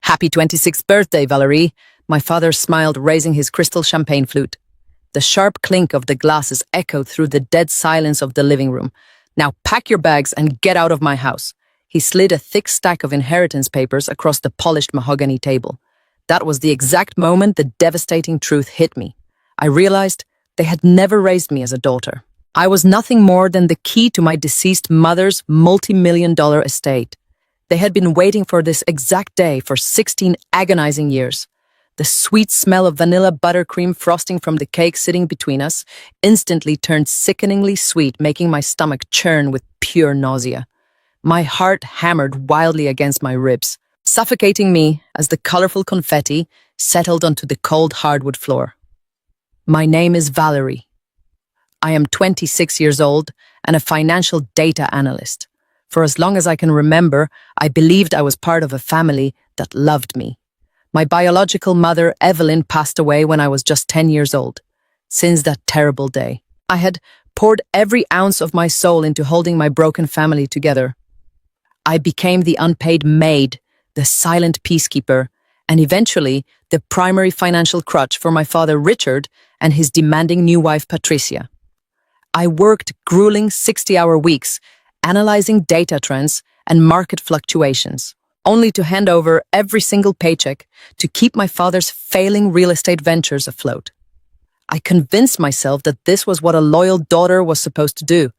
Happy 26th birthday, Valerie. My father smiled, raising his crystal champagne flute. The sharp clink of the glasses echoed through the dead silence of the living room. Now pack your bags and get out of my house. He slid a thick stack of inheritance papers across the polished mahogany table. That was the exact moment the devastating truth hit me. I realized they had never raised me as a daughter. I was nothing more than the key to my deceased mother's multi-million-dollar estate. They had been waiting for this exact day for 16 agonizing years. The sweet smell of vanilla buttercream frosting from the cake sitting between us instantly turned sickeningly sweet, making my stomach churn with pure nausea. My heart hammered wildly against my ribs, suffocating me as the colorful confetti settled onto the cold hardwood floor. My name is Valerie. I am 26 years old and a financial data analyst. For as long as I can remember, I believed I was part of a family that loved me. My biological mother, Evelyn, passed away when I was just 10 years old. Since that terrible day, I had poured every ounce of my soul into holding my broken family together. I became the unpaid maid, the silent peacekeeper, and eventually the primary financial crutch for my father Richard and his demanding new wife Patricia. I worked grueling 60-hour weeks, analyzing data trends and market fluctuations, only to hand over every single paycheck to keep my father's failing real estate ventures afloat. I convinced myself that this was what a loyal daughter was supposed to do.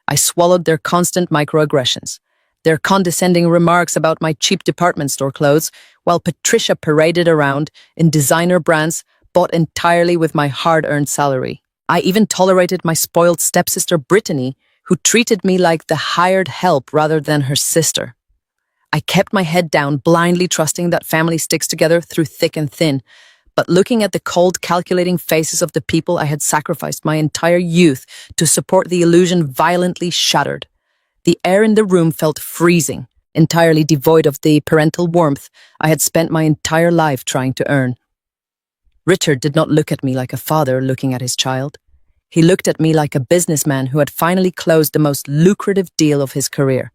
I swallowed their constant microaggressions, their condescending remarks about my cheap department store clothes, while Patricia paraded around in designer brands bought entirely with my hard-earned salary. I even tolerated my spoiled stepsister Brittany, who treated me like the hired help rather than her sister. I kept my head down, blindly trusting that family sticks together through thick and thin, but looking at the cold, calculating faces of the people I had sacrificed my entire youth to support the illusion violently shuddered. The air in the room felt freezing, entirely devoid of the parental warmth I had spent my entire life trying to earn. Richard did not look at me like a father looking at his child. He looked at me like a businessman who had finally closed the most lucrative deal of his career.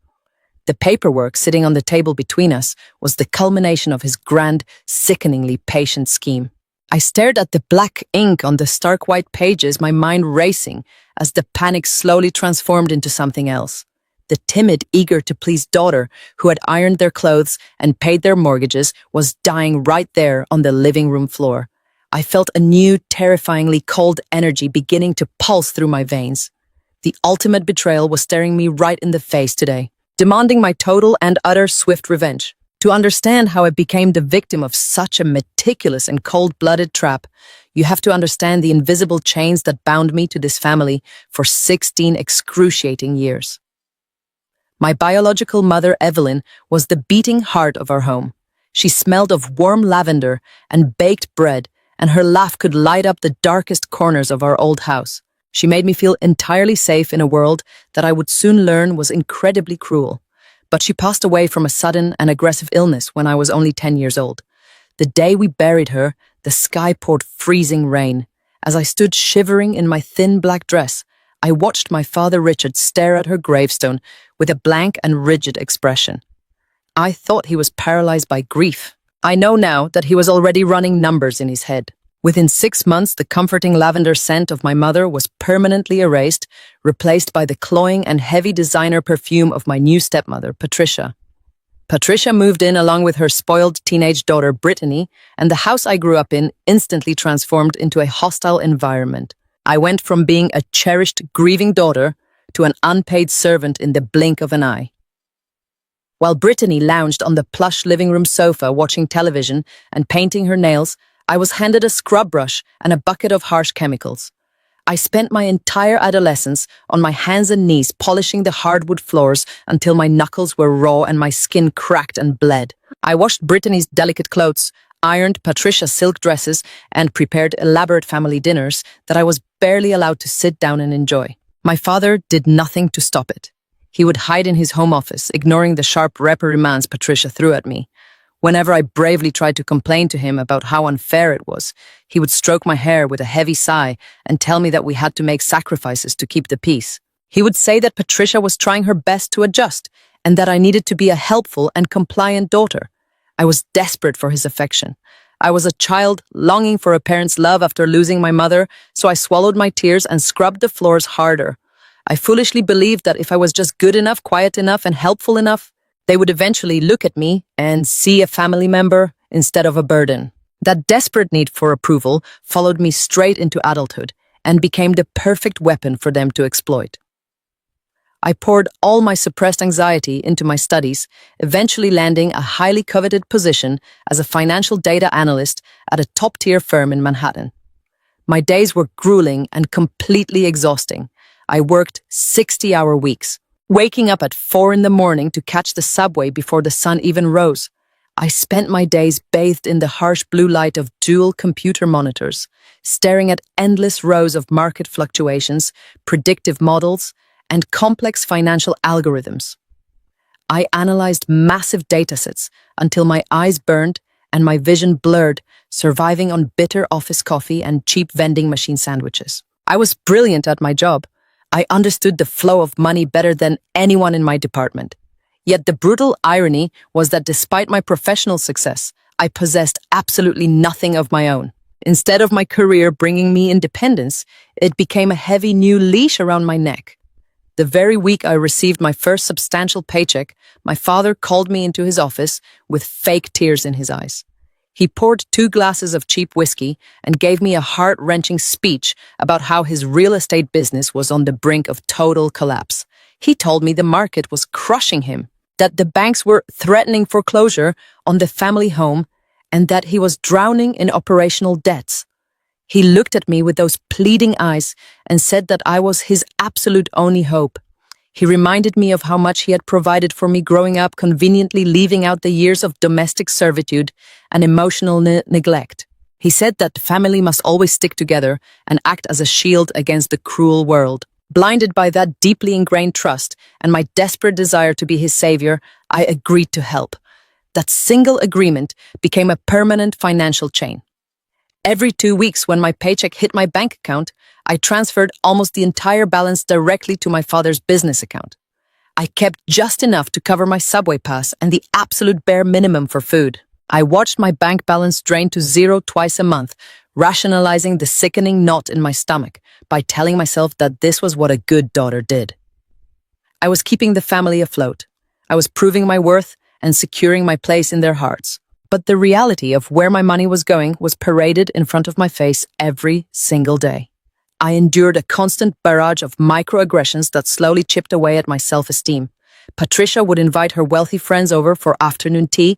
The paperwork sitting on the table between us was the culmination of his grand, sickeningly patient scheme. I stared at the black ink on the stark white pages, my mind racing as the panic slowly transformed into something else. The timid, eager-to-please daughter who had ironed their clothes and paid their mortgages was dying right there on the living room floor. I felt a new, terrifyingly cold energy beginning to pulse through my veins. The ultimate betrayal was staring me right in the face today, demanding my total and utter swift revenge. To understand how I became the victim of such a meticulous and cold-blooded trap, you have to understand the invisible chains that bound me to this family for 16 excruciating years. My biological mother, Evelyn, was the beating heart of our home. She smelled of warm lavender and baked bread, and her laugh could light up the darkest corners of our old house. She made me feel entirely safe in a world that I would soon learn was incredibly cruel. But she passed away from a sudden and aggressive illness when I was only 10 years old. The day we buried her, the sky poured freezing rain. As I stood shivering in my thin black dress, I watched my father Richard stare at her gravestone with a blank and rigid expression. I thought he was paralyzed by grief. I know now that he was already running numbers in his head. Within 6 months, the comforting lavender scent of my mother was permanently erased, replaced by the cloying and heavy designer perfume of my new stepmother, Patricia. Patricia moved in along with her spoiled teenage daughter, Brittany, and the house I grew up in instantly transformed into a hostile environment. I went from being a cherished, grieving daughter to an unpaid servant in the blink of an eye. While Brittany lounged on the plush living room sofa watching television and painting her nails, I was handed a scrub brush and a bucket of harsh chemicals. I spent my entire adolescence on my hands and knees polishing the hardwood floors until my knuckles were raw and my skin cracked and bled. I washed Brittany's delicate clothes, ironed Patricia's silk dresses, and prepared elaborate family dinners that I was barely allowed to sit down and enjoy. My father did nothing to stop it. He would hide in his home office, ignoring the sharp reprimands Patricia threw at me. Whenever I bravely tried to complain to him about how unfair it was, he would stroke my hair with a heavy sigh and tell me that we had to make sacrifices to keep the peace. He would say that Patricia was trying her best to adjust and that I needed to be a helpful and compliant daughter. I was desperate for his affection. I was a child longing for a parent's love after losing my mother, so I swallowed my tears and scrubbed the floors harder. I foolishly believed that if I was just good enough, quiet enough, and helpful enough, they would eventually look at me and see a family member instead of a burden. That desperate need for approval followed me straight into adulthood and became the perfect weapon for them to exploit. I poured all my suppressed anxiety into my studies, eventually landing a highly coveted position as a financial data analyst at a top-tier firm in Manhattan. My days were grueling and completely exhausting. I worked 60-hour weeks, waking up at 4 in the morning to catch the subway before the sun even rose. I spent my days bathed in the harsh blue light of dual computer monitors, staring at endless rows of market fluctuations, predictive models, and complex financial algorithms. I analyzed massive datasets until my eyes burned and my vision blurred, surviving on bitter office coffee and cheap vending machine sandwiches. I was brilliant at my job. I understood the flow of money better than anyone in my department. Yet the brutal irony was that despite my professional success, I possessed absolutely nothing of my own. Instead of my career bringing me independence, it became a heavy new leash around my neck. The very week I received my first substantial paycheck, my father called me into his office with fake tears in his eyes. He poured 2 glasses of cheap whiskey and gave me a heart-wrenching speech about how his real estate business was on the brink of total collapse. He told me the market was crushing him, that the banks were threatening foreclosure on the family home, and that he was drowning in operational debts. He looked at me with those pleading eyes and said that I was his absolute only hope. He reminded me of how much he had provided for me growing up, conveniently leaving out the years of domestic servitude and emotional neglect. He said that family must always stick together and act as a shield against the cruel world. Blinded by that deeply ingrained trust and my desperate desire to be his savior, I agreed to help. That single agreement became a permanent financial chain. Every 2 weeks, when my paycheck hit my bank account, I transferred almost the entire balance directly to my father's business account. I kept just enough to cover my subway pass and the absolute bare minimum for food. I watched my bank balance drain to zero twice a month, rationalizing the sickening knot in my stomach by telling myself that this was what a good daughter did. I was keeping the family afloat. I was proving my worth and securing my place in their hearts. But the reality of where my money was going was paraded in front of my face every single day. I endured a constant barrage of microaggressions that slowly chipped away at my self-esteem. Patricia would invite her wealthy friends over for afternoon tea,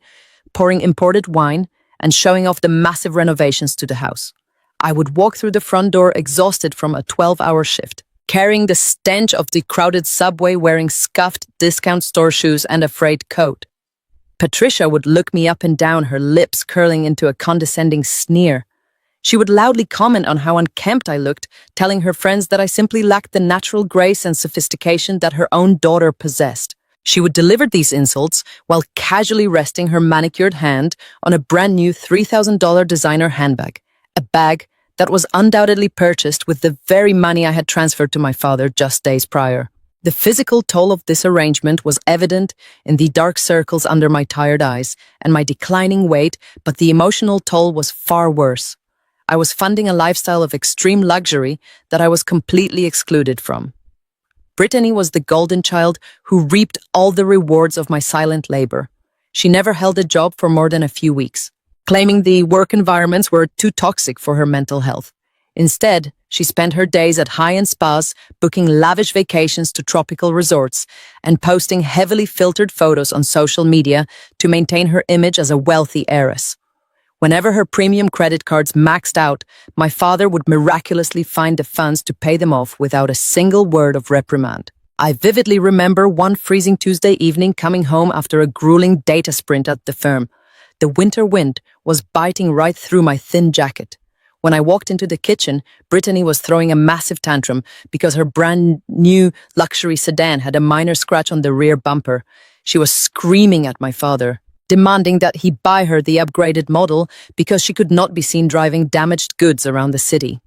pouring imported wine and showing off the massive renovations to the house. I would walk through the front door exhausted from a 12-hour shift, carrying the stench of the crowded subway, wearing scuffed discount store shoes and a frayed coat. Patricia would look me up and down, her lips curling into a condescending sneer. She would loudly comment on how unkempt I looked, telling her friends that I simply lacked the natural grace and sophistication that her own daughter possessed. She would deliver these insults while casually resting her manicured hand on a brand new $3,000 designer handbag, a bag that was undoubtedly purchased with the very money I had transferred to my father just days prior. The physical toll of this arrangement was evident in the dark circles under my tired eyes and my declining weight, but the emotional toll was far worse. I was funding a lifestyle of extreme luxury that I was completely excluded from. Brittany was the golden child who reaped all the rewards of my silent labor. She never held a job for more than a few weeks, claiming the work environments were too toxic for her mental health. Instead, she spent her days at high-end spas, booking lavish vacations to tropical resorts, and posting heavily filtered photos on social media to maintain her image as a wealthy heiress. Whenever her premium credit cards maxed out, my father would miraculously find the funds to pay them off without a single word of reprimand. I vividly remember one freezing Tuesday evening coming home after a grueling data sprint at the firm. The winter wind was biting right through my thin jacket. When I walked into the kitchen, Brittany was throwing a massive tantrum because her brand new luxury sedan had a minor scratch on the rear bumper. She was screaming at my father, demanding that he buy her the upgraded model because she could not be seen driving damaged goods around the city.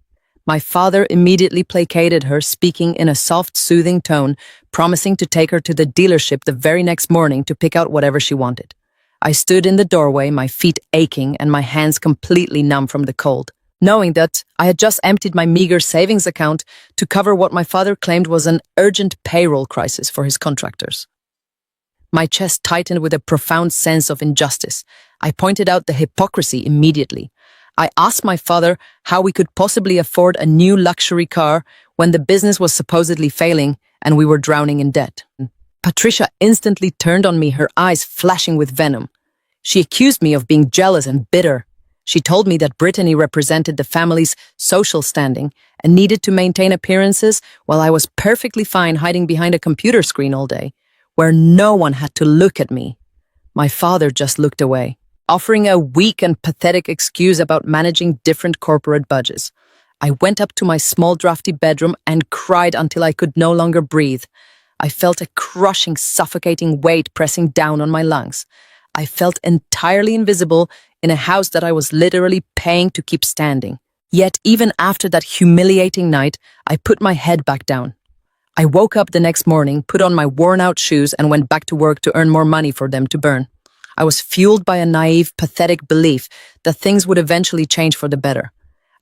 My father immediately placated her, speaking in a soft, soothing tone, promising to take her to the dealership the very next morning to pick out whatever she wanted. I stood in the doorway, my feet aching and my hands completely numb from the cold, knowing that I had just emptied my meager savings account to cover what my father claimed was an urgent payroll crisis for his contractors. My chest tightened with a profound sense of injustice. I pointed out the hypocrisy immediately. I asked my father how we could possibly afford a new luxury car when the business was supposedly failing and we were drowning in debt. Patricia instantly turned on me, her eyes flashing with venom. She accused me of being jealous and bitter. She told me that Brittany represented the family's social standing and needed to maintain appearances while I was perfectly fine hiding behind a computer screen all day, where no one had to look at me. My father just looked away, offering a weak and pathetic excuse about managing different corporate budgets. I went up to my small drafty bedroom and cried until I could no longer breathe. I felt a crushing, suffocating weight pressing down on my lungs. I felt entirely invisible in a house that I was literally paying to keep standing. Yet even after that humiliating night, I put my head back down. I woke up the next morning, put on my worn-out shoes and went back to work to earn more money for them to burn. I was fueled by a naive, pathetic belief that things would eventually change for the better.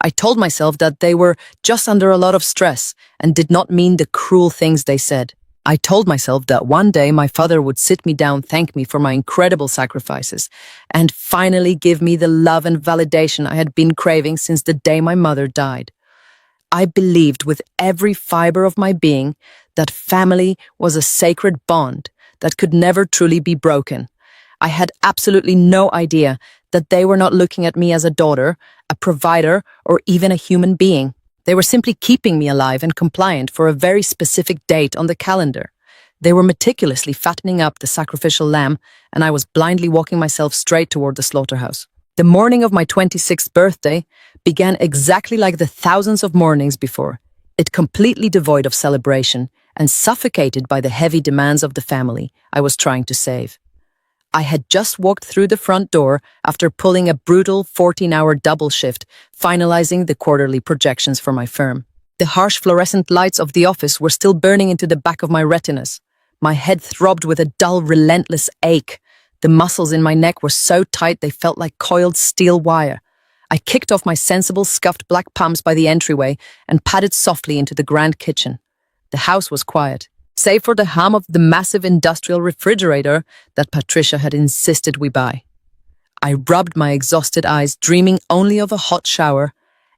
I told myself that they were just under a lot of stress and did not mean the cruel things they said. I told myself that one day my father would sit me down, thank me for my incredible sacrifices, and finally give me the love and validation I had been craving since the day my mother died. I believed with every fiber of my being that family was a sacred bond that could never truly be broken. I had absolutely no idea that they were not looking at me as a daughter, a provider, or even a human being. They were simply keeping me alive and compliant for a very specific date on the calendar. They were meticulously fattening up the sacrificial lamb, and I was blindly walking myself straight toward the slaughterhouse. The morning of my 26th birthday began exactly like the thousands of mornings before, it completely devoid of celebration and suffocated by the heavy demands of the family I was trying to save. I had just walked through the front door after pulling a brutal 14-hour double shift, finalizing the quarterly projections for my firm. The harsh fluorescent lights of the office were still burning into the back of my retinas. My head throbbed with a dull, relentless ache. The muscles in my neck were so tight they felt like coiled steel wire. I kicked off my sensible, scuffed black pumps by the entryway and padded softly into the grand kitchen. The house was quiet, save for the hum of the massive industrial refrigerator that Patricia had insisted we buy. I rubbed my exhausted eyes, dreaming only of a hot shower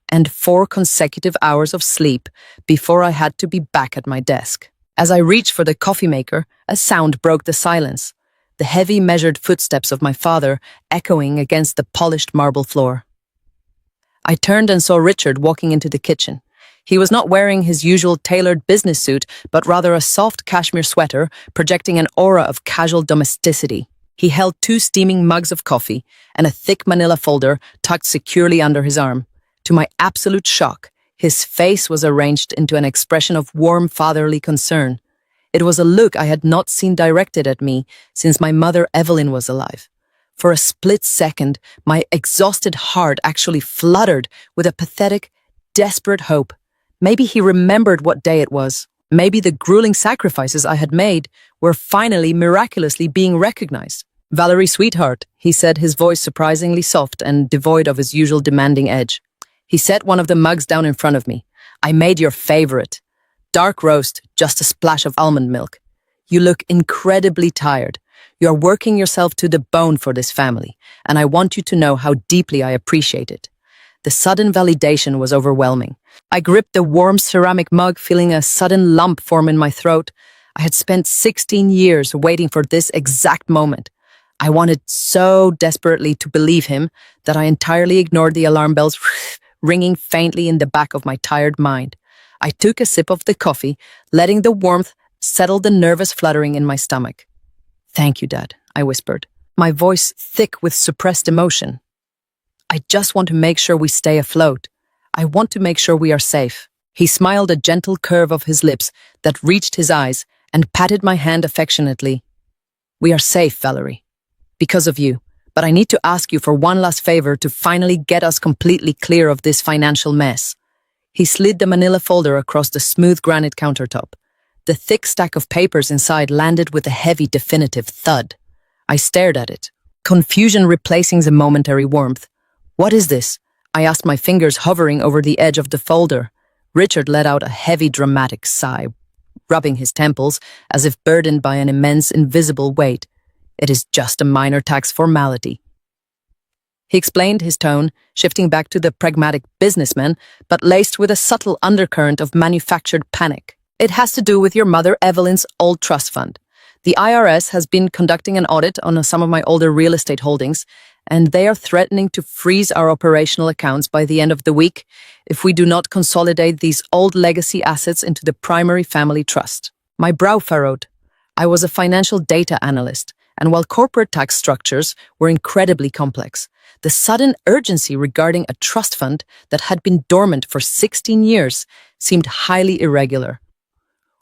and 4 consecutive hours of sleep before I had to be back at my desk. As I reached for the coffee maker, a sound broke the silence, the heavy, measured footsteps of my father echoing against the polished marble floor. I turned and saw Richard walking into the kitchen. He was not wearing his usual tailored business suit, but rather a soft cashmere sweater, projecting an aura of casual domesticity. He held 2 steaming mugs of coffee and a thick manila folder tucked securely under his arm. To my absolute shock, his face was arranged into an expression of warm fatherly concern. It was a look I had not seen directed at me since my mother Evelyn was alive. For a split second, my exhausted heart actually fluttered with a pathetic, desperate hope. Maybe he remembered what day it was. Maybe the grueling sacrifices I had made were finally miraculously being recognized. "Valerie, sweetheart," he said, his voice surprisingly soft and devoid of his usual demanding edge. He set one of the mugs down in front of me. "I made your favorite. Dark roast, just a splash of almond milk. You look incredibly tired. You're working yourself to the bone for this family, and I want you to know how deeply I appreciate it." The sudden validation was overwhelming. I gripped the warm ceramic mug, feeling a sudden lump form in my throat. I had spent 16 years waiting for this exact moment. I wanted so desperately to believe him that I entirely ignored the alarm bells ringing faintly in the back of my tired mind. I took a sip of the coffee, letting the warmth settle the nervous fluttering in my stomach. "Thank you, Dad," I whispered, my voice thick with suppressed emotion. "I just want to make sure we stay afloat. I want to make sure we are safe." He smiled, a gentle curve of his lips that reached his eyes, and patted my hand affectionately. "We are safe, Valerie, because of you. But I need to ask you for one last favor to finally get us completely clear of this financial mess." He slid the manila folder across the smooth granite countertop. The thick stack of papers inside landed with a heavy, definitive thud. I stared at it, confusion replacing the momentary warmth. "What is this?" I asked, my fingers hovering over the edge of the folder. Richard let out a heavy, dramatic sigh, rubbing his temples as if burdened by an immense, invisible weight. "It is just a minor tax formality," he explained, his tone shifting back to the pragmatic businessman, but laced with a subtle undercurrent of manufactured panic. "It has to do with your mother Evelyn's old trust fund. The IRS has been conducting an audit on some of my older real estate holdings, and they are threatening to freeze our operational accounts by the end of the week if we do not consolidate these old legacy assets into the primary family trust." My brow furrowed. I was a financial data analyst, and while corporate tax structures were incredibly complex, the sudden urgency regarding a trust fund that had been dormant for 16 years seemed highly irregular.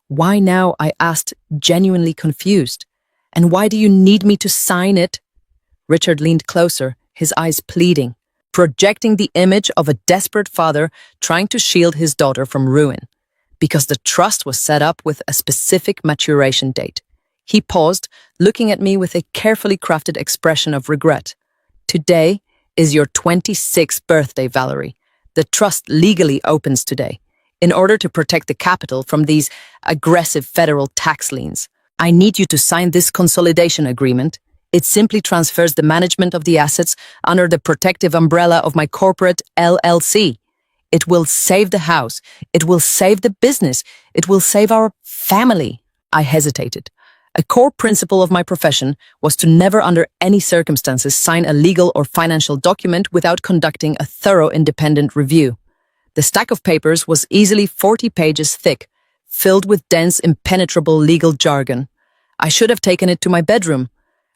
"Why now?" I asked, genuinely confused. "And why do you need me to sign it?" Richard leaned closer, his eyes pleading, projecting the image of a desperate father trying to shield his daughter from ruin. Because the trust was set up with a specific maturation date. He paused, looking at me with a carefully crafted expression of regret. "Today is your 26th birthday, Valerie. The trust legally opens today, in order to protect the capital from these aggressive federal tax liens. I need you to sign this consolidation agreement. It simply transfers the management of the assets under the protective umbrella of my corporate LLC. It will save the house. It will save the business. It will save our family." I hesitated. A core principle of my profession was to never under any circumstances sign a legal or financial document without conducting a thorough independent review. The stack of papers was easily 40 pages thick, filled with dense, impenetrable legal jargon. I should have taken it to my bedroom.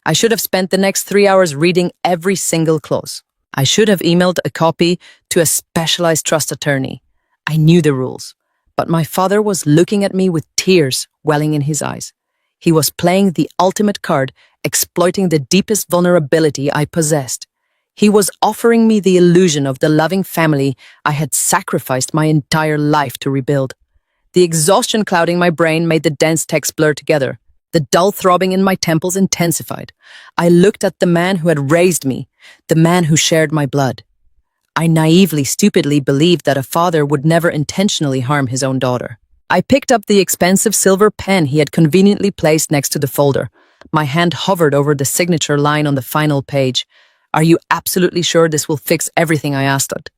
I should have spent the next 3 hours reading every single clause. I should have emailed a copy to a specialized trust attorney. I knew the rules, but my father was looking at me with tears welling in his eyes. He was playing the ultimate card, exploiting the deepest vulnerability I possessed. He was offering me the illusion of the loving family I had sacrificed my entire life to rebuild. The exhaustion clouding my brain made the dense text blur together. The dull throbbing in my temples intensified. I looked at the man who had raised me, the man who shared my blood. I naively, stupidly believed that a father would never intentionally harm his own daughter. I picked up the expensive silver pen he had conveniently placed next to the folder. My hand hovered over the signature line on the final page. "Are you absolutely sure this will fix everything?" I asked it,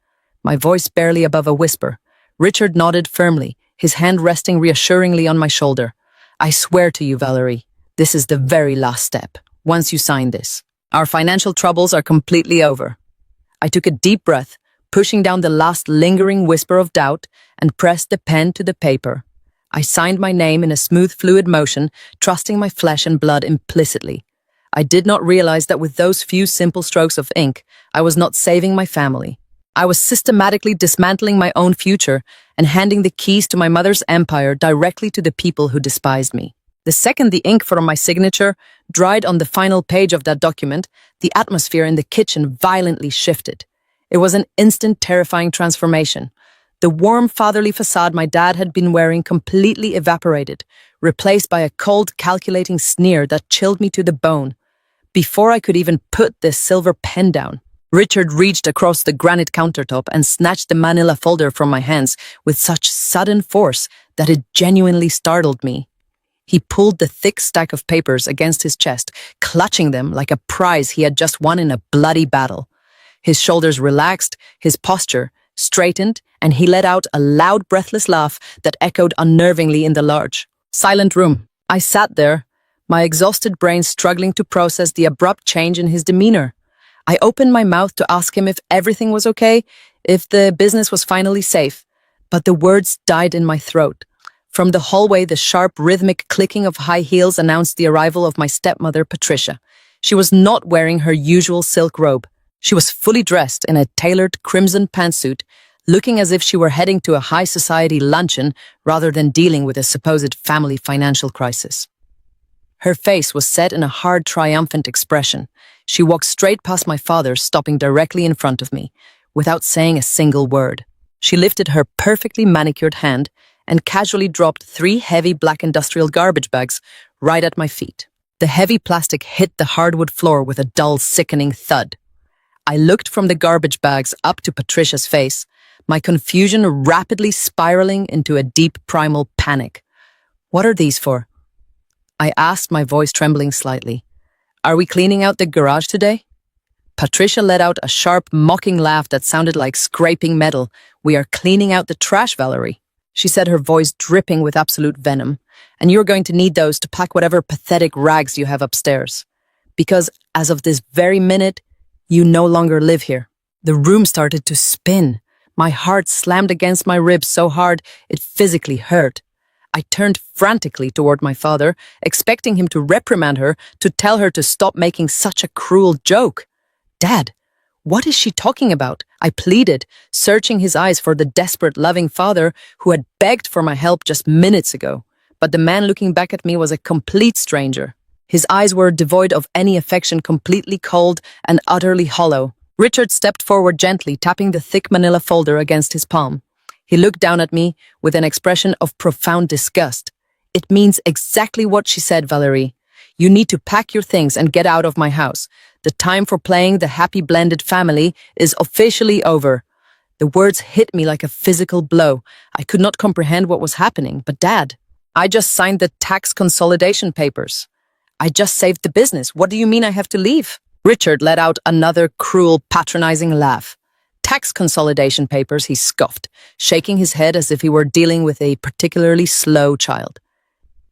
my voice barely above a whisper. Richard nodded firmly, his hand resting reassuringly on my shoulder. "I swear to you, Valerie, this is the very last step. Once you sign this, our financial troubles are completely over." I took a deep breath, pushing down the last lingering whisper of doubt, and pressed the pen to the paper. I signed my name in a smooth, fluid motion, trusting my flesh and blood implicitly. I did not realize that with those few simple strokes of ink, I was not saving my family. I was systematically dismantling my own future and handing the keys to my mother's empire directly to the people who despised me. The second the ink from my signature dried on the final page of that document, the atmosphere in the kitchen violently shifted. It was an instant, terrifying transformation. The warm, fatherly facade my dad had been wearing completely evaporated, replaced by a cold, calculating sneer that chilled me to the bone. Before I could even put this silver pen down, Richard reached across the granite countertop and snatched the manila folder from my hands with such sudden force that it genuinely startled me. He pulled the thick stack of papers against his chest, clutching them like a prize he had just won in a bloody battle. His shoulders relaxed, his posture straightened, and he let out a loud, breathless laugh that echoed unnervingly in the large, silent room. I sat there, my exhausted brain struggling to process the abrupt change in his demeanor. I opened my mouth to ask him if everything was okay, if the business was finally safe, but the words died in my throat. From the hallway, the sharp, rhythmic clicking of high heels announced the arrival of my stepmother, Patricia. She was not wearing her usual silk robe. She was fully dressed in a tailored crimson pantsuit, looking as if she were heading to a high society luncheon rather than dealing with a supposed family financial crisis. Her face was set in a hard, triumphant expression. She walked straight past my father, stopping directly in front of me, without saying a single word. She lifted her perfectly manicured hand and casually dropped 3 heavy black industrial garbage bags right at my feet. The heavy plastic hit the hardwood floor with a dull, sickening thud. I looked from the garbage bags up to Patricia's face, my confusion rapidly spiraling into a deep primal panic. "What are these for?" I asked, my voice trembling slightly. "Are we cleaning out the garage today?" Patricia let out a sharp, mocking laugh that sounded like scraping metal. "We are cleaning out the trash, Valerie," she said, her voice dripping with absolute venom. "And you're going to need those to pack whatever pathetic rags you have upstairs. Because, as of this very minute, you no longer live here." The room started to spin. My heart slammed against my ribs so hard it physically hurt. I turned frantically toward my father, expecting him to reprimand her, to tell her to stop making such a cruel joke. "Dad, what is she talking about?" I pleaded, searching his eyes for the desperate, loving father who had begged for my help just minutes ago. But the man looking back at me was a complete stranger. His eyes were devoid of any affection, completely cold and utterly hollow. Richard stepped forward gently, tapping the thick manila folder against his palm. He looked down at me with an expression of profound disgust. "It means exactly what she said, Valerie. You need to pack your things and get out of my house. The time for playing the happy blended family is officially over." The words hit me like a physical blow. I could not comprehend what was happening. "But Dad, I just signed the tax consolidation papers. I just saved the business. What do you mean I have to leave?" Richard let out another cruel, patronizing laugh. "Tax consolidation papers," he scoffed, shaking his head as if he were dealing with a particularly slow child.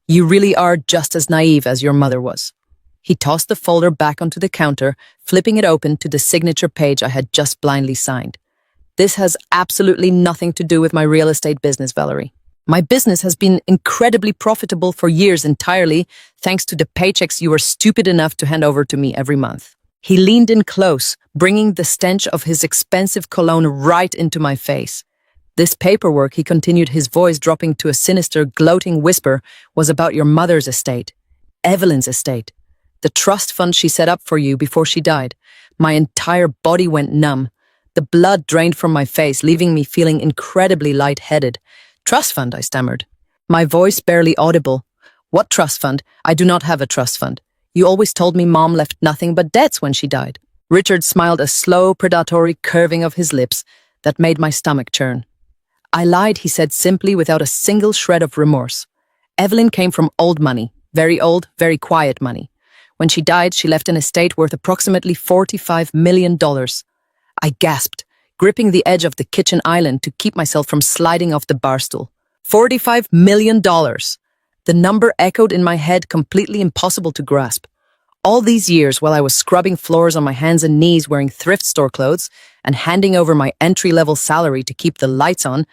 "You really are just as naive as your mother was." He tossed the folder back onto the counter, flipping it open to the signature page I had just blindly signed. "This has absolutely nothing to do with my real estate business, Valerie. My business has been incredibly profitable for years entirely, thanks to the paychecks you were stupid enough to hand over to me every month." He leaned in close, bringing the stench of his expensive cologne right into my face. "This paperwork," he continued, his voice dropping to a sinister, gloating whisper, "was about your mother's estate. Evelyn's estate. The trust fund she set up for you before she died." My entire body went numb. The blood drained from my face, leaving me feeling incredibly lightheaded. "Trust fund," I stammered, my voice barely audible. "What trust fund? I do not have a trust fund. You always told me Mom left nothing but debts when she died." Richard smiled, a slow, predatory curving of his lips that made my stomach churn. "I lied," he said simply, without a single shred of remorse. "Evelyn came from old money, very old, very quiet money. When she died, she left an estate worth approximately $45 million. I gasped, gripping the edge of the kitchen island to keep myself from sliding off the bar stool. $45 million. The number echoed in my head, completely impossible to grasp. All these years, while I was scrubbing floors on my hands and knees wearing thrift store clothes and handing over my entry-level salary to keep the lights on,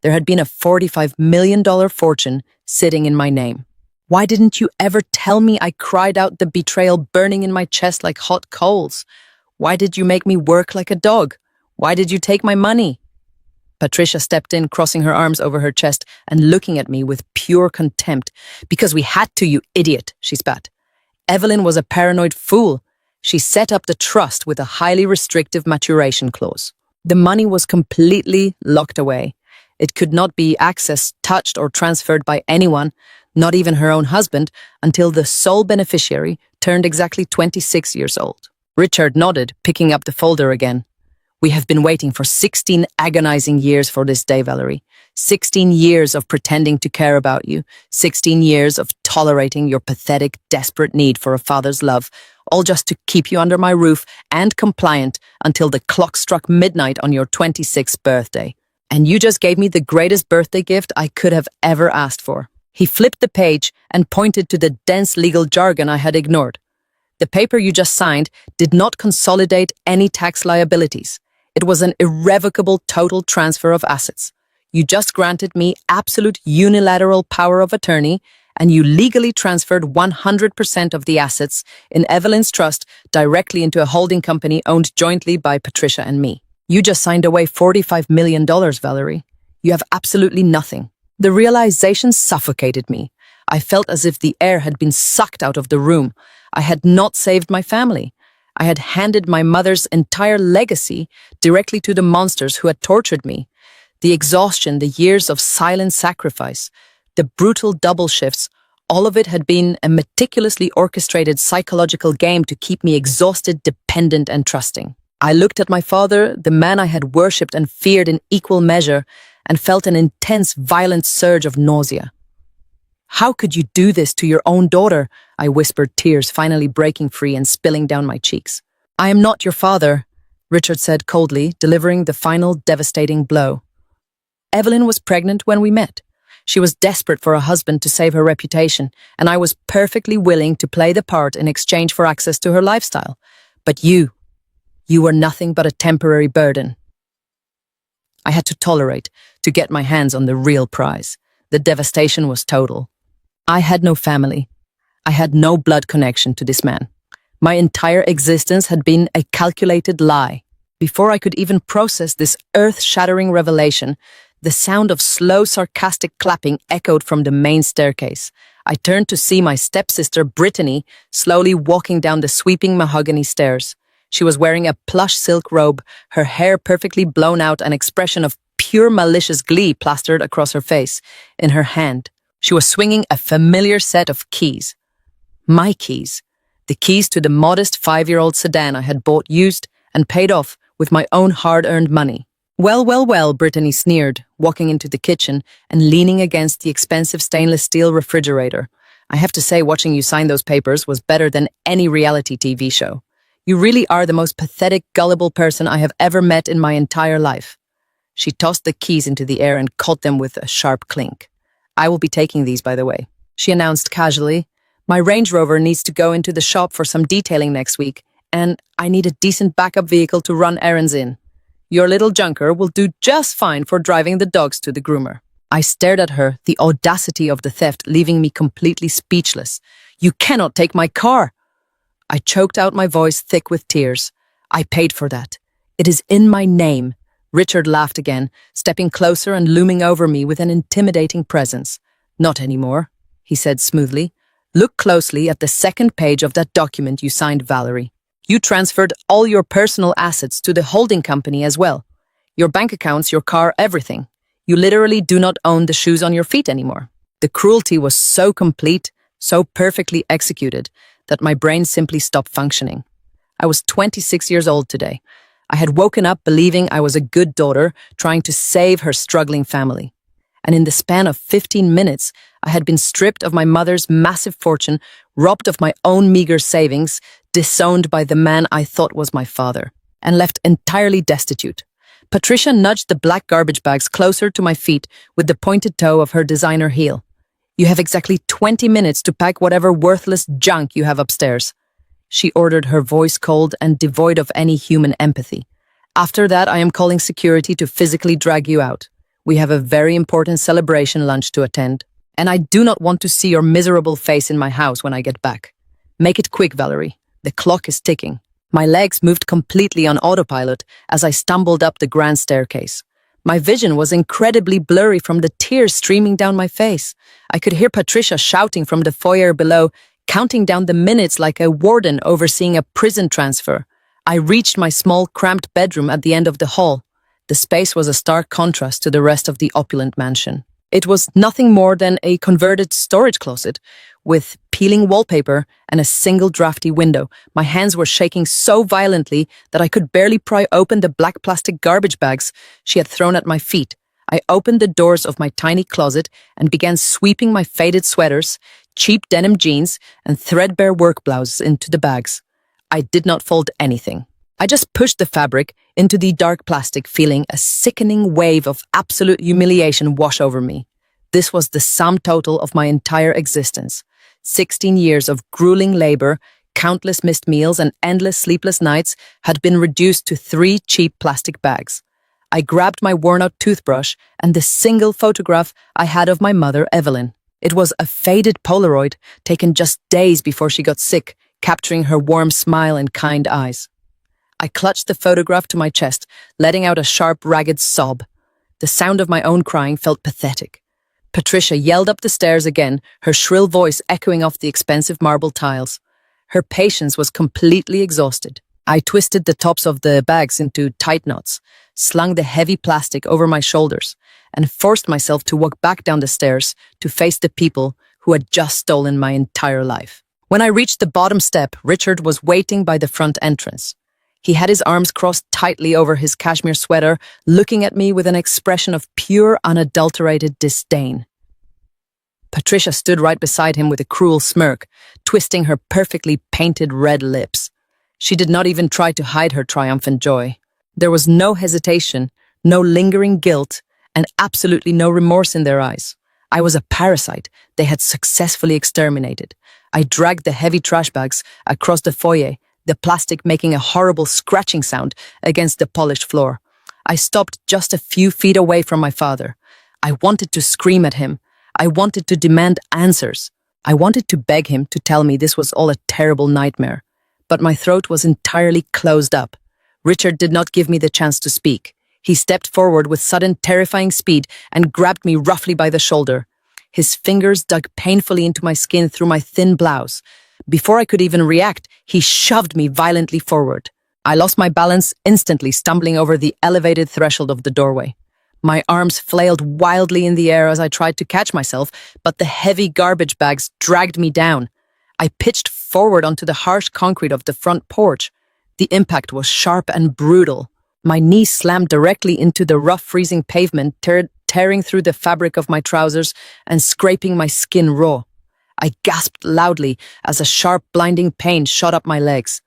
there had been a $45 million fortune sitting in my name. "Why didn't you ever tell me?" I cried out, the betrayal burning in my chest like hot coals. "Why did you make me work like a dog? Why did you take my money?" Patricia stepped in, crossing her arms over her chest and looking at me with pure contempt. "Because we had to, you idiot," she spat. "Evelyn was a paranoid fool. She set up the trust with a highly restrictive maturation clause. The money was completely locked away. It could not be accessed, touched, or transferred by anyone, not even her own husband, until the sole beneficiary turned exactly 26 years old." Richard nodded, picking up the folder again. "We have been waiting for 16 agonizing years for this day, Valerie. 16 years of pretending to care about you. 16 years of tolerating your pathetic, desperate need for a father's love, all just to keep you under my roof and compliant until the clock struck midnight on your 26th birthday. And you just gave me the greatest birthday gift I could have ever asked for." He flipped the page and pointed to the dense legal jargon I had ignored. "The paper you just signed did not consolidate any tax liabilities. It was an irrevocable total transfer of assets. You just granted me absolute unilateral power of attorney, and you legally transferred 100% of the assets in Evelyn's trust directly into a holding company owned jointly by Patricia and me. You just signed away $45 million, Valerie. You have absolutely nothing." The realization suffocated me. I felt as if the air had been sucked out of the room. I had not saved my family. I had handed my mother's entire legacy directly to the monsters who had tortured me. The exhaustion, the years of silent sacrifice, the brutal double shifts, All of it had been a meticulously orchestrated psychological game to keep me exhausted, dependent, and trusting. I looked at my father, the man I had worshipped and feared in equal measure, and felt an intense, violent surge of nausea. "How could you do this to your own daughter?" I whispered, tears finally breaking free and spilling down my cheeks. "I am not your father," Richard said coldly, delivering the final devastating blow. "Evelyn was pregnant when we met. She was desperate for a husband to save her reputation, and I was perfectly willing to play the part in exchange for access to her lifestyle. But you were nothing but a temporary burden." I had to tolerate to get my hands on the real prize. The devastation was total. I had no family. I had no blood connection to this man. My entire existence had been a calculated lie. Before I could even process this earth-shattering revelation, the sound of slow, sarcastic clapping echoed from the main staircase. I turned to see my stepsister, Brittany, slowly walking down the sweeping mahogany stairs. She was wearing a plush silk robe, her hair perfectly blown out, an expression of pure malicious glee plastered across her face. In her hand, she was swinging a familiar set of keys. My keys. The keys to the modest 5-year-old sedan I had bought used and paid off with my own hard-earned money. Well, Brittany sneered, walking into the kitchen and leaning against the expensive stainless steel refrigerator. "I have to say, watching you sign those papers was better than any reality TV show. You really are the most pathetic, gullible person I have ever met in my entire life." She tossed the keys into the air and caught them with a sharp clink. "I will be taking these, by the way," she announced casually. "My Range Rover needs to go into the shop for some detailing next week, and I need a decent backup vehicle to run errands in. Your little junker will do just fine for driving the dogs to the groomer." I stared at her, the audacity of the theft leaving me completely speechless. "You cannot take my car!" I choked out my voice thick with tears. "I paid for that. It is in my name." Richard laughed again, stepping closer and looming over me with an intimidating presence. "Not anymore," he said smoothly. "Look closely at the second page of that document you signed, Valerie. You transferred all your personal assets to the holding company as well. Your bank accounts, your car, everything. You literally do not own the shoes on your feet anymore." The cruelty was so complete, so perfectly executed, that my brain simply stopped functioning. I was 26 years old today. I had woken up believing I was a good daughter, trying to save her struggling family. And in the span of 15 minutes, I had been stripped of my mother's massive fortune, robbed of my own meager savings, disowned by the man I thought was my father, and left entirely destitute. Patricia nudged the black garbage bags closer to my feet with the pointed toe of her designer heel. "You have exactly 20 minutes to pack whatever worthless junk you have upstairs," she ordered, her voice cold and devoid of any human empathy. "After that, I am calling security to physically drag you out. We have a very important celebration lunch to attend, and I do not want to see your miserable face in my house when I get back. Make it quick, Valerie. The clock is ticking." My legs moved completely on autopilot as I stumbled up the grand staircase. My vision was incredibly blurry from the tears streaming down my face. I could hear Patricia shouting from the foyer below, counting down the minutes like a warden overseeing a prison transfer. I reached my small, cramped bedroom at the end of the hall. The space was a stark contrast to the rest of the opulent mansion. It was nothing more than a converted storage closet, with peeling wallpaper and a single drafty window. My hands were shaking so violently that I could barely pry open the black plastic garbage bags she had thrown at my feet. I opened the doors of my tiny closet and began sweeping my faded sweaters, cheap denim jeans, and threadbare work blouses into the bags. I did not fold anything. I just pushed the fabric into the dark plastic, feeling a sickening wave of absolute humiliation wash over me. This was the sum total of my entire existence. 16 years of grueling labor, countless missed meals, and endless sleepless nights had been reduced to 3 cheap plastic bags. I grabbed my worn-out toothbrush and the single photograph I had of my mother, Evelyn. It was a faded Polaroid, taken just days before she got sick, capturing her warm smile and kind eyes. I clutched the photograph to my chest, letting out a sharp, ragged sob. The sound of my own crying felt pathetic. Patricia yelled up the stairs again, her shrill voice echoing off the expensive marble tiles. Her patience was completely exhausted. I twisted the tops of the bags into tight knots, slung the heavy plastic over my shoulders, and forced myself to walk back down the stairs to face the people who had just stolen my entire life. When I reached the bottom step, Richard was waiting by the front entrance. He had his arms crossed tightly over his cashmere sweater, looking at me with an expression of pure, unadulterated disdain. Patricia stood right beside him with a cruel smirk, twisting her perfectly painted red lips. She did not even try to hide her triumphant joy. There was no hesitation, no lingering guilt, and absolutely no remorse in their eyes. I was a parasite they had successfully exterminated. I dragged the heavy trash bags across the foyer, the plastic making a horrible scratching sound against the polished floor. I stopped just a few feet away from my father. I wanted to scream at him. I wanted to demand answers. I wanted to beg him to tell me this was all a terrible nightmare. But my throat was entirely closed up. Richard did not give me the chance to speak. He stepped forward with sudden, terrifying speed and grabbed me roughly by the shoulder. His fingers dug painfully into my skin through my thin blouse. Before I could even react, he shoved me violently forward. I lost my balance, instantly stumbling over the elevated threshold of the doorway. My arms flailed wildly in the air as I tried to catch myself, but the heavy garbage bags dragged me down. I pitched forward onto the harsh concrete of the front porch. The impact was sharp and brutal. My knee slammed directly into the rough, freezing pavement, tearing through the fabric of my trousers and scraping my skin raw. I gasped loudly as a sharp, blinding pain shot up my legs.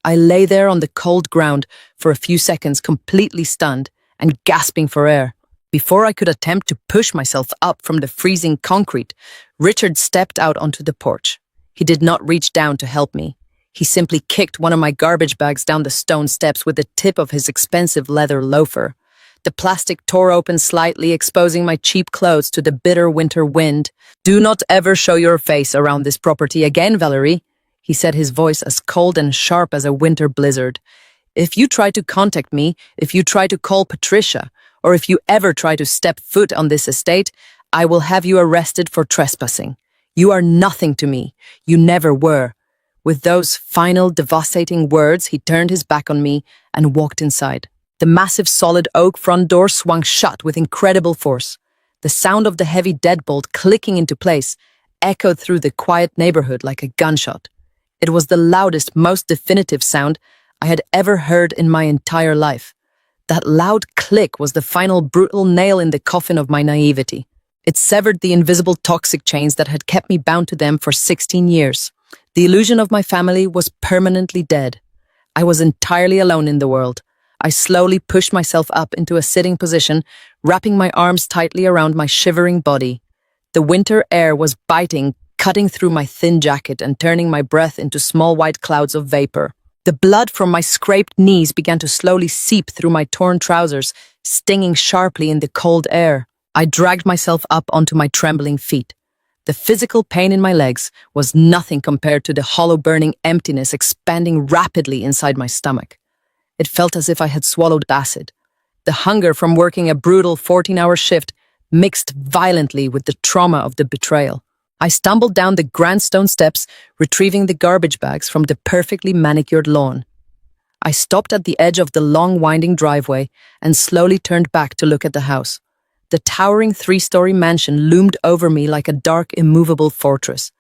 I lay there on the cold ground for a few seconds, completely stunned and gasping for air. Before I could attempt to push myself up from the freezing concrete, Richard stepped out onto the porch. He did not reach down to help me. He simply kicked one of my garbage bags down the stone steps with the tip of his expensive leather loafer. The plastic tore open slightly, exposing my cheap clothes to the bitter winter wind. "Do not ever show your face around this property again, Valerie," he said, his voice as cold and sharp as a winter blizzard. "If you try to contact me, if you try to call Patricia, or if you ever try to step foot on this estate, I will have you arrested for trespassing. You are nothing to me. You never were." With those final, devastating words, he turned his back on me and walked inside. The massive solid oak front door swung shut with incredible force. The sound of the heavy deadbolt clicking into place echoed through the quiet neighborhood like a gunshot. It was the loudest, most definitive sound I had ever heard in my entire life. That loud click was the final brutal nail in the coffin of my naivety. It severed the invisible toxic chains that had kept me bound to them for 16 years. The illusion of my family was permanently dead. I was entirely alone in the world. I slowly pushed myself up into a sitting position, wrapping my arms tightly around my shivering body. The winter air was biting, cutting through my thin jacket and turning my breath into small white clouds of vapor. The blood from my scraped knees began to slowly seep through my torn trousers, stinging sharply in the cold air. I dragged myself up onto my trembling feet. The physical pain in my legs was nothing compared to the hollow burning emptiness expanding rapidly inside my stomach. It felt as if I had swallowed acid. The hunger from working a brutal 14-hour shift mixed violently with the trauma of the betrayal. I stumbled down the grand stone steps, retrieving the garbage bags from the perfectly manicured lawn. I stopped at the edge of the long, winding driveway and slowly turned back to look at the house. The towering 3-story mansion loomed over me like a dark, immovable fortress.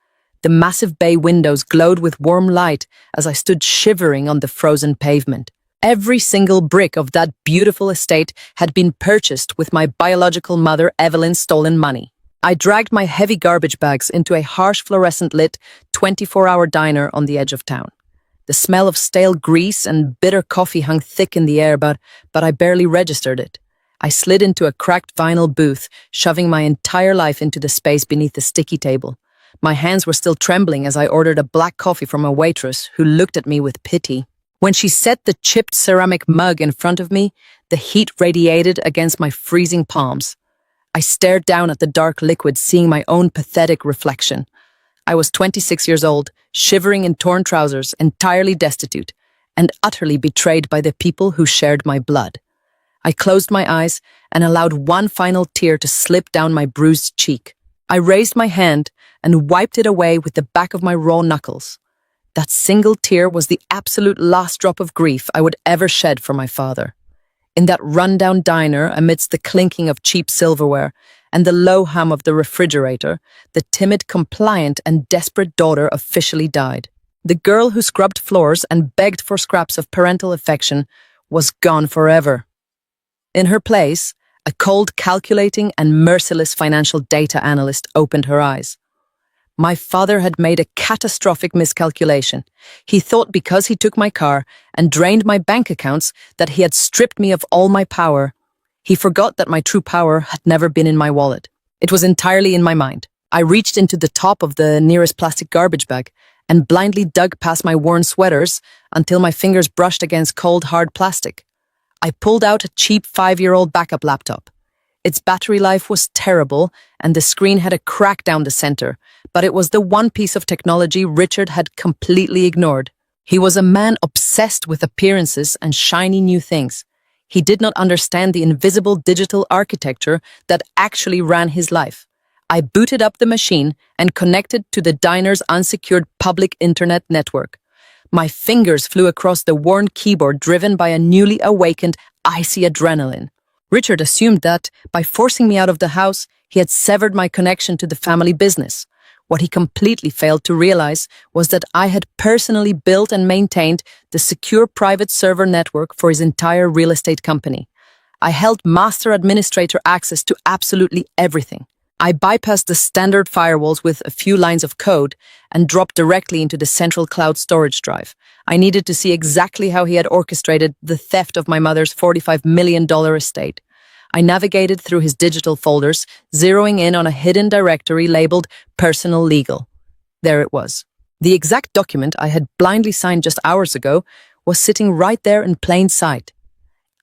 The massive bay windows glowed with warm light as I stood shivering on the frozen pavement. Every single brick of that beautiful estate had been purchased with my biological mother Evelyn's stolen money. I dragged my heavy garbage bags into a harsh fluorescent-lit 24-hour diner on the edge of town. The smell of stale grease and bitter coffee hung thick in the air, but I barely registered it. I slid into a cracked vinyl booth, shoving my entire life into the space beneath the sticky table. My hands were still trembling as I ordered a black coffee from a waitress who looked at me with pity. When she set the chipped ceramic mug in front of me, the heat radiated against my freezing palms. I stared down at the dark liquid, seeing my own pathetic reflection. I was 26 years old, shivering in torn trousers, entirely destitute, and utterly betrayed by the people who shared my blood. I closed my eyes and allowed one final tear to slip down my bruised cheek. I raised my hand and wiped it away with the back of my raw knuckles. That single tear was the absolute last drop of grief I would ever shed for my father. In that rundown diner, amidst the clinking of cheap silverware, and the low hum of the refrigerator, the timid, compliant, and desperate daughter officially died. The girl who scrubbed floors and begged for scraps of parental affection was gone forever. In her place, a cold, calculating, and merciless financial data analyst opened her eyes. My father had made a catastrophic miscalculation. He thought because he took my car and drained my bank accounts that he had stripped me of all my power. He forgot that my true power had never been in my wallet. It was entirely in my mind. I reached into the top of the nearest plastic garbage bag and blindly dug past my worn sweaters until my fingers brushed against cold, hard plastic. I pulled out a cheap 5-year-old backup laptop. Its battery life was terrible and the screen had a crack down the center, but it was the one piece of technology Richard had completely ignored. He was a man obsessed with appearances and shiny new things. He did not understand the invisible digital architecture that actually ran his life. I booted up the machine and connected to the diner's unsecured public internet network. My fingers flew across the worn keyboard driven by a newly awakened, icy adrenaline. Richard assumed that, by forcing me out of the house, he had severed my connection to the family business. What he completely failed to realize was that I had personally built and maintained the secure private server network for his entire real estate company. I held master administrator access to absolutely everything. I bypassed the standard firewalls with a few lines of code and dropped directly into the central cloud storage drive. I needed to see exactly how he had orchestrated the theft of my mother's $45 million estate. I navigated through his digital folders, zeroing in on a hidden directory labeled Personal Legal. There it was. The exact document I had blindly signed just hours ago was sitting right there in plain sight.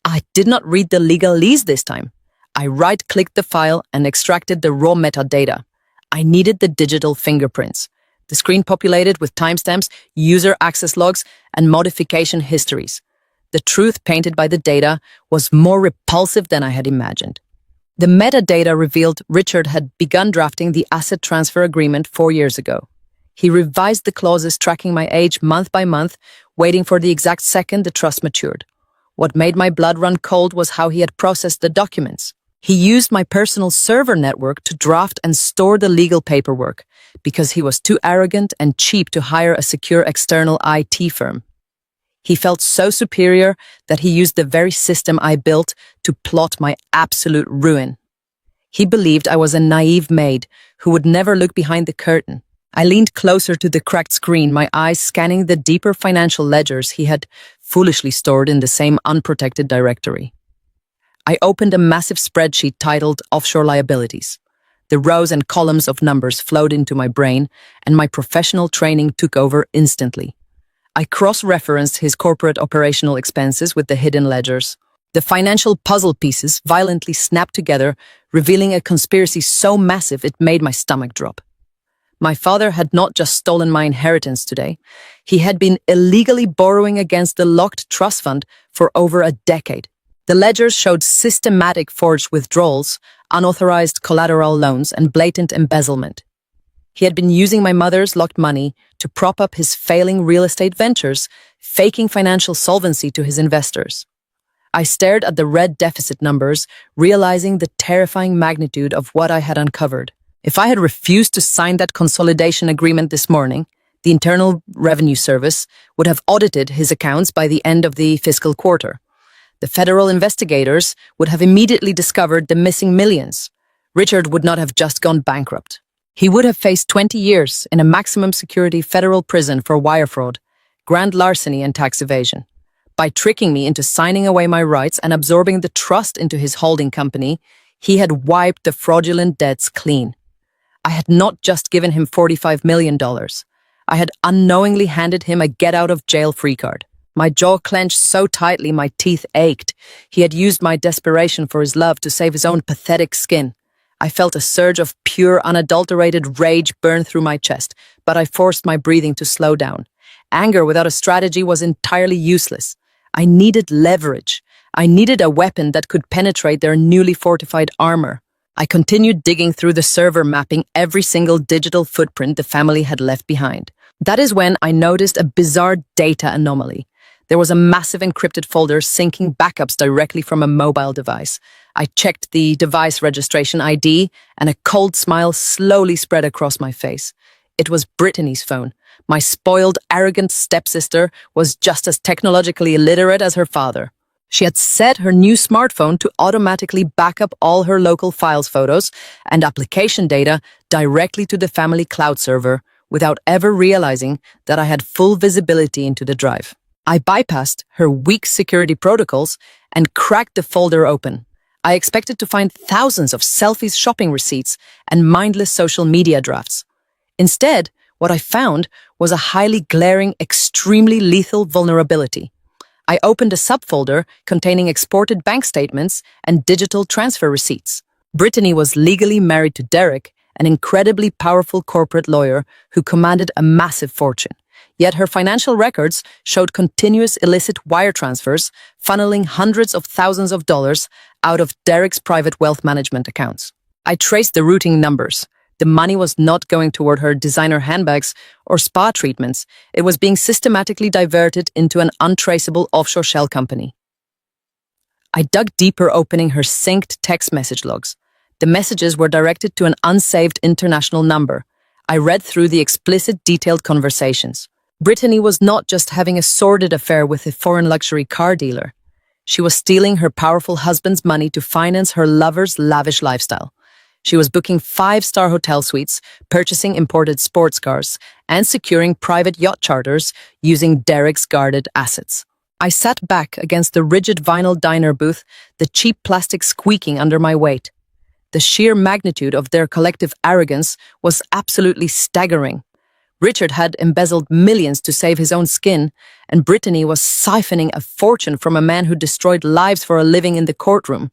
I did not read the legalese this time. I right-clicked the file and extracted the raw metadata. I needed the digital fingerprints. The screen populated with timestamps, user access logs, and modification histories. The truth painted by the data was more repulsive than I had imagined. The metadata revealed Richard had begun drafting the asset transfer agreement 4 years ago. He revised the clauses tracking my age month by month, waiting for the exact second the trust matured. What made my blood run cold was how he had processed the documents. He used my personal server network to draft and store the legal paperwork because he was too arrogant and cheap to hire a secure external IT firm. He felt so superior that he used the very system I built to plot my absolute ruin. He believed I was a naive maid who would never look behind the curtain. I leaned closer to the cracked screen, my eyes scanning the deeper financial ledgers he had foolishly stored in the same unprotected directory. I opened a massive spreadsheet titled Offshore Liabilities. The rows and columns of numbers flowed into my brain, and my professional training took over instantly. I cross-referenced his corporate operational expenses with the hidden ledgers. The financial puzzle pieces violently snapped together, revealing a conspiracy so massive it made my stomach drop. My father had not just stolen my inheritance today. He had been illegally borrowing against the locked trust fund for over a decade. The ledgers showed systematic forged withdrawals, unauthorized collateral loans, and blatant embezzlement. He had been using my mother's locked money to prop up his failing real estate ventures, faking financial solvency to his investors. I stared at the red deficit numbers, realizing the terrifying magnitude of what I had uncovered. If I had refused to sign that consolidation agreement this morning, the Internal Revenue Service would have audited his accounts by the end of the fiscal quarter. The federal investigators would have immediately discovered the missing millions. Richard would not have just gone bankrupt. He would have faced 20 years in a maximum security federal prison for wire fraud, grand larceny, and tax evasion. By tricking me into signing away my rights and absorbing the trust into his holding company, he had wiped the fraudulent debts clean. I had not just given him $45 million. I had unknowingly handed him a get-out-of-jail-free card. My jaw clenched so tightly my teeth ached. He had used my desperation for his love to save his own pathetic skin. I felt a surge of pure, unadulterated rage burn through my chest, but I forced my breathing to slow down. Anger without a strategy was entirely useless. I needed leverage. I needed a weapon that could penetrate their newly fortified armor. I continued digging through the server, mapping every single digital footprint the family had left behind. That is when I noticed a bizarre data anomaly. There was a massive encrypted folder syncing backups directly from a mobile device. I checked the device registration ID, and a cold smile slowly spread across my face. It was Brittany's phone. My spoiled, arrogant stepsister was just as technologically illiterate as her father. She had set her new smartphone to automatically back up all her local files, photos, and application data directly to the family cloud server without ever realizing that I had full visibility into the drive. I bypassed her weak security protocols and cracked the folder open. I expected to find thousands of selfies, shopping receipts, and mindless social media drafts. Instead, what I found was a highly glaring, extremely lethal vulnerability. I opened a subfolder containing exported bank statements and digital transfer receipts. Brittany was legally married to Derek, an incredibly powerful corporate lawyer who commanded a massive fortune. Yet her financial records showed continuous illicit wire transfers, funneling hundreds of thousands of dollars out of Derek's private wealth management accounts. I traced the routing numbers. The money was not going toward her designer handbags or spa treatments. It was being systematically diverted into an untraceable offshore shell company. I dug deeper, opening her synced text message logs. The messages were directed to an unsaved international number. I read through the explicit, detailed conversations. Brittany was not just having a sordid affair with a foreign luxury car dealer. She was stealing her powerful husband's money to finance her lover's lavish lifestyle. She was booking 5-star hotel suites, purchasing imported sports cars, and securing private yacht charters using Derek's guarded assets. I sat back against the rigid vinyl diner booth, the cheap plastic squeaking under my weight. The sheer magnitude of their collective arrogance was absolutely staggering. Richard had embezzled millions to save his own skin, and Brittany was siphoning a fortune from a man who destroyed lives for a living in the courtroom.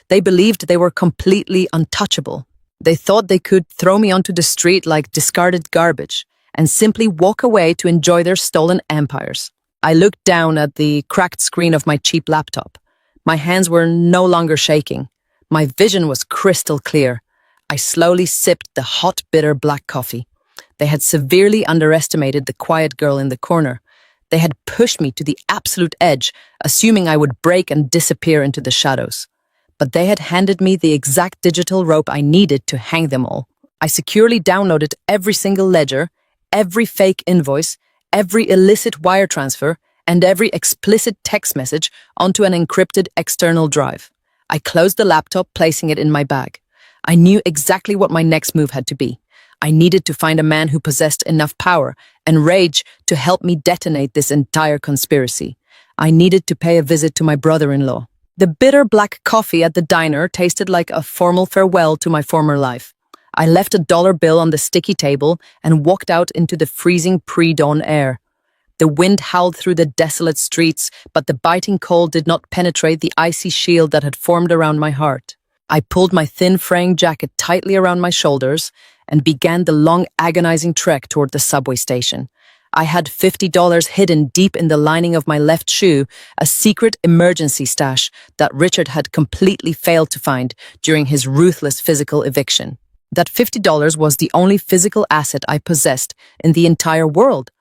They believed they were completely untouchable. They thought they could throw me onto the street like discarded garbage and simply walk away to enjoy their stolen empires. I looked down at the cracked screen of my cheap laptop. My hands were no longer shaking. My vision was crystal clear. I slowly sipped the hot, bitter black coffee. They had severely underestimated the quiet girl in the corner. They had pushed me to the absolute edge, assuming I would break and disappear into the shadows. But they had handed me the exact digital rope I needed to hang them all. I securely downloaded every single ledger, every fake invoice, every illicit wire transfer, and every explicit text message onto an encrypted external drive. I closed the laptop, placing it in my bag. I knew exactly what my next move had to be. I needed to find a man who possessed enough power and rage to help me detonate this entire conspiracy. I needed to pay a visit to my brother-in-law. The bitter black coffee at the diner tasted like a formal farewell to my former life. I left a dollar bill on the sticky table and walked out into the freezing pre-dawn air. The wind howled through the desolate streets, but the biting cold did not penetrate the icy shield that had formed around my heart. I pulled my thin fraying jacket tightly around my shoulders and began the long, agonizing trek toward the subway station. I had $50 hidden deep in the lining of my left shoe, a secret emergency stash that Richard had completely failed to find during his ruthless physical eviction. That $50 was the only physical asset I possessed in the entire world,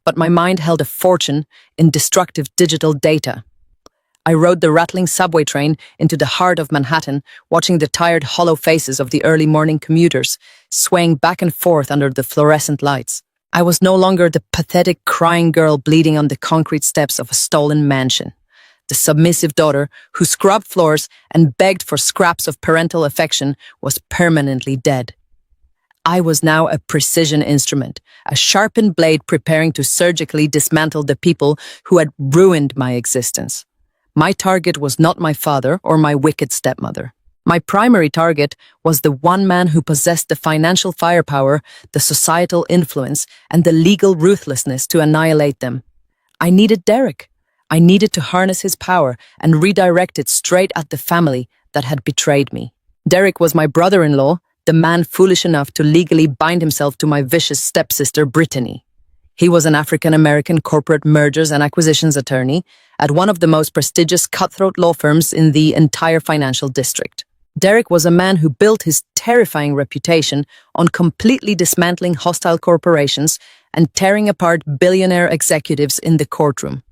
but my mind held a fortune in destructive digital data. I rode the rattling subway train into the heart of Manhattan, watching the tired, hollow faces of the early morning commuters swaying back and forth under the fluorescent lights. I was no longer the pathetic, crying girl bleeding on the concrete steps of a stolen mansion. The submissive daughter who scrubbed floors and begged for scraps of parental affection was permanently dead. I was now a precision instrument, a sharpened blade preparing to surgically dismantle the people who had ruined my existence. My target was not my father or my wicked stepmother. My primary target was the one man who possessed the financial firepower, the societal influence, and the legal ruthlessness to annihilate them. I needed Derek. I needed to harness his power and redirect it straight at the family that had betrayed me. Derek was my brother-in-law, the man foolish enough to legally bind himself to my vicious stepsister, Brittany. He was an African-American corporate mergers and acquisitions attorney at one of the most prestigious cutthroat law firms in the entire financial district. Derek was a man who built his terrifying reputation on completely dismantling hostile corporations and tearing apart billionaire executives in the courtroom.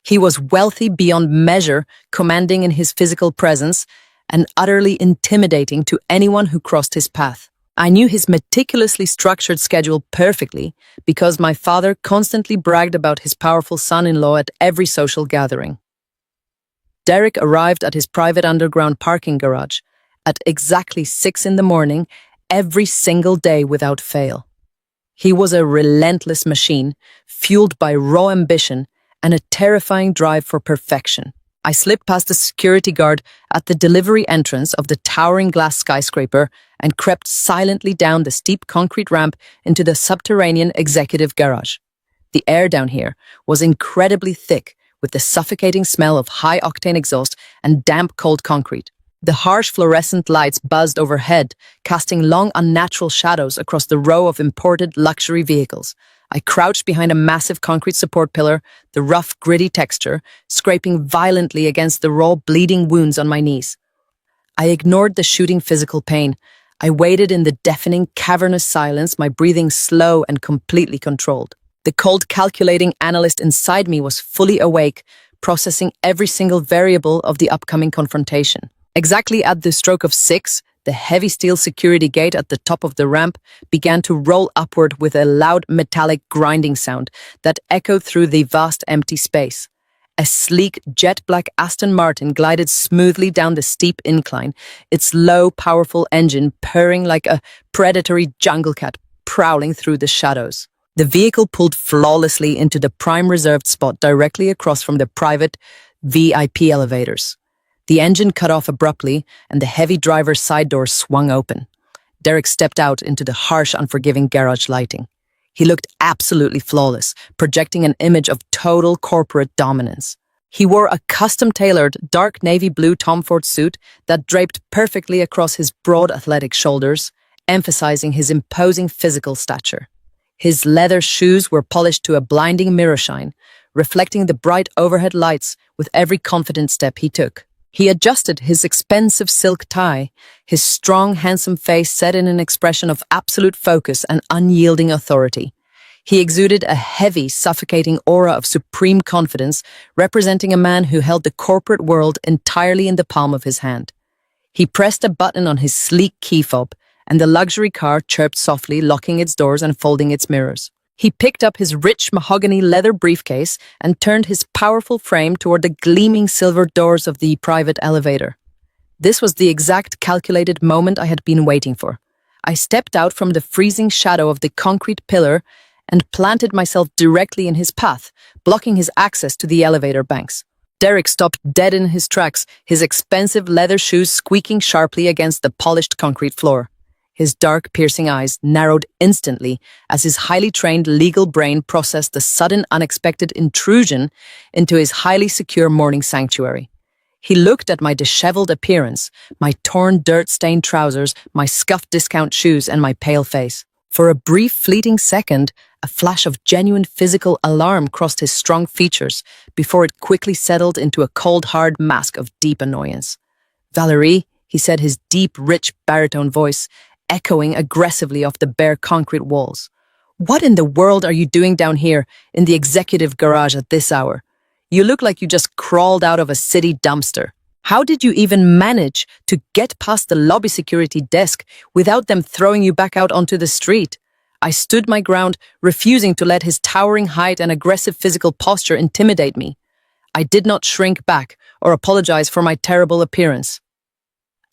He was wealthy beyond measure, commanding in his physical presence, and utterly intimidating to anyone who crossed his path. I knew his meticulously structured schedule perfectly because my father constantly bragged about his powerful son-in-law at every social gathering. Derek arrived at his private underground parking garage at exactly 6 in the morning every single day without fail. He was a relentless machine, fueled by raw ambition and a terrifying drive for perfection. I slipped past the security guard at the delivery entrance of the towering glass skyscraper and crept silently down the steep concrete ramp into the subterranean executive garage. The air down here was incredibly thick, with the suffocating smell of high-octane exhaust and damp, cold concrete. The harsh fluorescent lights buzzed overhead, casting long, unnatural shadows across the row of imported luxury vehicles. I crouched behind a massive concrete support pillar, the rough, gritty texture scraping violently against the raw, bleeding wounds on my knees. I ignored the shooting physical pain. I waited in the deafening, cavernous silence, my breathing slow and completely controlled. The cold, calculating analyst inside me was fully awake, processing every single variable of the upcoming confrontation. Exactly at the stroke of 6, the heavy steel security gate at the top of the ramp began to roll upward with a loud metallic grinding sound that echoed through the vast empty space. A sleek, jet-black Aston Martin glided smoothly down the steep incline, its low, powerful engine purring like a predatory jungle cat prowling through the shadows. The vehicle pulled flawlessly into the prime reserved spot directly across from the private VIP elevators. The engine cut off abruptly, and the heavy driver's side door swung open. Derek stepped out into the harsh, unforgiving garage lighting. He looked absolutely flawless, projecting an image of total corporate dominance. He wore a custom-tailored, dark navy blue Tom Ford suit that draped perfectly across his broad, athletic shoulders, emphasizing his imposing physical stature. His leather shoes were polished to a blinding mirror shine, reflecting the bright overhead lights with every confident step he took. He adjusted his expensive silk tie, his strong, handsome face set in an expression of absolute focus and unyielding authority. He exuded a heavy, suffocating aura of supreme confidence, representing a man who held the corporate world entirely in the palm of his hand. He pressed a button on his sleek key fob, and the luxury car chirped softly, locking its doors and folding its mirrors. He picked up his rich mahogany leather briefcase and turned his powerful frame toward the gleaming silver doors of the private elevator. This was the exact calculated moment I had been waiting for. I stepped out from the freezing shadow of the concrete pillar and planted myself directly in his path, blocking his access to the elevator banks. Derek stopped dead in his tracks, his expensive leather shoes squeaking sharply against the polished concrete floor. His dark, piercing eyes narrowed instantly as his highly trained legal brain processed the sudden, unexpected intrusion into his highly secure morning sanctuary. He looked at my disheveled appearance, my torn, dirt-stained trousers, my scuffed discount shoes, and my pale face. For a brief, fleeting second, a flash of genuine physical alarm crossed his strong features before it quickly settled into a cold, hard mask of deep annoyance. "Valerie," he said, his deep, rich baritone voice echoing aggressively off the bare concrete walls. "What in the world are you doing down here in the executive garage at this hour? You look like you just crawled out of a city dumpster. How did you even manage to get past the lobby security desk without them throwing you back out onto the street?" I stood my ground, refusing to let his towering height and aggressive physical posture intimidate me. I did not shrink back or apologize for my terrible appearance.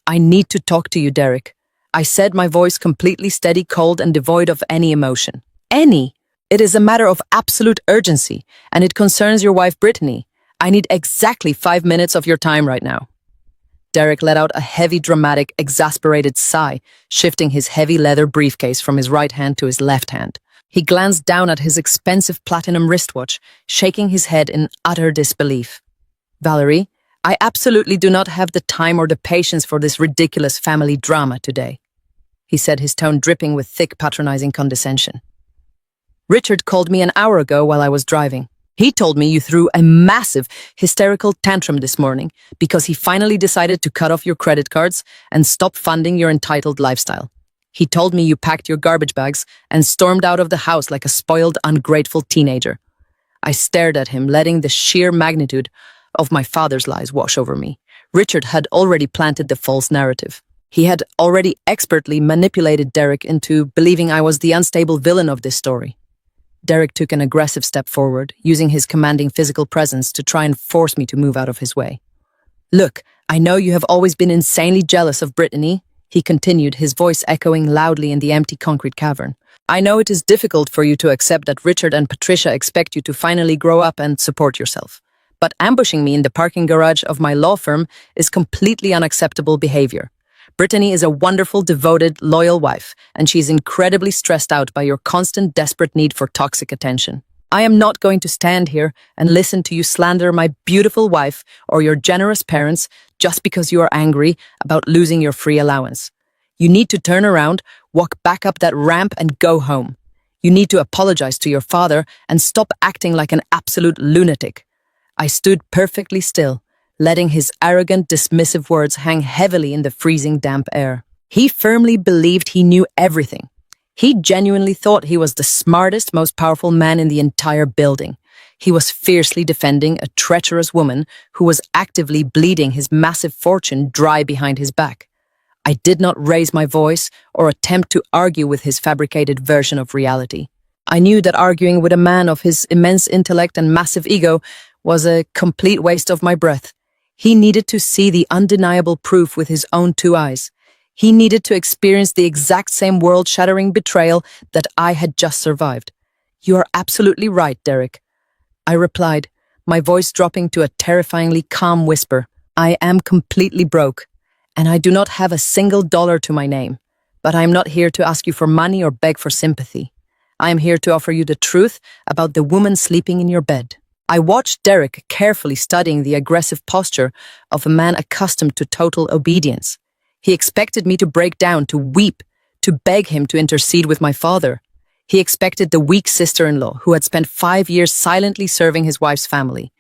"I need to talk to you, Derek," I said, my voice completely steady, cold, and devoid of any emotion. "Any? It is a matter of absolute urgency, and it concerns your wife, Brittany. I need exactly 5 minutes of your time right now." Derek let out a heavy, dramatic, exasperated sigh, shifting his heavy leather briefcase from his right hand to his left hand. He glanced down at his expensive platinum wristwatch, shaking his head in utter disbelief. "Valerie, I absolutely do not have the time or the patience for this ridiculous family drama today," he said, his tone dripping with thick, patronizing condescension. "Richard called me an hour ago while I was driving. He told me you threw a massive, hysterical tantrum this morning because he finally decided to cut off your credit cards and stop funding your entitled lifestyle. He told me you packed your garbage bags and stormed out of the house like a spoiled, ungrateful teenager. I stared at him, letting the sheer magnitude of my father's lies wash over me. Richard had already planted the false narrative. He had already expertly manipulated Derek into believing I was the unstable villain of this story. Derek took an aggressive step forward, using his commanding physical presence to try and force me to move out of his way. "Look, I know you have always been insanely jealous of Brittany," he continued, his voice echoing loudly in the empty concrete cavern. "I know it is difficult for you to accept that Richard and Patricia expect you to finally grow up and support yourself. But ambushing me in the parking garage of my law firm is completely unacceptable behavior. Brittany is a wonderful, devoted, loyal wife, and she's incredibly stressed out by your constant, desperate need for toxic attention. I am not going to stand here and listen to you slander my beautiful wife or your generous parents just because you are angry about losing your free allowance. You need to turn around, walk back up that ramp, and go home. You need to apologize to your father and stop acting like an absolute lunatic." I stood perfectly still, letting his arrogant, dismissive words hang heavily in the freezing, damp air. He firmly believed he knew everything. He genuinely thought he was the smartest, most powerful man in the entire building. He was fiercely defending a treacherous woman who was actively bleeding his massive fortune dry behind his back. I did not raise my voice or attempt to argue with his fabricated version of reality. I knew that arguing with a man of his immense intellect and massive ego was a complete waste of my breath. He needed to see the undeniable proof with his own two eyes. He needed to experience the exact same world-shattering betrayal that I had just survived. "You are absolutely right, Derek," I replied, my voice dropping to a terrifyingly calm whisper. "I am completely broke, and I do not have a single dollar to my name. But I am not here to ask you for money or beg for sympathy. I am here to offer you the truth about the woman sleeping in your bed." I watched Derek carefully studying the aggressive posture of a man accustomed to total obedience. He expected me to break down, to weep, to beg him to intercede with my father. He expected the weak sister-in-law who had spent 5 years silently serving his wife's family.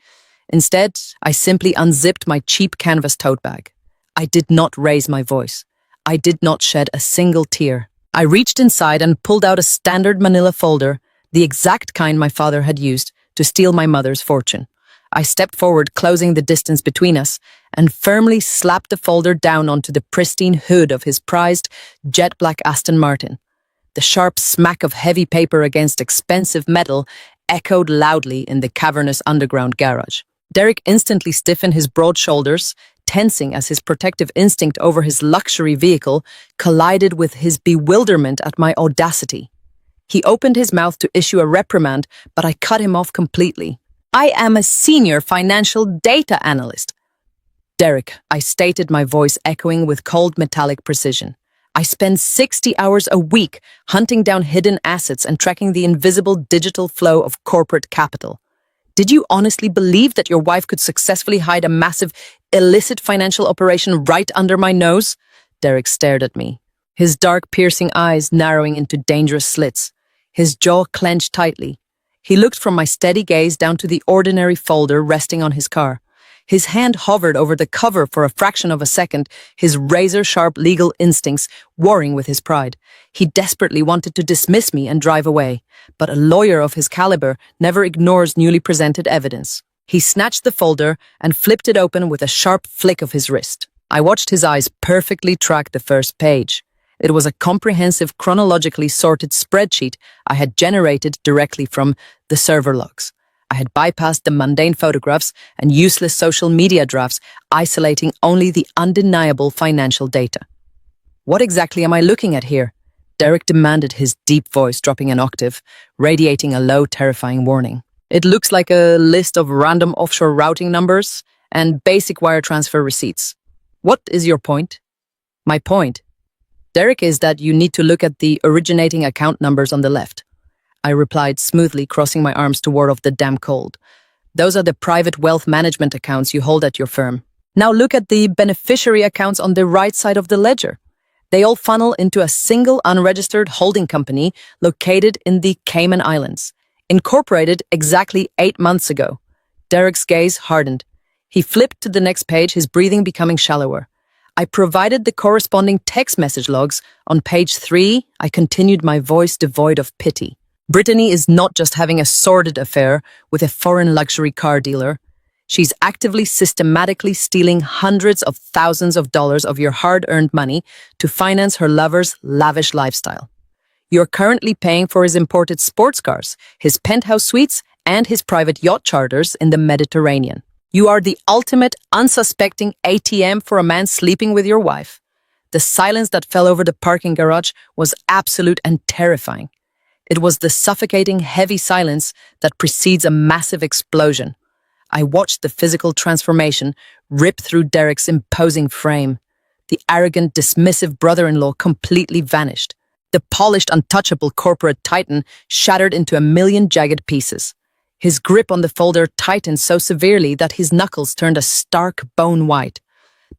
Instead, I simply unzipped my cheap canvas tote bag. I did not raise my voice. I did not shed a single tear. I reached inside and pulled out a standard manila folder, the exact kind my father had used to steal my mother's fortune. I stepped forward, closing the distance between us, and firmly slapped the folder down onto the pristine hood of his prized, jet-black Aston Martin. The sharp smack of heavy paper against expensive metal echoed loudly in the cavernous underground garage. Derek instantly stiffened his broad shoulders, tensing as his protective instinct over his luxury vehicle collided with his bewilderment at my audacity. He opened his mouth to issue a reprimand, but I cut him off completely. "I am a senior financial data analyst." "Derek," I stated, my voice echoing with cold metallic precision. "I spend 60 hours a week hunting down hidden assets and tracking the invisible digital flow of corporate capital. Did you honestly believe that your wife could successfully hide a massive, illicit financial operation right under my nose?" Derek stared at me, his dark, piercing eyes narrowing into dangerous slits. His jaw clenched tightly. He looked from my steady gaze down to the ordinary folder resting on his car. His hand hovered over the cover for a fraction of a second, his razor-sharp legal instincts warring with his pride. He desperately wanted to dismiss me and drive away, but a lawyer of his caliber never ignores newly presented evidence. He snatched the folder and flipped it open with a sharp flick of his wrist. I watched his eyes perfectly track the first page. It was a comprehensive, chronologically sorted spreadsheet I had generated directly from the server logs. I had bypassed the mundane photographs and useless social media drafts, isolating only the undeniable financial data. "What exactly am I looking at here?" Derek demanded, his deep voice dropping an octave, radiating a low, terrifying warning. "It looks like a list of random offshore routing numbers and basic wire transfer receipts. What is your point?" "My point, Derek, is that you need to look at the originating account numbers on the left," I replied smoothly, crossing my arms to ward off the damp cold. "Those are the private wealth management accounts you hold at your firm. Now look at the beneficiary accounts on the right side of the ledger. They all funnel into a single unregistered holding company located in the Cayman Islands, incorporated exactly 8 months ago." Derek's gaze hardened. He flipped to the next page, his breathing becoming shallower. I provided the corresponding text message logs. On page 3, I continued, my voice devoid of pity. Brittany is not just having a sordid affair with a foreign luxury car dealer. She's actively, systematically stealing hundreds of thousands of dollars of your hard-earned money to finance her lover's lavish lifestyle. You're currently paying for his imported sports cars, his penthouse suites, and his private yacht charters in the Mediterranean. You are the ultimate, unsuspecting ATM for a man sleeping with your wife. The silence that fell over the parking garage was absolute and terrifying. It was the suffocating, heavy silence that precedes a massive explosion. I watched the physical transformation rip through Derek's imposing frame. The arrogant, dismissive brother-in-law completely vanished. The polished, untouchable corporate titan shattered into a million jagged pieces. His grip on the folder tightened so severely that his knuckles turned a stark bone white.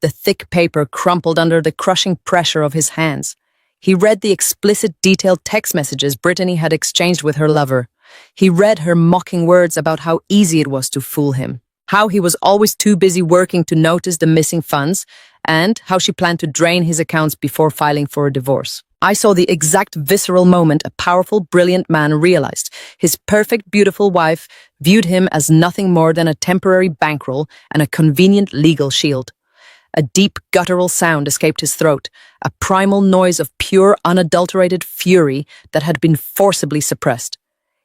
The thick paper crumpled under the crushing pressure of his hands. He read the explicit, detailed text messages Brittany had exchanged with her lover. He read her mocking words about how easy it was to fool him, how he was always too busy working to notice the missing funds, and how she planned to drain his accounts before filing for a divorce. I saw the exact visceral moment a powerful, brilliant man realized. His perfect, beautiful wife viewed him as nothing more than a temporary bankroll and a convenient legal shield. A deep, guttural sound escaped his throat, a primal noise of pure, unadulterated fury that had been forcibly suppressed.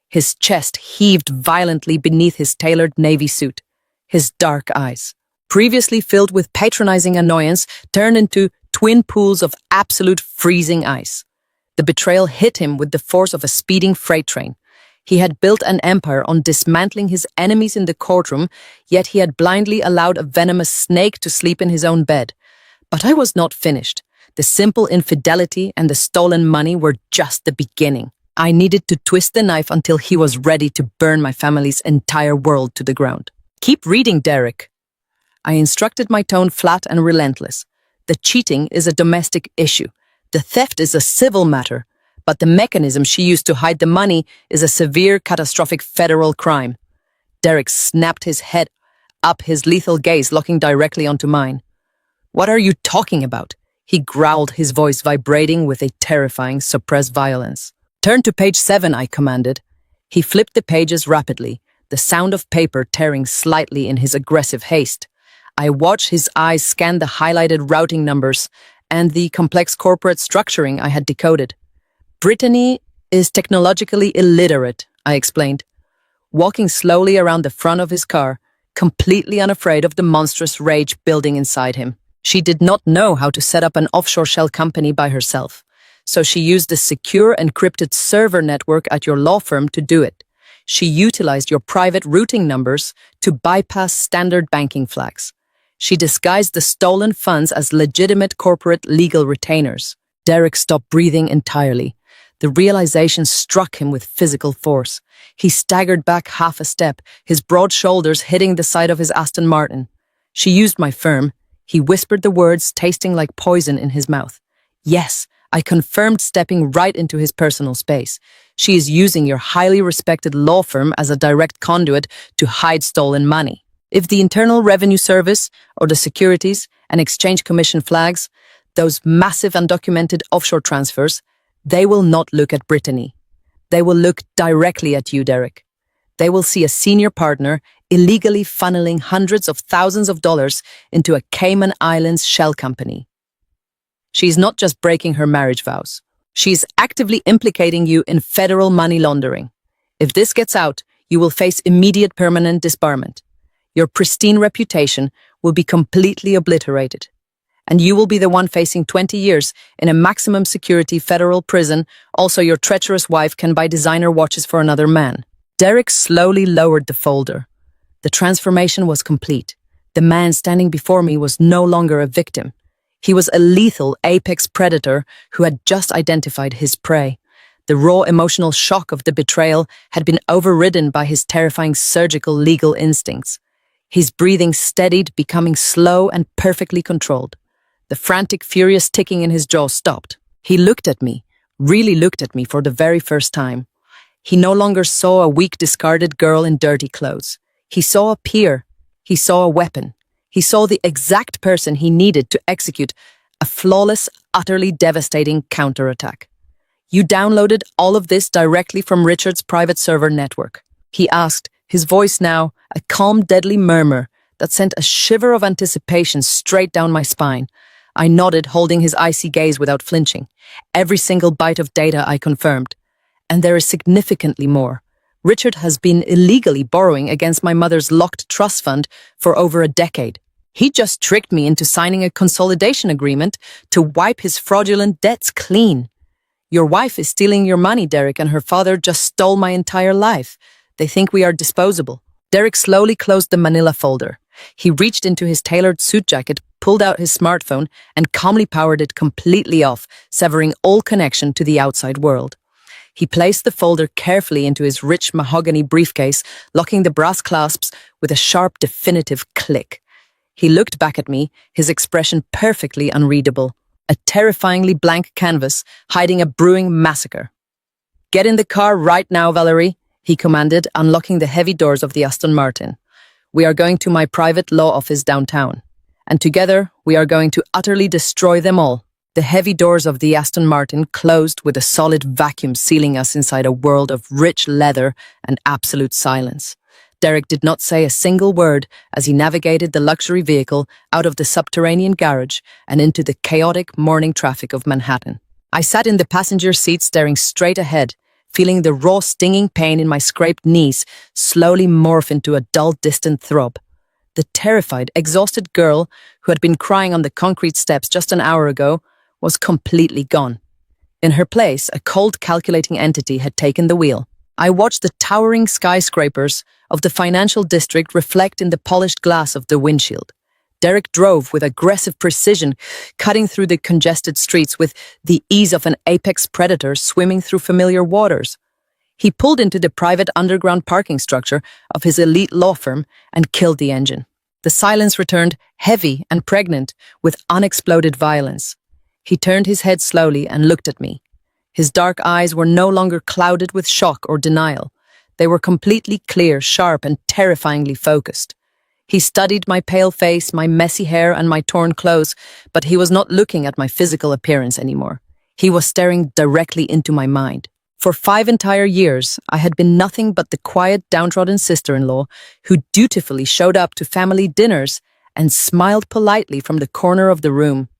His chest heaved violently beneath his tailored navy suit. His dark eyes, previously filled with patronizing annoyance, turned into twin pools of absolute freezing ice. The betrayal hit him with the force of a speeding freight train. He had built an empire on dismantling his enemies in the courtroom, yet he had blindly allowed a venomous snake to sleep in his own bed. But I was not finished. The simple infidelity and the stolen money were just the beginning. I needed to twist the knife until he was ready to burn my family's entire world to the ground. Keep reading, Derek. I instructed, my tone flat and relentless. The cheating is a domestic issue. The theft is a civil matter. But the mechanism she used to hide the money is a severe, catastrophic federal crime. Derek snapped his head up, his lethal gaze locking directly onto mine. What are you talking about? He growled, his voice vibrating with a terrifying, suppressed violence. Turn to page 7, I commanded. He flipped the pages rapidly, the sound of paper tearing slightly in his aggressive haste. I watched his eyes scan the highlighted routing numbers and the complex corporate structuring I had decoded. Brittany is technologically illiterate, I explained, walking slowly around the front of his car, completely unafraid of the monstrous rage building inside him. She did not know how to set up an offshore shell company by herself, so she used the secure encrypted server network at your law firm to do it. She utilized your private routing numbers to bypass standard banking flags. She disguised the stolen funds as legitimate corporate legal retainers. Derek stopped breathing entirely. The realization struck him with physical force. He staggered back half a step, his broad shoulders hitting the side of his Aston Martin. She used my firm. He whispered the words, tasting like poison in his mouth. Yes, I confirmed, stepping right into his personal space. She is using your highly respected law firm as a direct conduit to hide stolen money. If the Internal Revenue Service or the Securities and Exchange Commission flags those massive undocumented offshore transfers, they will not look at Brittany. They will look directly at you, Derek. They will see a senior partner illegally funneling hundreds of thousands of dollars into a Cayman Islands shell company. She's not just breaking her marriage vows. She's actively implicating you in federal money laundering. If this gets out, you will face immediate permanent disbarment. Your pristine reputation will be completely obliterated. And you will be the one facing 20 years in a maximum security federal prison. Also, your treacherous wife can buy designer watches for another man. Derek slowly lowered the folder. The transformation was complete. The man standing before me was no longer a victim. He was a lethal apex predator who had just identified his prey. The raw emotional shock of the betrayal had been overridden by his terrifying surgical legal instincts. His breathing steadied, becoming slow and perfectly controlled. The frantic, furious ticking in his jaw stopped. He looked at me, really looked at me for the very first time. He no longer saw a weak, discarded girl in dirty clothes. He saw a peer. He saw a weapon. He saw the exact person he needed to execute a flawless, utterly devastating counterattack. You downloaded all of this directly from Richard's private server network, he asked, his voice now a calm, deadly murmur that sent a shiver of anticipation straight down my spine. I nodded, holding his icy gaze without flinching. Every single byte of data I confirmed. And there is significantly more. Richard has been illegally borrowing against my mother's locked trust fund for over a decade. He just tricked me into signing a consolidation agreement to wipe his fraudulent debts clean. Your wife is stealing your money, Derek, and her father just stole my entire life. They think we are disposable. Derek slowly closed the manila folder. He reached into his tailored suit jacket, pulled out his smartphone, and calmly powered it completely off, severing all connection to the outside world. He placed the folder carefully into his rich mahogany briefcase, locking the brass clasps with a sharp, definitive click. He looked back at me, his expression perfectly unreadable. A terrifyingly blank canvas, hiding a brewing massacre. "Get in the car right now, Valerie," he commanded, unlocking the heavy doors of the Aston Martin. "We are going to my private law office downtown, and together we are going to utterly destroy them all." The heavy doors of the Aston Martin closed with a solid vacuum, sealing us inside a world of rich leather and absolute silence. Derek did not say a single word as he navigated the luxury vehicle out of the subterranean garage and into the chaotic morning traffic of Manhattan. I sat in the passenger seat staring straight ahead, feeling the raw stinging pain in my scraped knees slowly morph into a dull, distant throb. The terrified, exhausted girl who had been crying on the concrete steps just an hour ago was completely gone. In her place, a cold, calculating entity had taken the wheel. I watched the towering skyscrapers of the financial district reflect in the polished glass of the windshield. Derek drove with aggressive precision, cutting through the congested streets with the ease of an apex predator swimming through familiar waters. He pulled into the private underground parking structure of his elite law firm and killed the engine. The silence returned, heavy and pregnant with unexploded violence. He turned his head slowly and looked at me. His dark eyes were no longer clouded with shock or denial. They were completely clear, sharp, and terrifyingly focused. He studied my pale face, my messy hair, and my torn clothes, but he was not looking at my physical appearance anymore. He was staring directly into my mind. For 5 entire years, I had been nothing but the quiet, downtrodden sister-in-law who dutifully showed up to family dinners and smiled politely from the corner of the room.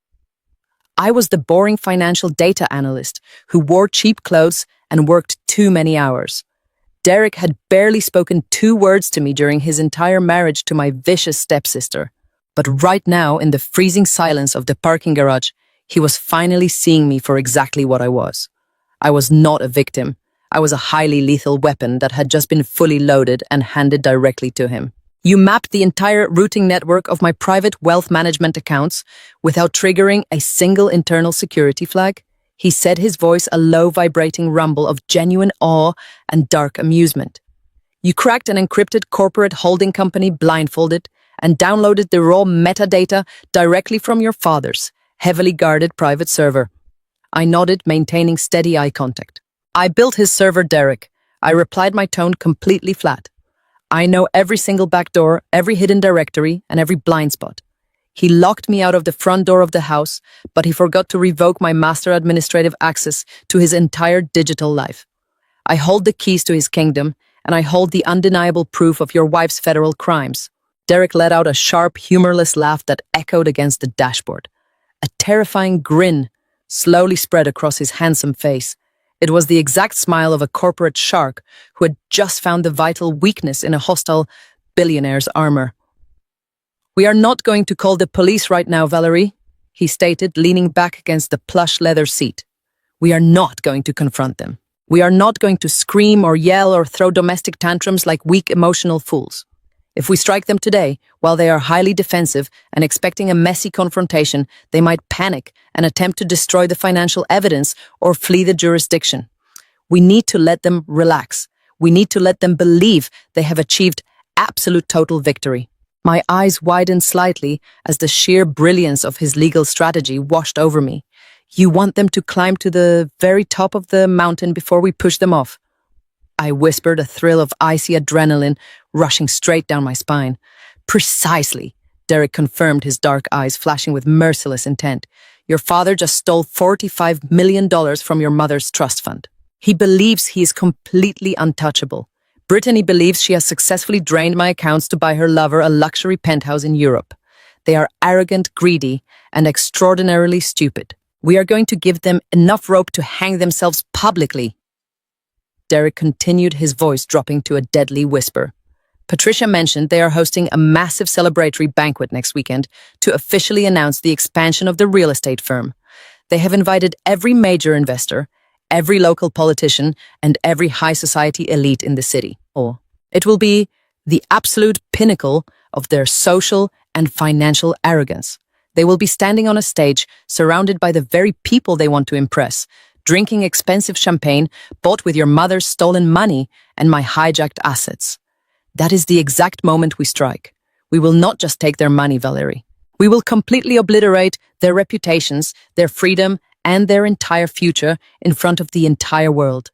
I was the boring financial data analyst who wore cheap clothes and worked too many hours. Derek had barely spoken 2 words to me during his entire marriage to my vicious stepsister. But right now, in the freezing silence of the parking garage, he was finally seeing me for exactly what I was. I was not a victim. I was a highly lethal weapon that had just been fully loaded and handed directly to him. "You mapped the entire routing network of my private wealth management accounts without triggering a single internal security flag," he said, his voice a low, vibrating rumble of genuine awe and dark amusement. "You cracked an encrypted corporate holding company blindfolded and downloaded the raw metadata directly from your father's heavily guarded private server." I nodded, maintaining steady eye contact. "I built his server, Derek," I replied, my tone completely flat. "I know every single backdoor, every hidden directory, and every blind spot. He locked me out of the front door of the house, but he forgot to revoke my master administrative access to his entire digital life. I hold the keys to his kingdom, and I hold the undeniable proof of your wife's federal crimes." Derek let out a sharp, humorless laugh that echoed against the dashboard. A terrifying grin slowly spread across his handsome face. It was the exact smile of a corporate shark who had just found the vital weakness in a hostile billionaire's armor. "We are not going to call the police right now, Valerie," he stated, leaning back against the plush leather seat. "We are not going to confront them. We are not going to scream or yell or throw domestic tantrums like weak, emotional fools. If we strike them today, while they are highly defensive and expecting a messy confrontation, they might panic and attempt to destroy the financial evidence or flee the jurisdiction. We need to let them relax. We need to let them believe they have achieved absolute total victory." My eyes widened slightly as the sheer brilliance of his legal strategy washed over me. "You want them to climb to the very top of the mountain before we push them off?" I whispered, a thrill of icy adrenaline rushing straight down my spine. "Precisely," Derek confirmed, his dark eyes flashing with merciless intent. Your father just stole $45 million from your mother's trust fund. He believes he is completely untouchable. Brittany believes she has successfully drained my accounts to buy her lover a luxury penthouse in Europe. They are arrogant, greedy, and extraordinarily stupid. We are going to give them enough rope to hang themselves publicly. Derek continued, his voice dropping to a deadly whisper. Patricia mentioned they are hosting a massive celebratory banquet next weekend to officially announce the expansion of the real estate firm. They have invited every major investor, every local politician, and every high society elite in the city. It will be the absolute pinnacle of their social and financial arrogance. They will be standing on a stage surrounded by the very people they want to impress, drinking expensive champagne bought with your mother's stolen money and my hijacked assets. That is the exact moment we strike. We will not just take their money, Valerie. We will completely obliterate their reputations, their freedom, and their entire future in front of the entire world.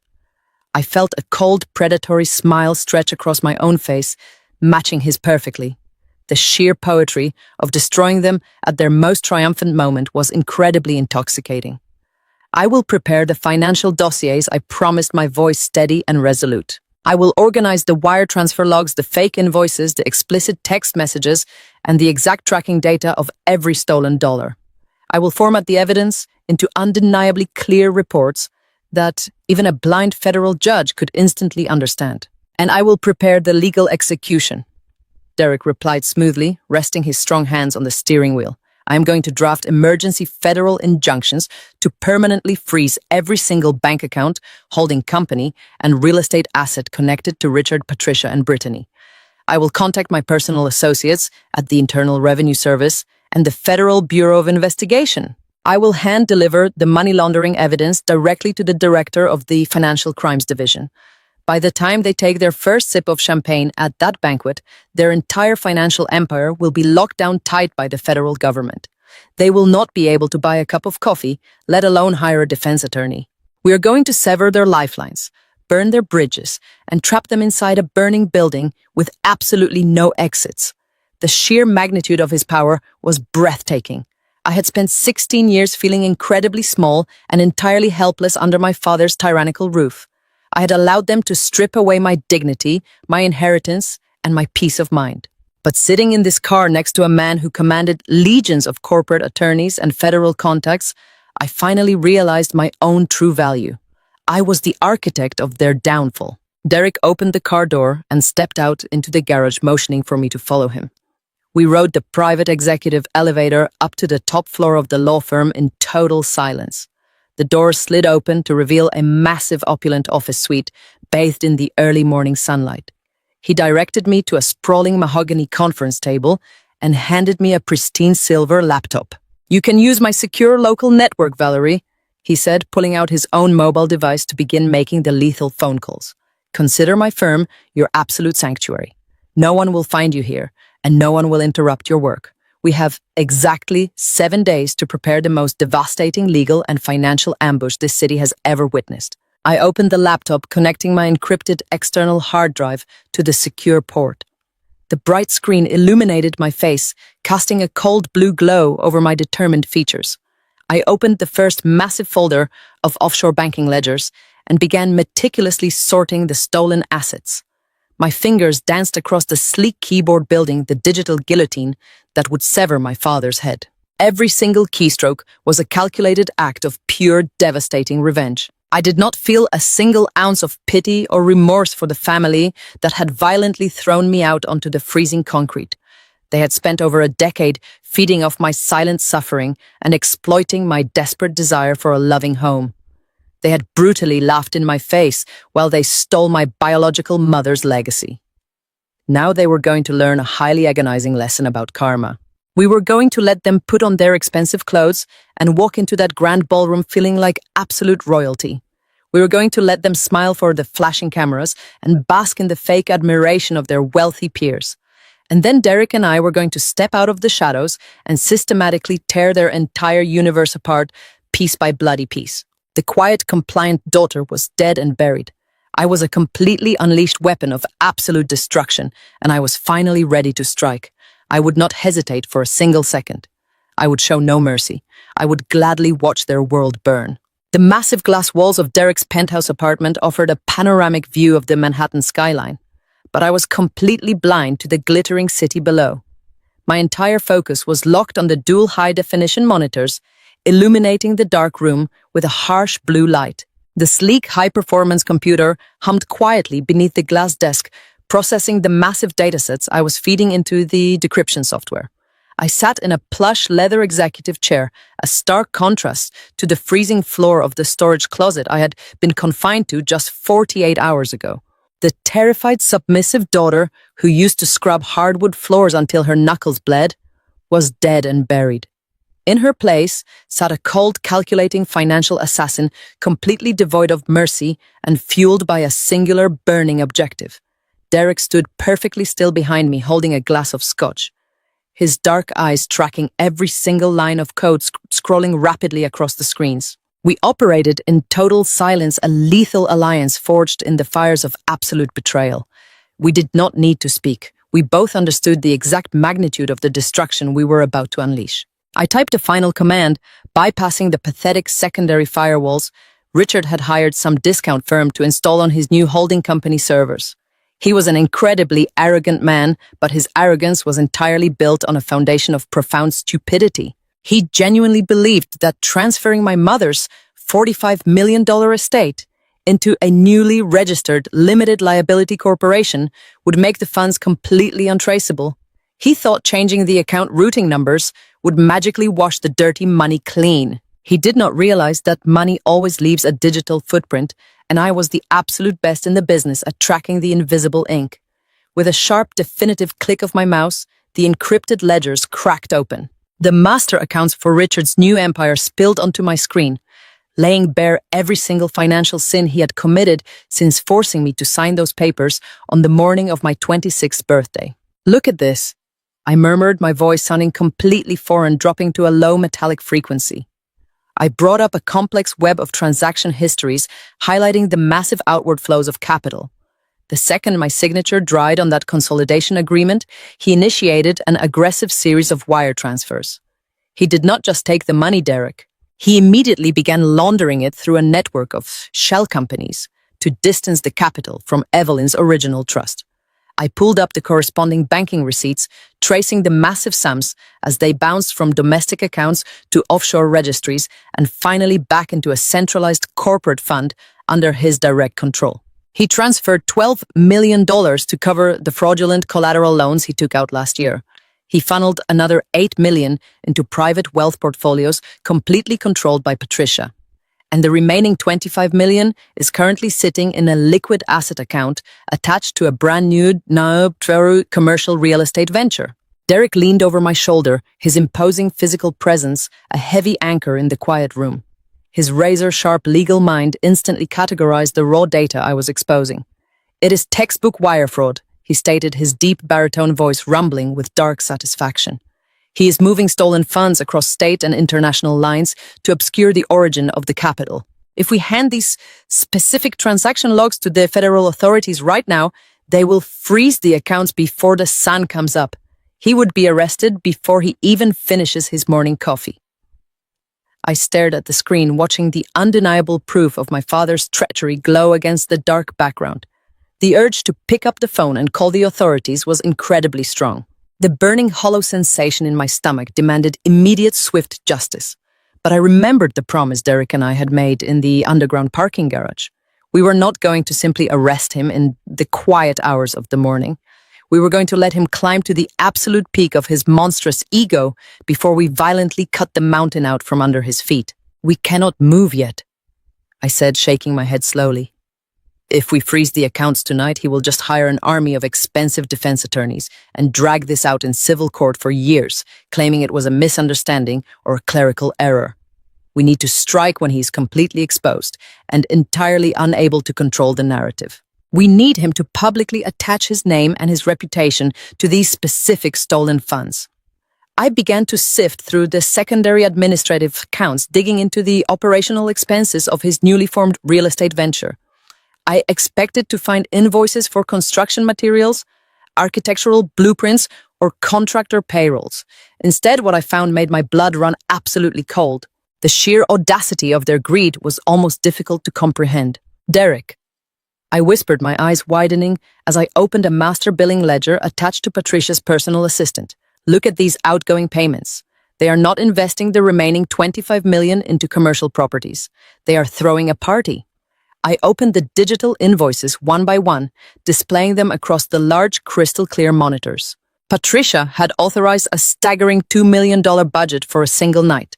I felt a cold, predatory smile stretch across my own face, matching his perfectly. The sheer poetry of destroying them at their most triumphant moment was incredibly intoxicating. I will prepare the financial dossiers, I promised, my voice steady and resolute. I will organize the wire transfer logs, the fake invoices, the explicit text messages, and the exact tracking data of every stolen dollar. I will format the evidence into undeniably clear reports that even a blind federal judge could instantly understand. And I will prepare the legal execution. Derek replied smoothly, resting his strong hands on the steering wheel. I am going to draft emergency federal injunctions to permanently freeze every single bank account, holding company, and real estate asset connected to Richard, Patricia, and Brittany. I will contact my personal associates at the Internal Revenue Service and the Federal Bureau of Investigation. I will hand-deliver the money laundering evidence directly to the director of the Financial Crimes Division. By the time they take their first sip of champagne at that banquet, their entire financial empire will be locked down tight by the federal government. They will not be able to buy a cup of coffee, let alone hire a defense attorney. We are going to sever their lifelines, burn their bridges, and trap them inside a burning building with absolutely no exits. The sheer magnitude of his power was breathtaking. I had spent 16 years feeling incredibly small and entirely helpless under my father's tyrannical roof. I had allowed them to strip away my dignity, my inheritance, and my peace of mind. But sitting in this car next to a man who commanded legions of corporate attorneys and federal contacts, I finally realized my own true value. I was the architect of their downfall. Derek opened the car door and stepped out into the garage, motioning for me to follow him. We rode the private executive elevator up to the top floor of the law firm in total silence. The door slid open to reveal a massive opulent office suite bathed in the early morning sunlight. He directed me to a sprawling mahogany conference table and handed me a pristine silver laptop. You can use my secure local network, Valerie, he said, pulling out his own mobile device to begin making the lethal phone calls. Consider my firm your absolute sanctuary. No one will find you here, and no one will interrupt your work. We have exactly 7 days to prepare the most devastating legal and financial ambush this city has ever witnessed. I opened the laptop, connecting my encrypted external hard drive to the secure port. The bright screen illuminated my face, casting a cold blue glow over my determined features. I opened the first massive folder of offshore banking ledgers and began meticulously sorting the stolen assets. My fingers danced across the sleek keyboard, building the digital guillotine that would sever my father's head. Every single keystroke was a calculated act of pure, devastating revenge. I did not feel a single ounce of pity or remorse for the family that had violently thrown me out onto the freezing concrete. They had spent over a decade feeding off my silent suffering and exploiting my desperate desire for a loving home. They had brutally laughed in my face while they stole my biological mother's legacy. Now they were going to learn a highly agonizing lesson about karma. We were going to let them put on their expensive clothes and walk into that grand ballroom feeling like absolute royalty. We were going to let them smile for the flashing cameras and bask in the fake admiration of their wealthy peers. And then Derek and I were going to step out of the shadows and systematically tear their entire universe apart, piece by bloody piece. The quiet, compliant daughter was dead and buried. I was a completely unleashed weapon of absolute destruction, and I was finally ready to strike. I would not hesitate for a single second. I would show no mercy. I would gladly watch their world burn. The massive glass walls of Derek's penthouse apartment offered a panoramic view of the Manhattan skyline, but I was completely blind to the glittering city below. My entire focus was locked on the dual high-definition monitors, illuminating the dark room with a harsh blue light. The sleek, high-performance computer hummed quietly beneath the glass desk, processing the massive datasets I was feeding into the decryption software. I sat in a plush leather executive chair, a stark contrast to the freezing floor of the storage closet I had been confined to just 48 hours ago. The terrified, submissive daughter, who used to scrub hardwood floors until her knuckles bled, was dead and buried. In her place sat a cold, calculating financial assassin, completely devoid of mercy and fueled by a singular, burning objective. Derek stood perfectly still behind me, holding a glass of scotch, his dark eyes tracking every single line of code scrolling rapidly across the screens. We operated in total silence, a lethal alliance forged in the fires of absolute betrayal. We did not need to speak. We both understood the exact magnitude of the destruction we were about to unleash. I typed a final command, bypassing the pathetic secondary firewalls Richard had hired some discount firm to install on his new holding company servers. He was an incredibly arrogant man, but his arrogance was entirely built on a foundation of profound stupidity. He genuinely believed that transferring my mother's $45 million estate into a newly registered limited liability corporation would make the funds completely untraceable. He thought changing the account routing numbers would magically wash the dirty money clean. He did not realize that money always leaves a digital footprint, and I was the absolute best in the business at tracking the invisible ink. With a sharp, definitive click of my mouse, the encrypted ledgers cracked open. The master accounts for Richard's new empire spilled onto my screen, laying bare every single financial sin he had committed since forcing me to sign those papers on the morning of my 26th birthday. "Look at this," I murmured, my voice sounding completely foreign, dropping to a low metallic frequency. I brought up a complex web of transaction histories, highlighting the massive outward flows of capital. The second my signature dried on that consolidation agreement, he initiated an aggressive series of wire transfers. He did not just take the money, Derek. He immediately began laundering it through a network of shell companies to distance the capital from Evelyn's original trust. I pulled up the corresponding banking receipts, tracing the massive sums as they bounced from domestic accounts to offshore registries and finally back into a centralized corporate fund under his direct control. He transferred $12 million to cover the fraudulent collateral loans he took out last year. He funneled another $8 million into private wealth portfolios completely controlled by Patricia. And the remaining $25 million is currently sitting in a liquid asset account attached to a brand new commercial real estate venture. Derek leaned over my shoulder, his imposing physical presence a heavy anchor in the quiet room. His razor-sharp legal mind instantly categorized the raw data I was exposing. "It is textbook wire fraud," he stated, his deep baritone voice rumbling with dark satisfaction. "He is moving stolen funds across state and international lines to obscure the origin of the capital. If we hand these specific transaction logs to the federal authorities right now, they will freeze the accounts before the sun comes up. He would be arrested before he even finishes his morning coffee." I stared at the screen, watching the undeniable proof of my father's treachery glow against the dark background. The urge to pick up the phone and call the authorities was incredibly strong. The burning, hollow sensation in my stomach demanded immediate, swift justice. But I remembered the promise Derek and I had made in the underground parking garage. We were not going to simply arrest him in the quiet hours of the morning. We were going to let him climb to the absolute peak of his monstrous ego before we violently cut the mountain out from under his feet. "We cannot move yet," I said, shaking my head slowly. "If we freeze the accounts tonight, he will just hire an army of expensive defense attorneys and drag this out in civil court for years, claiming it was a misunderstanding or a clerical error. We need to strike when he's completely exposed and entirely unable to control the narrative. We need him to publicly attach his name and his reputation to these specific stolen funds." I began to sift through the secondary administrative accounts, digging into the operational expenses of his newly formed real estate venture. I expected to find invoices for construction materials, architectural blueprints, or contractor payrolls. Instead, what I found made my blood run absolutely cold. The sheer audacity of their greed was almost difficult to comprehend. Derek, I whispered, my eyes widening as I opened a master billing ledger attached to Patricia's personal assistant. Look at these outgoing payments. They are not investing the remaining $25 million into commercial properties. They are throwing a party. I opened the digital invoices one by one, displaying them across the large crystal-clear monitors. Patricia had authorized a staggering $2 million budget for a single night.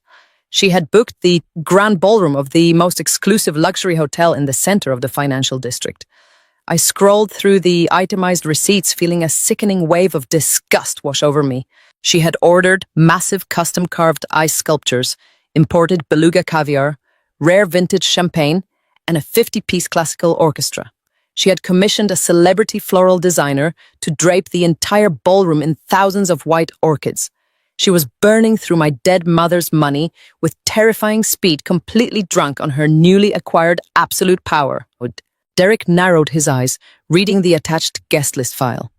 She had booked the grand ballroom of the most exclusive luxury hotel in the center of the financial district. I scrolled through the itemized receipts, feeling a sickening wave of disgust wash over me. She had ordered massive custom-carved ice sculptures, imported beluga caviar, rare vintage champagne, and a 50-piece classical orchestra. She had commissioned a celebrity floral designer to drape the entire ballroom in thousands of white orchids. She was burning through my dead mother's money with terrifying speed, completely drunk on her newly acquired absolute power. Derek narrowed his eyes, reading the attached guest list file.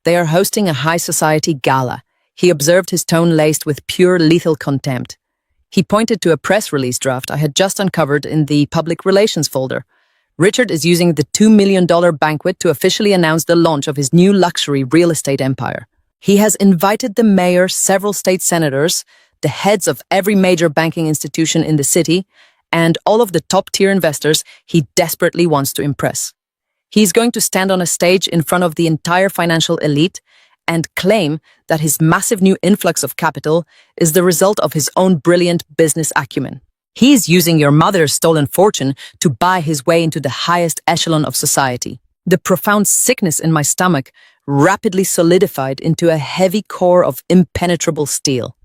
They are hosting a high society gala, he observed, his tone laced with pure lethal contempt. He pointed to a press release draft I had just uncovered in the public relations folder. Richard is using the $2 million banquet to officially announce the launch of his new luxury real estate empire. He has invited the mayor, several state senators, the heads of every major banking institution in the city, and all of the top-tier investors he desperately wants to impress. He's going to stand on a stage in front of the entire financial elite and claim that his massive new influx of capital is the result of his own brilliant business acumen. He's using your mother's stolen fortune to buy his way into the highest echelon of society. The profound sickness in my stomach rapidly solidified into a heavy core of impenetrable steel.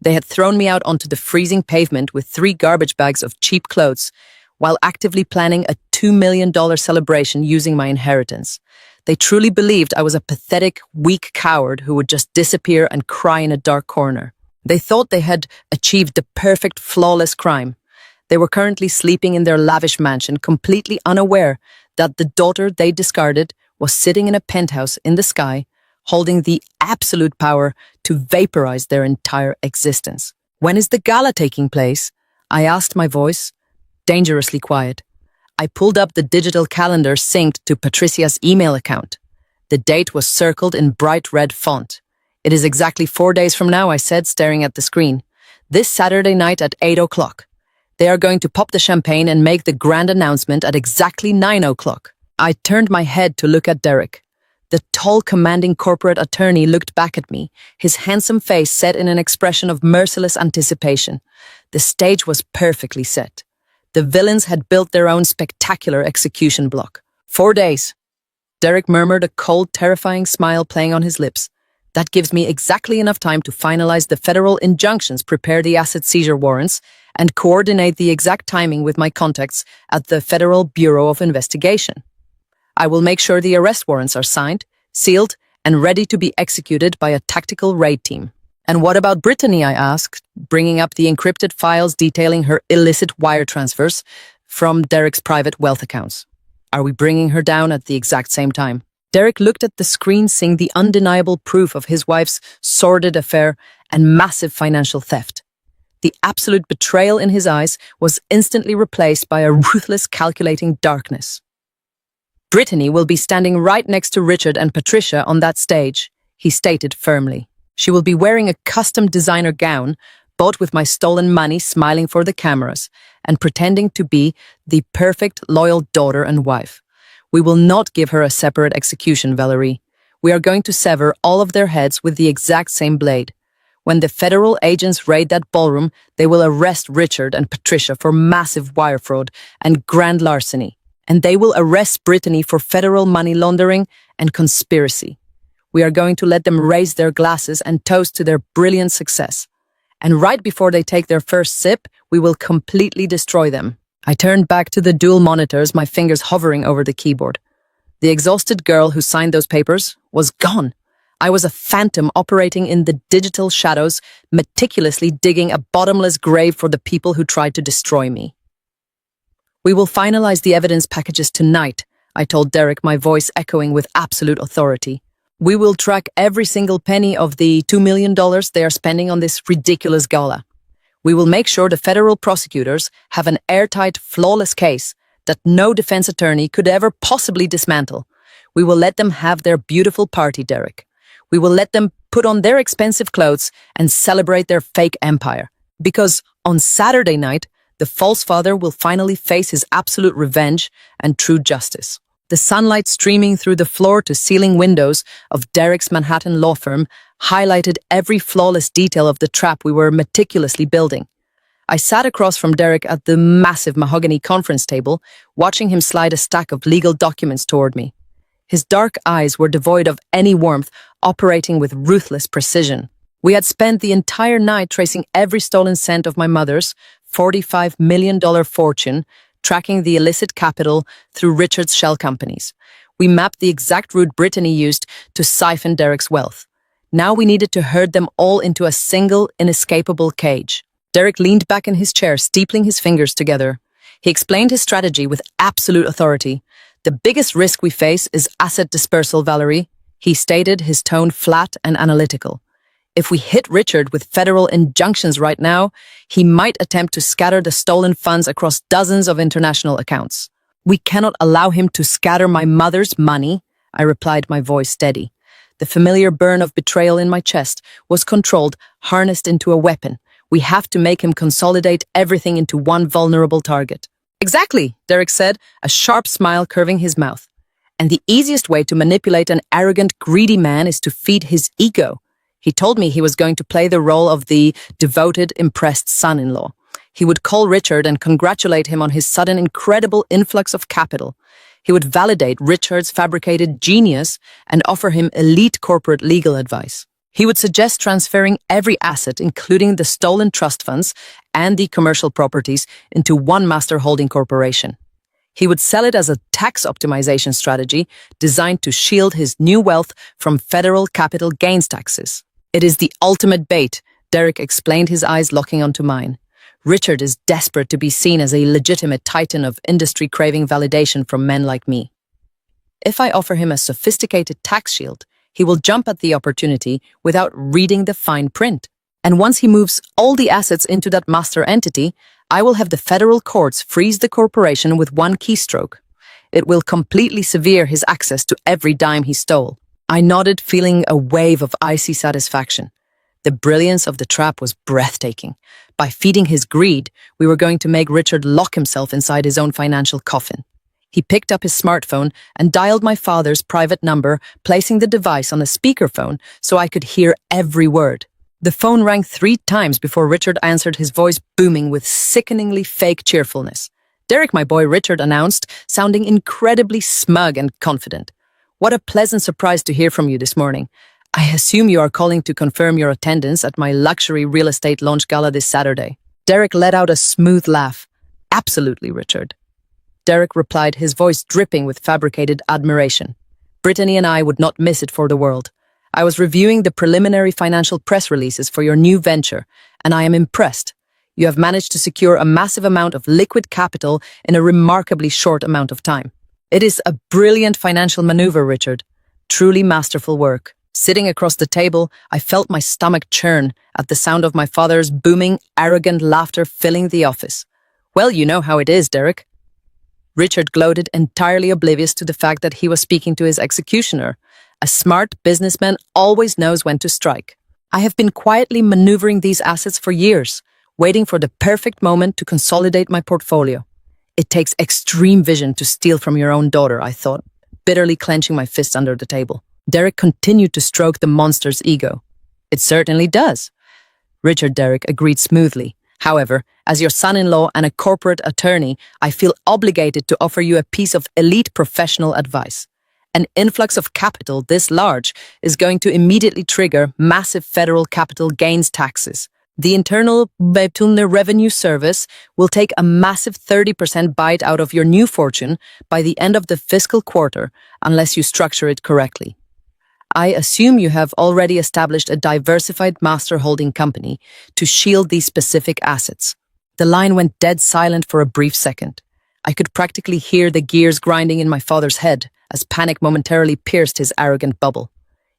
They had thrown me out onto the freezing pavement with 3 garbage bags of cheap clothes while actively planning a $2 million celebration using my inheritance. They truly believed I was a pathetic, weak coward who would just disappear and cry in a dark corner. They thought they had achieved the perfect, flawless crime. They were currently sleeping in their lavish mansion, completely unaware that the daughter they discarded was sitting in a penthouse in the sky, holding the absolute power to vaporize their entire existence. When is the gala taking place? I asked, my voice dangerously quiet. I pulled up the digital calendar synced to Patricia's email account. The date was circled in bright red font. It is exactly 4 days from now, I said, staring at the screen. This Saturday night at 8 o'clock. They are going to pop the champagne and make the grand announcement at exactly 9 o'clock. I turned my head to look at Derek. The tall, commanding corporate attorney looked back at me, his handsome face set in an expression of merciless anticipation. The stage was perfectly set. The villains had built their own spectacular execution block. 4 days. Derek murmured, a cold, terrifying smile playing on his lips. That gives me exactly enough time to finalize the federal injunctions, prepare the asset seizure warrants, and coordinate the exact timing with my contacts at the Federal Bureau of Investigation. I will make sure the arrest warrants are signed, sealed, and ready to be executed by a tactical raid team. And what about Brittany, I asked, bringing up the encrypted files detailing her illicit wire transfers from Derek's private wealth accounts. Are we bringing her down at the exact same time? Derek looked at the screen, seeing the undeniable proof of his wife's sordid affair and massive financial theft. The absolute betrayal in his eyes was instantly replaced by a ruthless, calculating darkness. Brittany will be standing right next to Richard and Patricia on that stage, he stated firmly. She will be wearing a custom designer gown, bought with my stolen money, smiling for the cameras, and pretending to be the perfect, loyal daughter and wife. We will not give her a separate execution, Valerie. We are going to sever all of their heads with the exact same blade. When the federal agents raid that ballroom, they will arrest Richard and Patricia for massive wire fraud and grand larceny. And they will arrest Brittany for federal money laundering and conspiracy. We are going to let them raise their glasses and toast to their brilliant success. And right before they take their first sip, we will completely destroy them. I turned back to the dual monitors, my fingers hovering over the keyboard. The exhausted girl who signed those papers was gone. I was a phantom operating in the digital shadows, meticulously digging a bottomless grave for the people who tried to destroy me. We will finalize the evidence packages tonight, I told Derek, my voice echoing with absolute authority. We will track every single penny of the $2 million they are spending on this ridiculous gala. We will make sure the federal prosecutors have an airtight, flawless case that no defense attorney could ever possibly dismantle. We will let them have their beautiful party, Derek. We will let them put on their expensive clothes and celebrate their fake empire. Because on Saturday night, the false father will finally face his absolute revenge and true justice. The sunlight streaming through the floor-to-ceiling windows of Derek's Manhattan law firm highlighted every flawless detail of the trap we were meticulously building. I sat across from Derek at the massive mahogany conference table, watching him slide a stack of legal documents toward me. His dark eyes were devoid of any warmth, operating with ruthless precision. We had spent the entire night tracing every stolen cent of my mother's $45 million fortune, tracking the illicit capital through Richard's shell companies. We mapped the exact route Brittany used to siphon Derek's wealth. Now we needed to herd them all into a single, inescapable cage. Derek leaned back in his chair, steepling his fingers together. He explained his strategy with absolute authority. The biggest risk we face is asset dispersal, Valerie, he stated, his tone flat and analytical. If we hit Richard with federal injunctions right now, he might attempt to scatter the stolen funds across dozens of international accounts. We cannot allow him to scatter my mother's money, I replied, my voice steady. The familiar burn of betrayal in my chest was controlled, harnessed into a weapon. We have to make him consolidate everything into one vulnerable target. Exactly, Derek said, a sharp smile curving his mouth. And the easiest way to manipulate an arrogant, greedy man is to feed his ego. He told me he was going to play the role of the devoted, impressed son-in-law. He would call Richard and congratulate him on his sudden incredible influx of capital. He would validate Richard's fabricated genius and offer him elite corporate legal advice. He would suggest transferring every asset, including the stolen trust funds and the commercial properties, into one master holding corporation. He would sell it as a tax optimization strategy designed to shield his new wealth from federal capital gains taxes. It is the ultimate bait, Derek explained, his eyes locking onto mine. Richard is desperate to be seen as a legitimate titan of industry craving validation from men like me. If I offer him a sophisticated tax shield, he will jump at the opportunity without reading the fine print. And once he moves all the assets into that master entity, I will have the federal courts freeze the corporation with one keystroke. It will completely sever his access to every dime he stole. I nodded, feeling a wave of icy satisfaction. The brilliance of the trap was breathtaking. By feeding his greed, we were going to make Richard lock himself inside his own financial coffin. He picked up his smartphone and dialed my father's private number, placing the device on a speakerphone so I could hear every word. The phone rang 3 times before Richard answered, his voice booming with sickeningly fake cheerfulness. Derek, my boy, Richard announced, sounding incredibly smug and confident. What a pleasant surprise to hear from you this morning. I assume you are calling to confirm your attendance at my luxury real estate launch gala this Saturday. Derek let out a smooth laugh. Absolutely, Richard. Derek replied, his voice dripping with fabricated admiration. Brittany and I would not miss it for the world. I was reviewing the preliminary financial press releases for your new venture, and I am impressed. You have managed to secure a massive amount of liquid capital in a remarkably short amount of time. It is a brilliant financial maneuver, Richard. Truly masterful work. Sitting across the table, I felt my stomach churn at the sound of my father's booming, arrogant laughter filling the office. Well, you know how it is, Derek. Richard gloated, entirely oblivious to the fact that he was speaking to his executioner. A smart businessman always knows when to strike. I have been quietly maneuvering these assets for years, waiting for the perfect moment to consolidate my portfolio. It takes extreme vision to steal from your own daughter, I thought, bitterly clenching my fists under the table. Derek continued to stroke the monster's ego. It certainly does. Derek agreed smoothly. However, as your son-in-law and a corporate attorney, I feel obligated to offer you a piece of elite professional advice. An influx of capital this large is going to immediately trigger massive federal capital gains taxes. The internal revenue service will take a massive 30% bite out of your new fortune by the end of the fiscal quarter unless you structure it correctly. I assume you have already established a diversified master holding company to shield these specific assets. The line went dead silent for a brief second. I could practically hear the gears grinding in my father's head as panic momentarily pierced his arrogant bubble.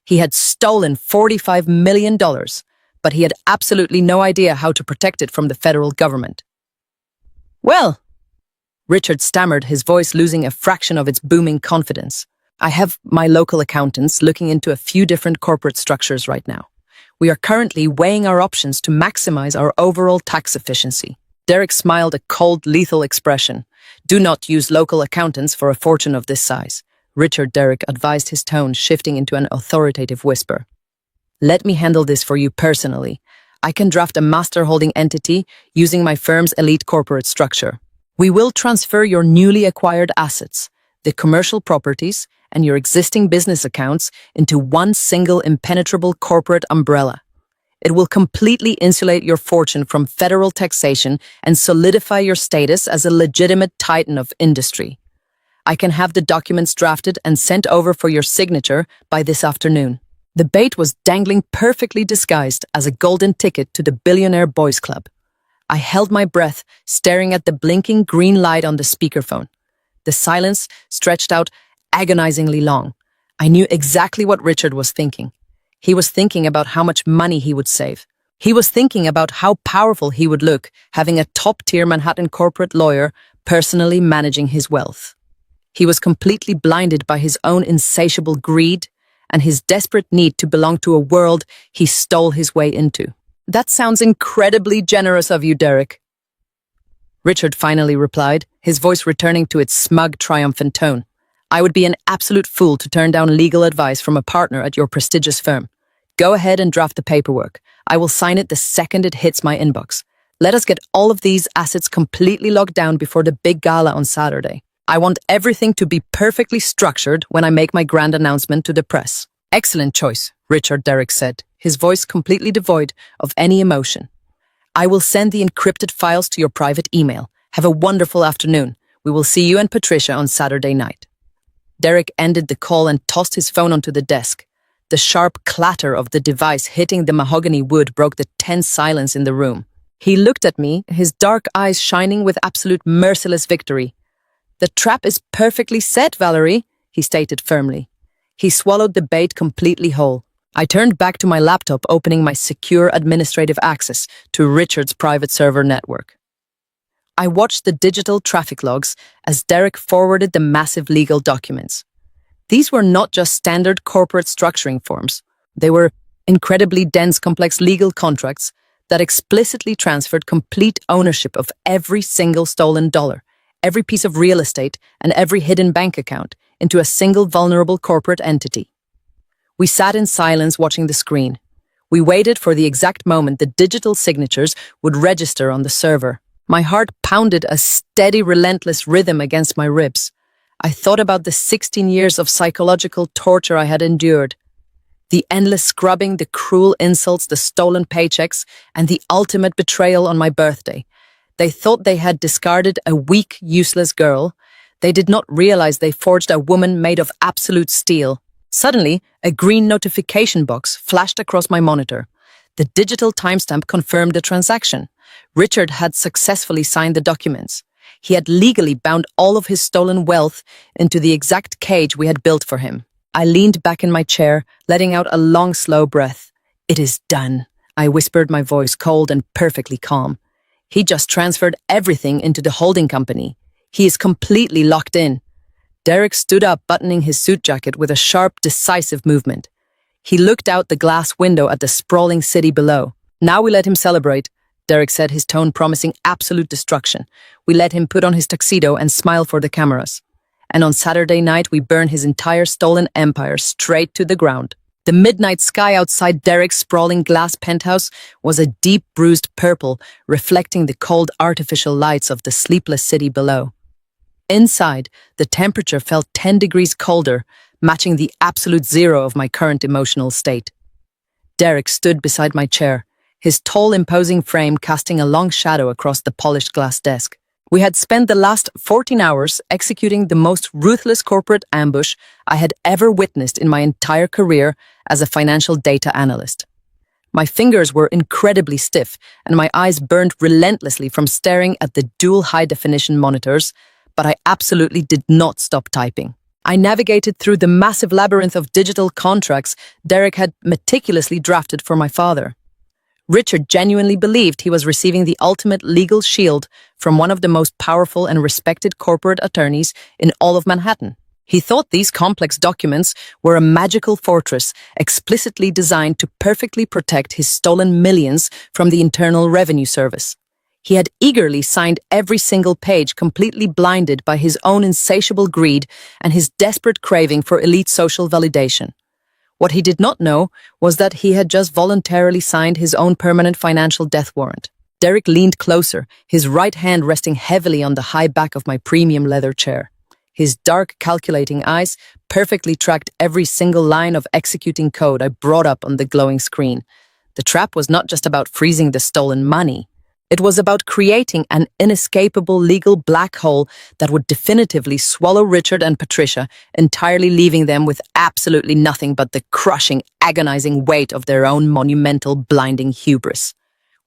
He had stolen $45 million, but he had absolutely no idea how to protect it from the federal government. Well, Richard stammered, his voice losing a fraction of its booming confidence. I have my local accountants looking into a few different corporate structures right now. We are currently weighing our options to maximize our overall tax efficiency. Derek smiled a cold, lethal expression. Do not use local accountants for a fortune of this size. Richard, Derek advised, his tone shifting into an authoritative whisper. Let me handle this for you personally. I can draft a master holding entity using my firm's elite corporate structure. We will transfer your newly acquired assets, the commercial properties, and your existing business accounts into one single impenetrable corporate umbrella. It will completely insulate your fortune from federal taxation and solidify your status as a legitimate titan of industry. I can have the documents drafted and sent over for your signature by this afternoon. The bait was dangling perfectly disguised as a golden ticket to the Billionaire Boys Club. I held my breath, staring at the blinking green light on the speakerphone. The silence stretched out agonizingly long. I knew exactly what Richard was thinking. He was thinking about how much money he would save. He was thinking about how powerful he would look having a top-tier Manhattan corporate lawyer personally managing his wealth. He was completely blinded by his own insatiable greed and his desperate need to belong to a world he stole his way into. That sounds incredibly generous of you, Derek. Richard finally replied, his voice returning to its smug, triumphant tone. I would be an absolute fool to turn down legal advice from a partner at your prestigious firm. Go ahead and draft the paperwork. I will sign it the second it hits my inbox. Let us get all of these assets completely locked down before the big gala on Saturday. I want everything to be perfectly structured when I make my grand announcement to the press. Excellent choice, Richard, Derek said, his voice completely devoid of any emotion. I will send the encrypted files to your private email. Have a wonderful afternoon. We will see you and Patricia on Saturday night. Derek ended the call and tossed his phone onto the desk. The sharp clatter of the device hitting the mahogany wood broke the tense silence in the room. He looked at me, his dark eyes shining with absolute merciless victory. The trap is perfectly set, Valerie, he stated firmly. He swallowed the bait completely whole. I turned back to my laptop, opening my secure administrative access to Richard's private server network. I watched the digital traffic logs as Derek forwarded the massive legal documents. These were not just standard corporate structuring forms. They were incredibly dense, complex legal contracts that explicitly transferred complete ownership of every single stolen dollar, every piece of real estate, and every hidden bank account into a single vulnerable corporate entity. We sat in silence watching the screen. We waited for the exact moment the digital signatures would register on the server. My heart pounded a steady, relentless rhythm against my ribs. I thought about the 16 years of psychological torture I had endured. The endless scrubbing, the cruel insults, the stolen paychecks, and the ultimate betrayal on my birthday. They thought they had discarded a weak, useless girl. They did not realize they forged a woman made of absolute steel. Suddenly, a green notification box flashed across my monitor. The digital timestamp confirmed the transaction. Richard had successfully signed the documents. He had legally bound all of his stolen wealth into the exact cage we had built for him. I leaned back in my chair, letting out a long, slow breath. It is done, I whispered, my voice cold and perfectly calm. He just transferred everything into the holding company. He is completely locked in. Derek stood up, buttoning his suit jacket with a sharp, decisive movement. He looked out the glass window at the sprawling city below. Now we let him celebrate, Derek said, his tone promising absolute destruction. We let him put on his tuxedo and smile for the cameras. And on Saturday night, we burn his entire stolen empire straight to the ground. The midnight sky outside Derek's sprawling glass penthouse was a deep bruised purple, reflecting the cold artificial lights of the sleepless city below. Inside, the temperature felt 10 degrees colder, matching the absolute zero of my current emotional state. Derek stood beside my chair, his tall, imposing frame casting a long shadow across the polished glass desk. We had spent the last 14 hours executing the most ruthless corporate ambush I had ever witnessed in my entire career as a financial data analyst. My fingers were incredibly stiff, and my eyes burned relentlessly from staring at the dual high-definition monitors, but I absolutely did not stop typing. I navigated through the massive labyrinth of digital contracts Derek had meticulously drafted for my father. Richard genuinely believed he was receiving the ultimate legal shield from one of the most powerful and respected corporate attorneys in all of Manhattan. He thought these complex documents were a magical fortress explicitly designed to perfectly protect his stolen millions from the Internal Revenue Service. He had eagerly signed every single page, completely blinded by his own insatiable greed and his desperate craving for elite social validation. What he did not know was that he had just voluntarily signed his own permanent financial death warrant. Derek leaned closer, his right hand resting heavily on the high back of my premium leather chair. His dark, calculating eyes perfectly tracked every single line of executing code I brought up on the glowing screen. The trap was not just about freezing the stolen money. It was about creating an inescapable legal black hole that would definitively swallow Richard and Patricia, entirely leaving them with absolutely nothing but the crushing, agonizing weight of their own monumental, blinding hubris.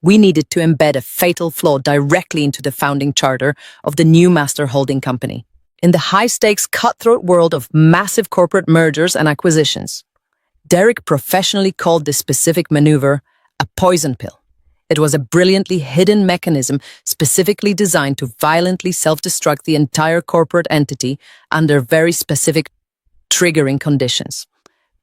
We needed to embed a fatal flaw directly into the founding charter of the new master holding company. In the high-stakes, cutthroat world of massive corporate mergers and acquisitions, Derek professionally called this specific maneuver a poison pill. It was a brilliantly hidden mechanism specifically designed to violently self-destruct the entire corporate entity under very specific triggering conditions.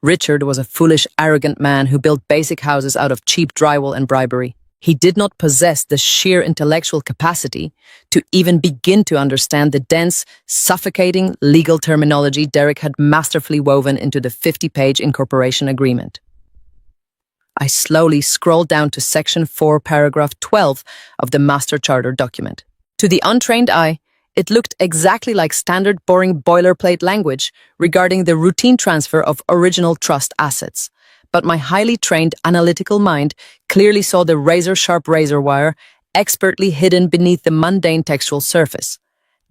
Richard was a foolish, arrogant man who built basic houses out of cheap drywall and bribery. He did not possess the sheer intellectual capacity to even begin to understand the dense, suffocating legal terminology Derek had masterfully woven into the 50-page incorporation agreement. I slowly scrolled down to Section 4, Paragraph 12 of the Master Charter document. To the untrained eye, it looked exactly like standard boring boilerplate language regarding the routine transfer of original trust assets. But my highly trained analytical mind clearly saw the razor-sharp razor wire expertly hidden beneath the mundane textual surface.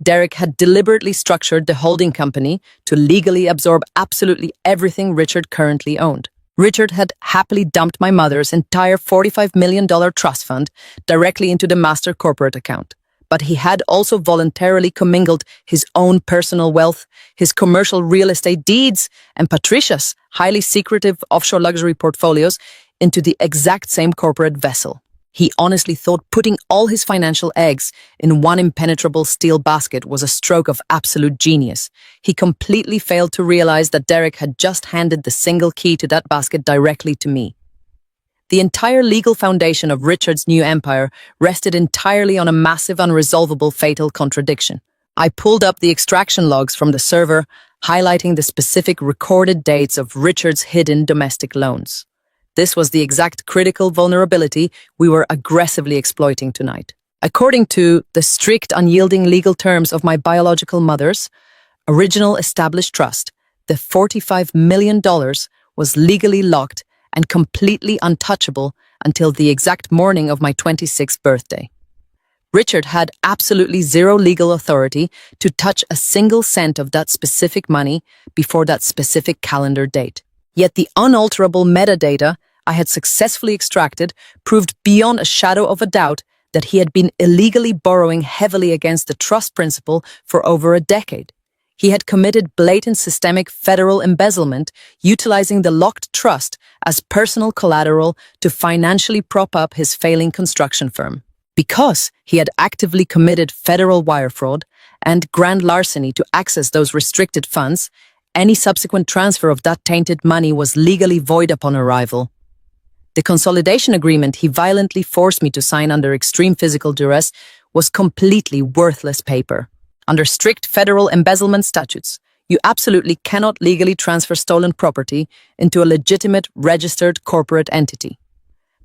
Derek had deliberately structured the holding company to legally absorb absolutely everything Richard currently owned. Richard had happily dumped my mother's entire $45 million trust fund directly into the master corporate account. But he had also voluntarily commingled his own personal wealth, his commercial real estate deeds, and Patricia's highly secretive offshore luxury portfolios into the exact same corporate vessel. He honestly thought putting all his financial eggs in one impenetrable steel basket was a stroke of absolute genius. He completely failed to realize that Derek had just handed the single key to that basket directly to me. The entire legal foundation of Richard's new empire rested entirely on a massive, unresolvable, fatal contradiction. I pulled up the extraction logs from the server, highlighting the specific recorded dates of Richard's hidden domestic loans. This was the exact critical vulnerability we were aggressively exploiting tonight. According to the strict, unyielding legal terms of my biological mother's original established trust, the $45 million was legally locked and completely untouchable until the exact morning of my 26th birthday. Richard had absolutely zero legal authority to touch a single cent of that specific money before that specific calendar date. Yet the unalterable metadata I had successfully extracted proved beyond a shadow of a doubt that he had been illegally borrowing heavily against the trust principle for over a decade. He had committed blatant systemic federal embezzlement, utilizing the locked trust as personal collateral to financially prop up his failing construction firm. Because he had actively committed federal wire fraud and grand larceny to access those restricted funds, any subsequent transfer of that tainted money was legally void upon arrival. The consolidation agreement he violently forced me to sign under extreme physical duress was completely worthless paper. Under strict federal embezzlement statutes, you absolutely cannot legally transfer stolen property into a legitimate, registered corporate entity.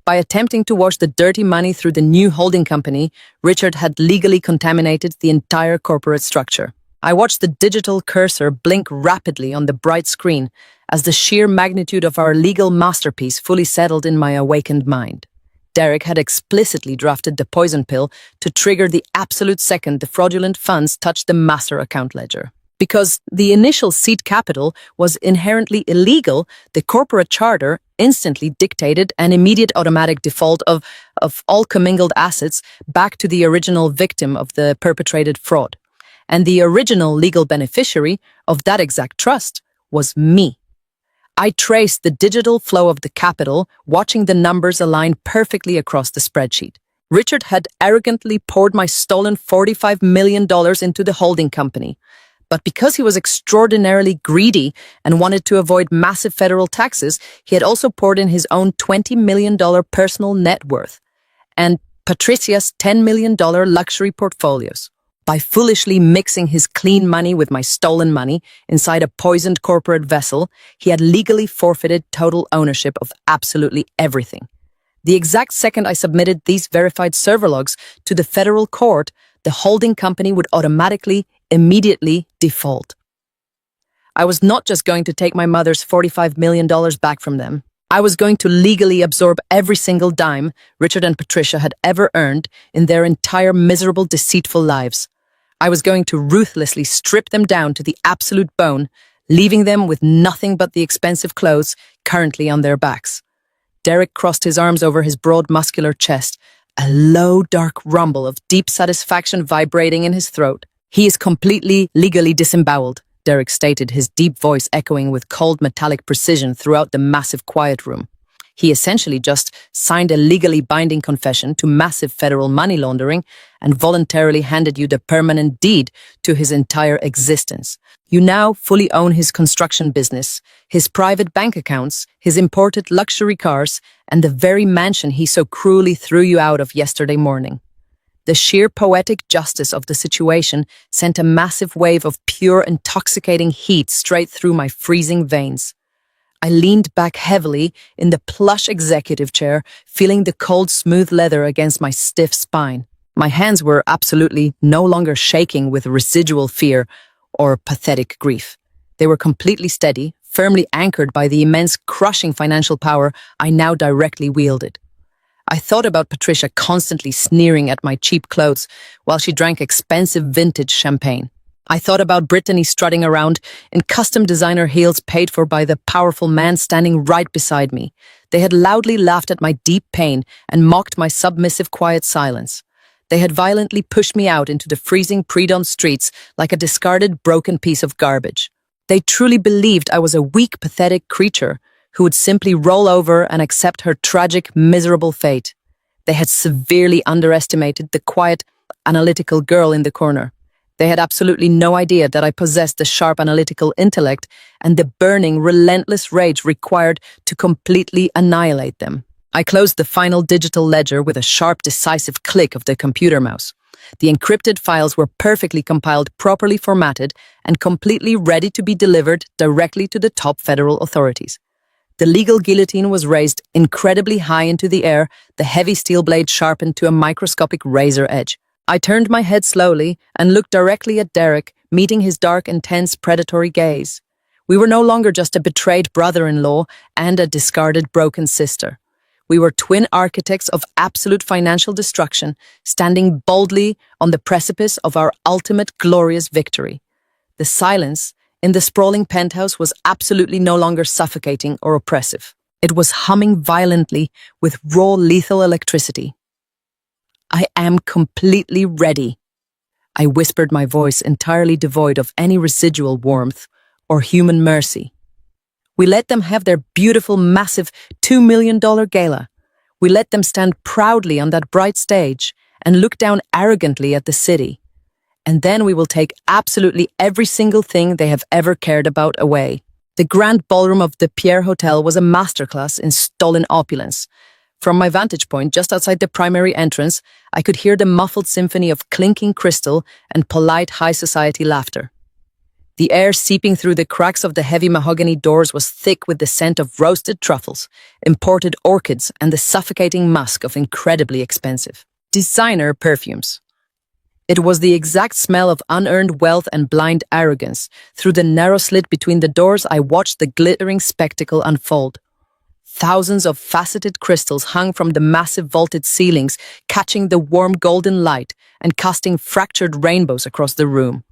By attempting to wash the dirty money through the new holding company, Richard had legally contaminated the entire corporate structure. I watched the digital cursor blink rapidly on the bright screen as the sheer magnitude of our legal masterpiece fully settled in my awakened mind. Derek had explicitly drafted the poison pill to trigger the absolute second the fraudulent funds touched the master account ledger. Because the initial seed capital was inherently illegal, the corporate charter instantly dictated an immediate automatic default of all commingled assets back to the original victim of the perpetrated fraud. And the original legal beneficiary of that exact trust was me. I traced the digital flow of the capital, watching the numbers align perfectly across the spreadsheet. Richard had arrogantly poured my stolen $45 million into the holding company. But because he was extraordinarily greedy and wanted to avoid massive federal taxes, he had also poured in his own $20 million personal net worth and Patricia's $10 million luxury portfolios. By foolishly mixing his clean money with my stolen money inside a poisoned corporate vessel, he had legally forfeited total ownership of absolutely everything. The exact second I submitted these verified server logs to the federal court, the holding company would automatically, immediately default. I was not just going to take my mother's $45 million back from them. I was going to legally absorb every single dime Richard and Patricia had ever earned in their entire miserable, deceitful lives. I was going to ruthlessly strip them down to the absolute bone, leaving them with nothing but the expensive clothes currently on their backs. Derek crossed his arms over his broad, muscular chest, a low, dark rumble of deep satisfaction vibrating in his throat. "He is completely, legally disemboweled," Derek stated, his deep voice echoing with cold, metallic precision throughout the massive quiet room. He essentially just signed a legally binding confession to massive federal money laundering and voluntarily handed you the permanent deed to his entire existence. You now fully own his construction business, his private bank accounts, his imported luxury cars, and the very mansion he so cruelly threw you out of yesterday morning. The sheer poetic justice of the situation sent a massive wave of pure, intoxicating heat straight through my freezing veins. I leaned back heavily in the plush executive chair, feeling the cold, smooth leather against my stiff spine. My hands were absolutely no longer shaking with residual fear or pathetic grief. They were completely steady, firmly anchored by the immense, crushing financial power I now directly wielded. I thought about Patricia constantly sneering at my cheap clothes while she drank expensive vintage champagne. I thought about Brittany strutting around in custom designer heels paid for by the powerful man standing right beside me. They had loudly laughed at my deep pain and mocked my submissive, quiet silence. They had violently pushed me out into the freezing pre-dawn streets like a discarded, broken piece of garbage. They truly believed I was a weak, pathetic creature who would simply roll over and accept her tragic, miserable fate. They had severely underestimated the quiet, analytical girl in the corner. They had absolutely no idea that I possessed the sharp analytical intellect and the burning, relentless rage required to completely annihilate them. I closed the final digital ledger with a sharp, decisive click of the computer mouse. The encrypted files were perfectly compiled, properly formatted, and completely ready to be delivered directly to the top federal authorities. The legal guillotine was raised incredibly high into the air, the heavy steel blade sharpened to a microscopic razor edge. I turned my head slowly and looked directly at Derek, meeting his dark, intense, predatory gaze. We were no longer just a betrayed brother-in-law and a discarded, broken sister. We were twin architects of absolute financial destruction, standing boldly on the precipice of our ultimate glorious victory. The silence in the sprawling penthouse was absolutely no longer suffocating or oppressive. It was humming violently with raw, lethal electricity. "I am completely ready," I whispered, my voice entirely devoid of any residual warmth or human mercy. We let them have their beautiful, massive $2 million gala. We let them stand proudly on that bright stage and look down arrogantly at the city. And then we will take absolutely every single thing they have ever cared about away. The grand ballroom of the Pierre Hotel was a masterclass in stolen opulence. From my vantage point, just outside the primary entrance, I could hear the muffled symphony of clinking crystal and polite high society laughter. The air seeping through the cracks of the heavy mahogany doors was thick with the scent of roasted truffles, imported orchids, and the suffocating musk of incredibly expensive designer perfumes. It was the exact smell of unearned wealth and blind arrogance. Through the narrow slit between the doors, I watched the glittering spectacle unfold. Thousands of faceted crystals hung from the massive vaulted ceilings, catching the warm golden light and casting fractured rainbows across the room.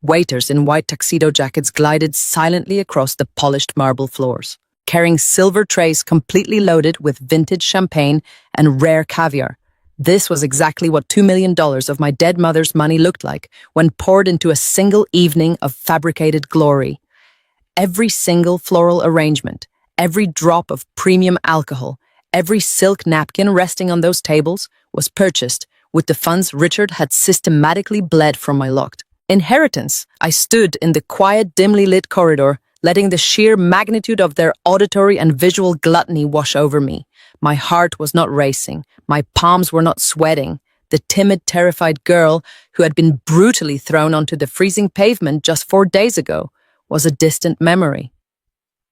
Waiters in white tuxedo jackets glided silently across the polished marble floors, carrying silver trays completely loaded with vintage champagne and rare caviar. This was exactly what $2 million of my dead mother's money looked like when poured into a single evening of fabricated glory. Every single floral arrangement, every drop of premium alcohol, every silk napkin resting on those tables was purchased with the funds Richard had systematically bled from my locked inheritance. I stood in the quiet, dimly lit corridor, letting the sheer magnitude of their auditory and visual gluttony wash over me. My heart was not racing. My palms were not sweating. The timid, terrified girl who had been brutally thrown onto the freezing pavement just 4 days ago was a distant memory.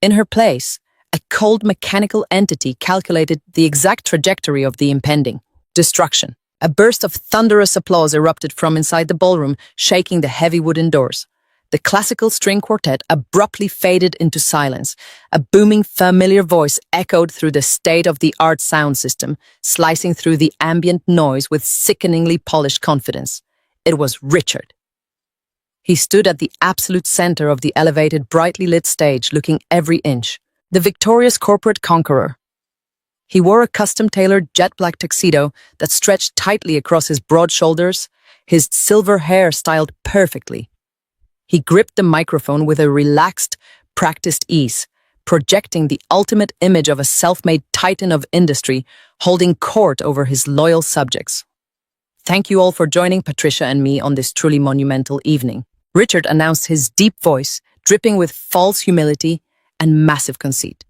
In her place, a cold mechanical entity calculated the exact trajectory of the impending destruction. A burst of thunderous applause erupted from inside the ballroom, shaking the heavy wooden doors. The classical string quartet abruptly faded into silence. A booming, familiar voice echoed through the state-of-the-art sound system, slicing through the ambient noise with sickeningly polished confidence. It was Richard. He stood at the absolute center of the elevated, brightly lit stage, looking every inch. The victorious corporate conqueror. He wore a custom-tailored jet-black tuxedo that stretched tightly across his broad shoulders, his silver hair styled perfectly. He gripped the microphone with a relaxed, practiced ease, projecting the ultimate image of a self-made titan of industry, holding court over his loyal subjects. Thank you all for joining Patricia and me on this truly monumental evening. Richard announced, his deep voice dripping with false humility and massive conceit.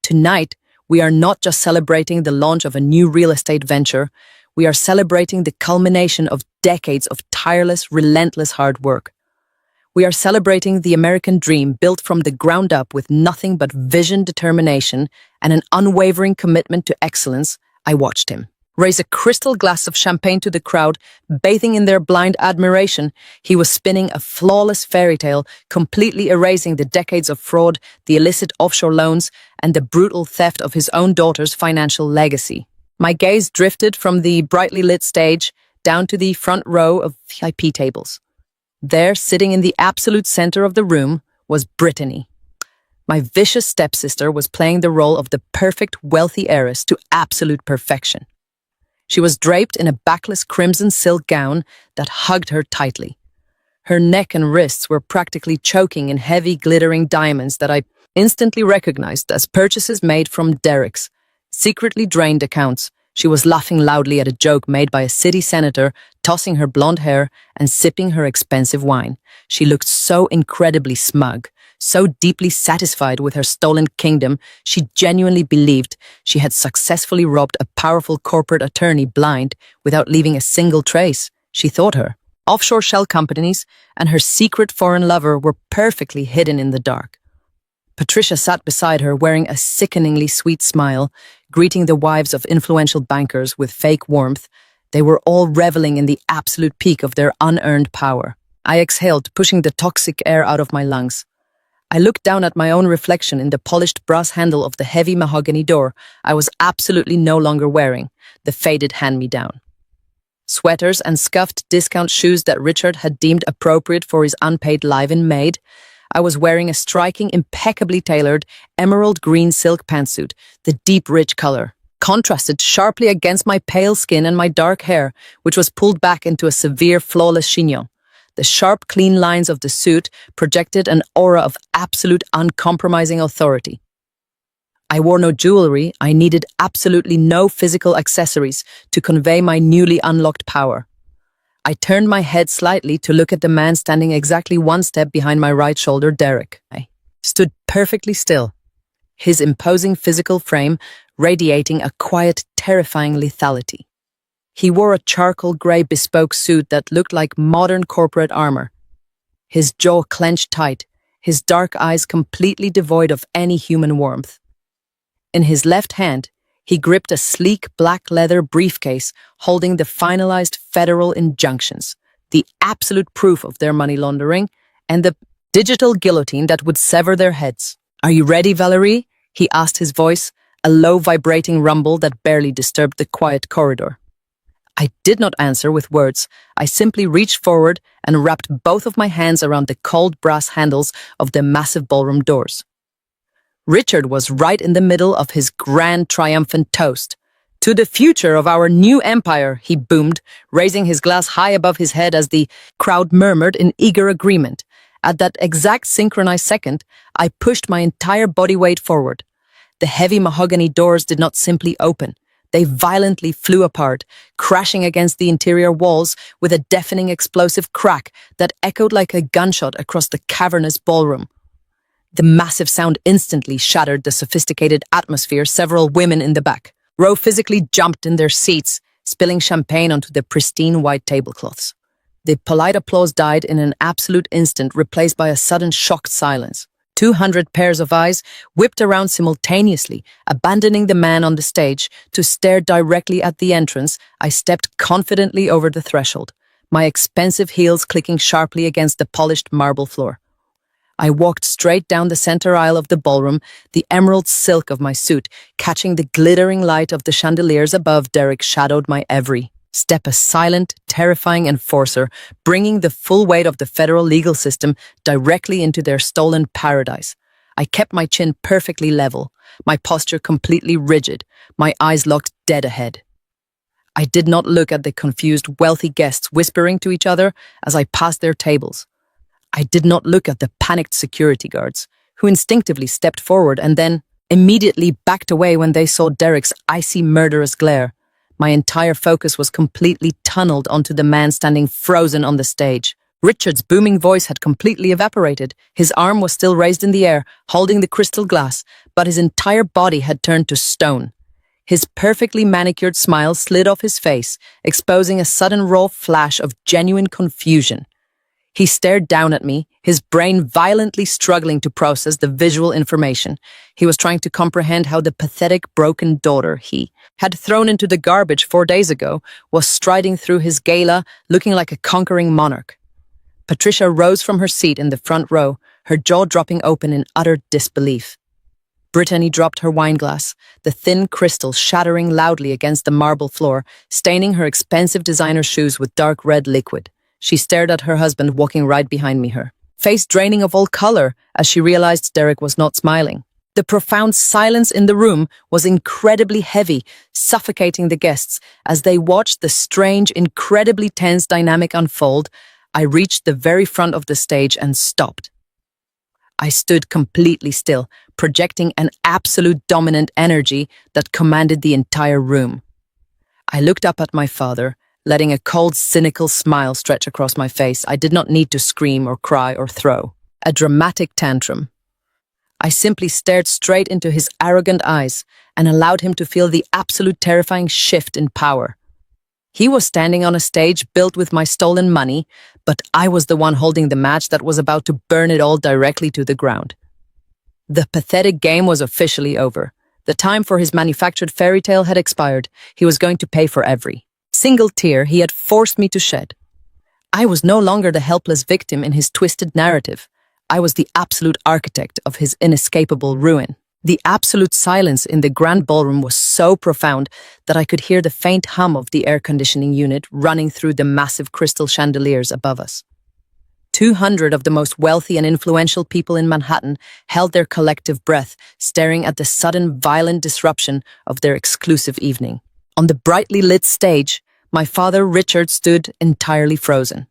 Tonight, we are not just celebrating the launch of a new real estate venture, we are celebrating the culmination of decades of tireless, relentless hard work. We are celebrating the American dream built from the ground up with nothing but vision, determination, and an unwavering commitment to excellence. I watched him raise a crystal glass of champagne to the crowd, bathing in their blind admiration. He was spinning a flawless fairy tale, completely erasing the decades of fraud, the illicit offshore loans, and the brutal theft of his own daughter's financial legacy. My gaze drifted from the brightly lit stage down to the front row of VIP tables. There, sitting in the absolute center of the room, was Brittany. My vicious stepsister was playing the role of the perfect, wealthy heiress to absolute perfection. She was draped in a backless crimson silk gown that hugged her tightly. Her neck and wrists were practically choking in heavy, glittering diamonds that I instantly recognized as purchases made from Derek's secretly drained accounts. She was laughing loudly at a joke made by a city senator, tossing her blonde hair and sipping her expensive wine. She looked so incredibly smug, so deeply satisfied with her stolen kingdom, she genuinely believed she had successfully robbed a powerful corporate attorney blind without leaving a single trace. She thought her offshore shell companies and her secret foreign lover were perfectly hidden in the dark. Patricia sat beside her wearing a sickeningly sweet smile, greeting the wives of influential bankers with fake warmth. They were all reveling in the absolute peak of their unearned power. I exhaled, pushing the toxic air out of my lungs. I looked down at my own reflection in the polished brass handle of the heavy mahogany door I was absolutely no longer wearing, the faded hand-me-down. Sweaters and scuffed discount shoes that Richard had deemed appropriate for his unpaid live-in maid. I was wearing a striking, impeccably tailored, emerald green silk pantsuit, the deep, rich color, contrasted sharply against my pale skin and my dark hair, which was pulled back into a severe, flawless chignon. The sharp, clean lines of the suit projected an aura of absolute, uncompromising authority. I wore no jewelry. I needed absolutely no physical accessories to convey my newly unlocked power. I turned my head slightly to look at the man standing exactly one step behind my right shoulder, Derek. I stood perfectly still, his imposing physical frame radiating a quiet, terrifying lethality. He wore a charcoal gray bespoke suit that looked like modern corporate armor. His jaw clenched tight, his dark eyes completely devoid of any human warmth. In his left hand, he gripped a sleek black leather briefcase holding the finalized federal injunctions, the absolute proof of their money laundering, and the digital guillotine that would sever their heads. "Are you ready, Valerie?" he asked, his voice, a low vibrating rumble that barely disturbed the quiet corridor. I did not answer with words. I simply reached forward and wrapped both of my hands around the cold brass handles of the massive ballroom doors. Richard was right in the middle of his grand triumphant toast To the future of our new empire, he boomed, raising his glass high above his head as the crowd murmured in eager agreement. At that exact synchronized second, I pushed my entire body weight forward. The heavy mahogany doors did not simply open. They violently flew apart, crashing against the interior walls with a deafening explosive crack that echoed like a gunshot across the cavernous ballroom. The massive sound instantly shattered the sophisticated atmosphere. Several women in the back row physically jumped in their seats, spilling champagne onto the pristine white tablecloths. The polite applause died in an absolute instant, replaced by a sudden shocked silence. 200 pairs of eyes whipped around simultaneously, abandoning the man on the stage to stare directly at the entrance. I stepped confidently over the threshold, my expensive heels clicking sharply against the polished marble floor. I walked straight down the center aisle of the ballroom, the emerald silk of my suit catching the glittering light of the chandeliers above. Derek shadowed my every step, a silent, terrifying enforcer, bringing the full weight of the federal legal system directly into their stolen paradise. I kept my chin perfectly level, my posture completely rigid, my eyes locked dead ahead. I did not look at the confused, wealthy guests whispering to each other as I passed their tables. I did not look at the panicked security guards, who instinctively stepped forward and then immediately backed away when they saw Derek's icy, murderous glare. My entire focus was completely tunneled onto the man standing frozen on the stage. Richard's booming voice had completely evaporated. His arm was still raised in the air, holding the crystal glass, but his entire body had turned to stone. His perfectly manicured smile slid off his face, exposing a sudden raw flash of genuine confusion. He stared down at me, his brain violently struggling to process the visual information. He was trying to comprehend how the pathetic, broken daughter he had thrown into the garbage 4 days ago was striding through his gala, looking like a conquering monarch. Patricia rose from her seat in the front row, her jaw dropping open in utter disbelief. Brittany dropped her wineglass, the thin crystal shattering loudly against the marble floor, staining her expensive designer shoes with dark red liquid. She stared at her husband walking right behind me, her face draining of all color as she realized Derek was not smiling. The profound silence in the room was incredibly heavy, suffocating the guests as they watched the strange, incredibly tense dynamic unfold. I reached the very front of the stage and stopped. I stood completely still, projecting an absolute dominant energy that commanded the entire room. I looked up at my father, letting a cold, cynical smile stretch across my face. I did not need to scream or cry or throw a dramatic tantrum. I simply stared straight into his arrogant eyes and allowed him to feel the absolute terrifying shift in power. He was standing on a stage built with my stolen money, but I was the one holding the match that was about to burn it all directly to the ground. The pathetic game was officially over. The time for his manufactured fairy tale had expired. He was going to pay for every single tear he had forced me to shed. I was no longer the helpless victim in his twisted narrative. I was the absolute architect of his inescapable ruin. The absolute silence in the grand ballroom was so profound that I could hear the faint hum of the air conditioning unit running through the massive crystal chandeliers above us. 200 of the most wealthy and influential people in Manhattan held their collective breath, staring at the sudden violent disruption of their exclusive evening. On the brightly lit stage, my father Richard stood entirely frozen.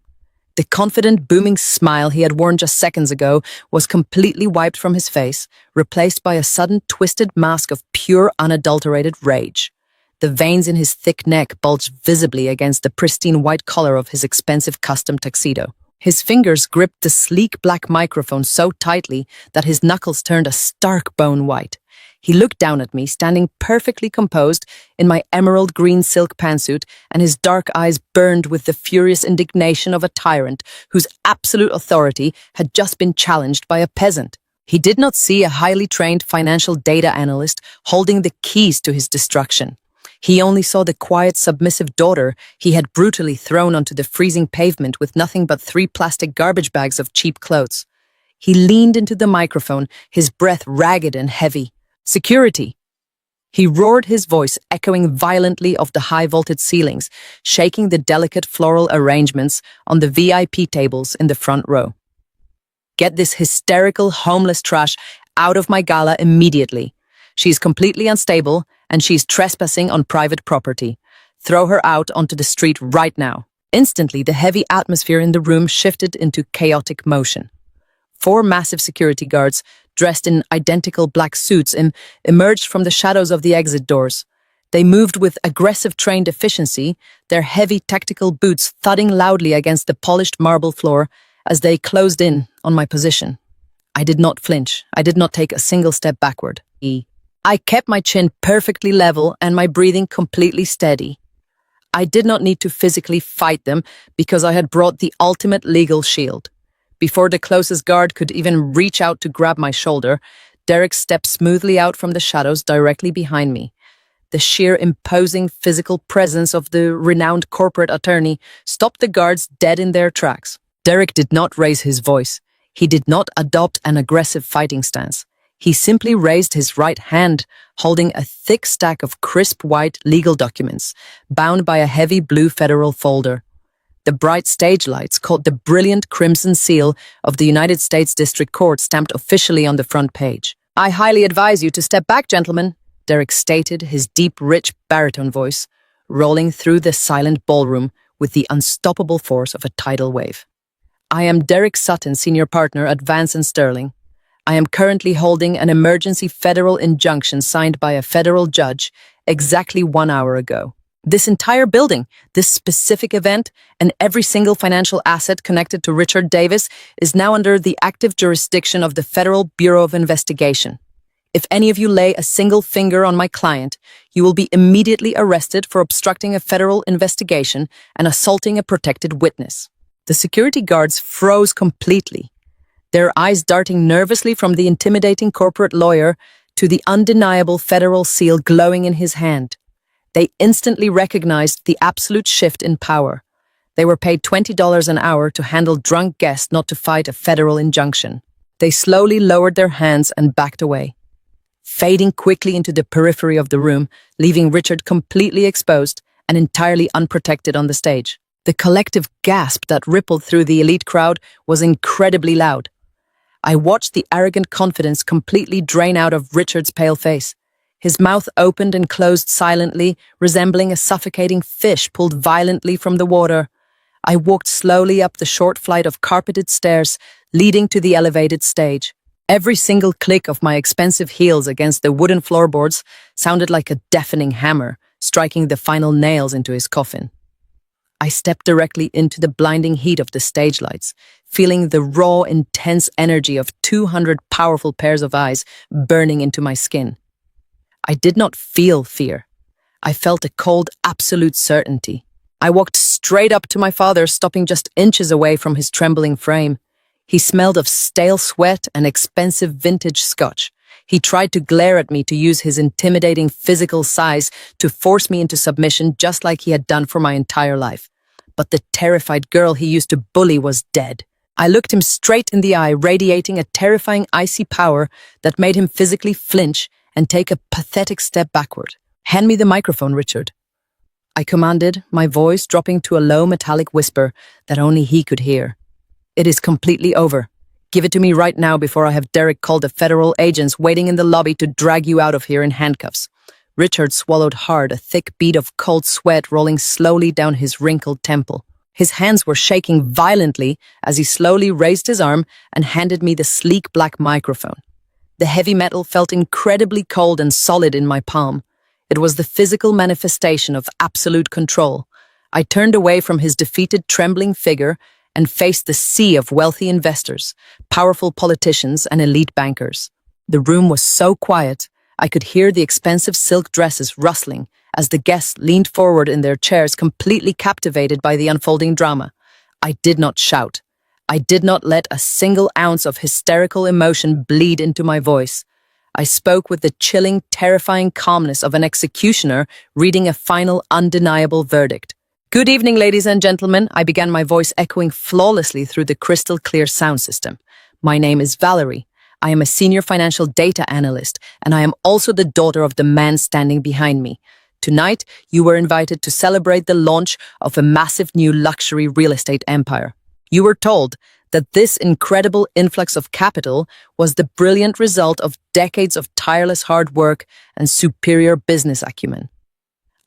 The confident, booming smile he had worn just seconds ago was completely wiped from his face, replaced by a sudden twisted mask of pure, unadulterated rage. The veins in his thick neck bulged visibly against the pristine white collar of his expensive custom tuxedo. His fingers gripped the sleek black microphone so tightly that his knuckles turned a stark bone white. He looked down at me, standing perfectly composed in my emerald green silk pantsuit, and his dark eyes burned with the furious indignation of a tyrant whose absolute authority had just been challenged by a peasant. He did not see a highly trained financial data analyst holding the keys to his destruction. He only saw the quiet, submissive daughter he had brutally thrown onto the freezing pavement with nothing but 3 plastic garbage bags of cheap clothes. He leaned into the microphone, his breath ragged and heavy. "Security!" He roared, his voice echoing violently off the high-vaulted ceilings, shaking the delicate floral arrangements on the VIP tables in the front row. "Get this hysterical, homeless trash out of my gala immediately. She's completely unstable, and she's trespassing on private property. Throw her out onto the street right now." Instantly, the heavy atmosphere in the room shifted into chaotic motion. 4 massive security guards, dressed in identical black suits, emerged from the shadows of the exit doors. They moved with aggressive trained efficiency, their heavy tactical boots thudding loudly against the polished marble floor as they closed in on my position. I did not flinch. I did not take a single step backward. I kept my chin perfectly level and my breathing completely steady. I did not need to physically fight them because I had brought the ultimate legal shield. Before the closest guard could even reach out to grab my shoulder, Derek stepped smoothly out from the shadows directly behind me. The sheer imposing physical presence of the renowned corporate attorney stopped the guards dead in their tracks. Derek did not raise his voice. He did not adopt an aggressive fighting stance. He simply raised his right hand, holding a thick stack of crisp white legal documents, bound by a heavy blue federal folder. The bright stage lights caught the brilliant crimson seal of the United States District Court stamped officially on the front page. "I highly advise you to step back, gentlemen," Derek stated, his deep, rich baritone voice rolling through the silent ballroom with the unstoppable force of a tidal wave. "I am Derek Sutton, senior partner at Vance & Sterling. I am currently holding an emergency federal injunction signed by a federal judge exactly 1 hour ago. This entire building, this specific event, and every single financial asset connected to Richard Davis is now under the active jurisdiction of the Federal Bureau of Investigation. If any of you lay a single finger on my client, you will be immediately arrested for obstructing a federal investigation and assaulting a protected witness." The security guards froze completely, their eyes darting nervously from the intimidating corporate lawyer to the undeniable federal seal glowing in his hand. They instantly recognized the absolute shift in power. They were paid $20 an hour to handle drunk guests, not to fight a federal injunction. They slowly lowered their hands and backed away, fading quickly into the periphery of the room, leaving Richard completely exposed and entirely unprotected on the stage. The collective gasp that rippled through the elite crowd was incredibly loud. I watched the arrogant confidence completely drain out of Richard's pale face. His mouth opened and closed silently, resembling a suffocating fish pulled violently from the water. I walked slowly up the short flight of carpeted stairs leading to the elevated stage. Every single click of my expensive heels against the wooden floorboards sounded like a deafening hammer, striking the final nails into his coffin. I stepped directly into the blinding heat of the stage lights, feeling the raw, intense energy of 200 powerful pairs of eyes burning into my skin. I did not feel fear. I felt a cold, absolute certainty. I walked straight up to my father, stopping just inches away from his trembling frame. He smelled of stale sweat and expensive vintage scotch. He tried to glare at me, to use his intimidating physical size to force me into submission, just like he had done for my entire life. But the terrified girl he used to bully was dead. I looked him straight in the eye, radiating a terrifying icy power that made him physically flinch and take a pathetic step backward. "Hand me the microphone, Richard," I commanded, my voice dropping to a low metallic whisper that only he could hear. "It is completely over. Give it to me right now before I have Derek call the federal agents waiting in the lobby to drag you out of here in handcuffs." Richard swallowed hard, a thick bead of cold sweat rolling slowly down his wrinkled temple. His hands were shaking violently as he slowly raised his arm and handed me the sleek black microphone. The heavy metal felt incredibly cold and solid in my palm. It was the physical manifestation of absolute control. I turned away from his defeated, trembling figure and faced the sea of wealthy investors, powerful politicians, and elite bankers. The room was so quiet, I could hear the expensive silk dresses rustling as the guests leaned forward in their chairs, completely captivated by the unfolding drama. I did not shout. I did not let a single ounce of hysterical emotion bleed into my voice. I spoke with the chilling, terrifying calmness of an executioner reading a final, undeniable verdict. "Good evening, ladies and gentlemen," I began, my voice echoing flawlessly through the crystal-clear sound system. "My name is Valerie. I am a senior financial data analyst, and I am also the daughter of the man standing behind me. Tonight, you were invited to celebrate the launch of a massive new luxury real estate empire. You were told that this incredible influx of capital was the brilliant result of decades of tireless hard work and superior business acumen.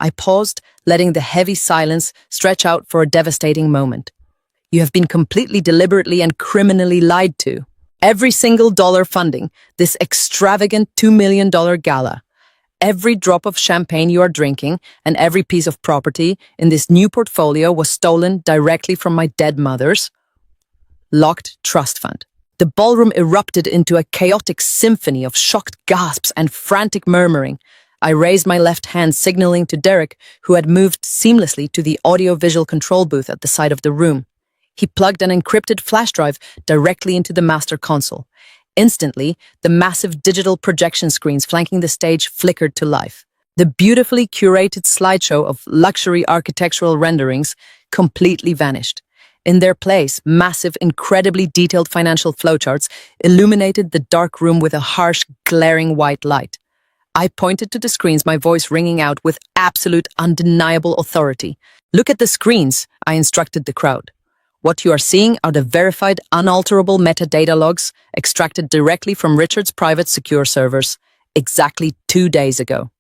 I paused, letting the heavy silence stretch out for a devastating moment. You have been completely deliberately and criminally lied to. Every single dollar funding this extravagant $2 million gala, every drop of champagne you are drinking, and every piece of property in this new portfolio was stolen directly from my dead mother's locked trust fund. The ballroom erupted into a chaotic symphony of shocked gasps and frantic murmuring. I raised my left hand, signaling to Derek, who had moved seamlessly to the audio-visual control booth at the side of the room. He plugged an encrypted flash drive directly into the master console. Instantly, the massive digital projection screens flanking the stage flickered to life. The beautifully curated slideshow of luxury architectural renderings completely vanished. In their place, massive, incredibly detailed financial flowcharts illuminated the dark room with a harsh, glaring white light. I pointed to the screens, my voice ringing out with absolute, undeniable authority. "Look at the screens," I instructed the crowd. "What you are seeing are the verified, unalterable metadata logs extracted directly from Richard's private secure servers exactly 2 days ago.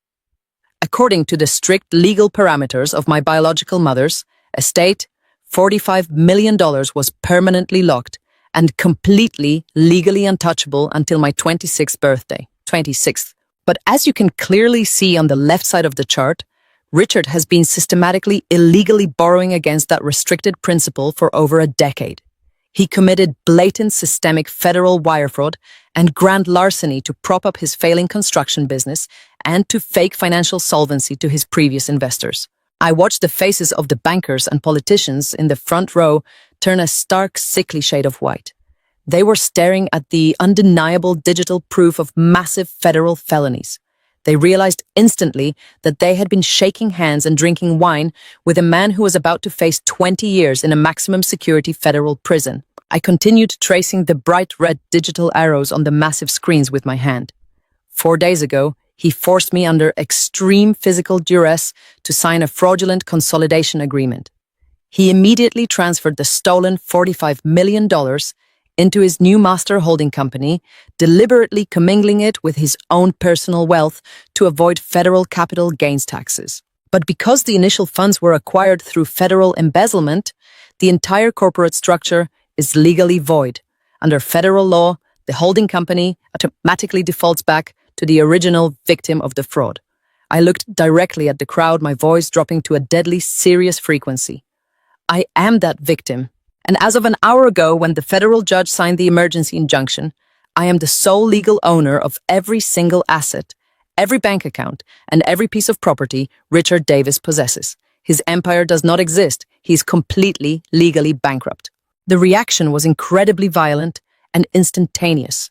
According to the strict legal parameters of my biological mother's estate, $45 million was permanently locked and completely legally untouchable until my 26th birthday, 26th. But as you can clearly see on the left side of the chart, Richard has been systematically illegally borrowing against that restricted principle for over a decade. He committed blatant systemic federal wire fraud and grand larceny to prop up his failing construction business and to fake financial solvency to his previous investors. I watched the faces of the bankers and politicians in the front row turn a stark, sickly shade of white. They were staring at the undeniable digital proof of massive federal felonies. They realized instantly that they had been shaking hands and drinking wine with a man who was about to face 20 years in a maximum security federal prison. I continued tracing the bright red digital arrows on the massive screens with my hand. 4 days ago, he forced me under extreme physical duress to sign a fraudulent consolidation agreement. He immediately transferred the stolen $45 million into his new master holding company, deliberately commingling it with his own personal wealth to avoid federal capital gains taxes. But because the initial funds were acquired through federal embezzlement, the entire corporate structure is legally void. Under federal law, the holding company automatically defaults back to the original victim of the fraud. I looked directly at the crowd, my voice dropping to a deadly serious frequency. I am that victim. And as of an hour ago, when the federal judge signed the emergency injunction, I am the sole legal owner of every single asset, every bank account, and every piece of property Richard Davis possesses. His empire does not exist. He is completely, legally bankrupt. The reaction was incredibly violent and instantaneous.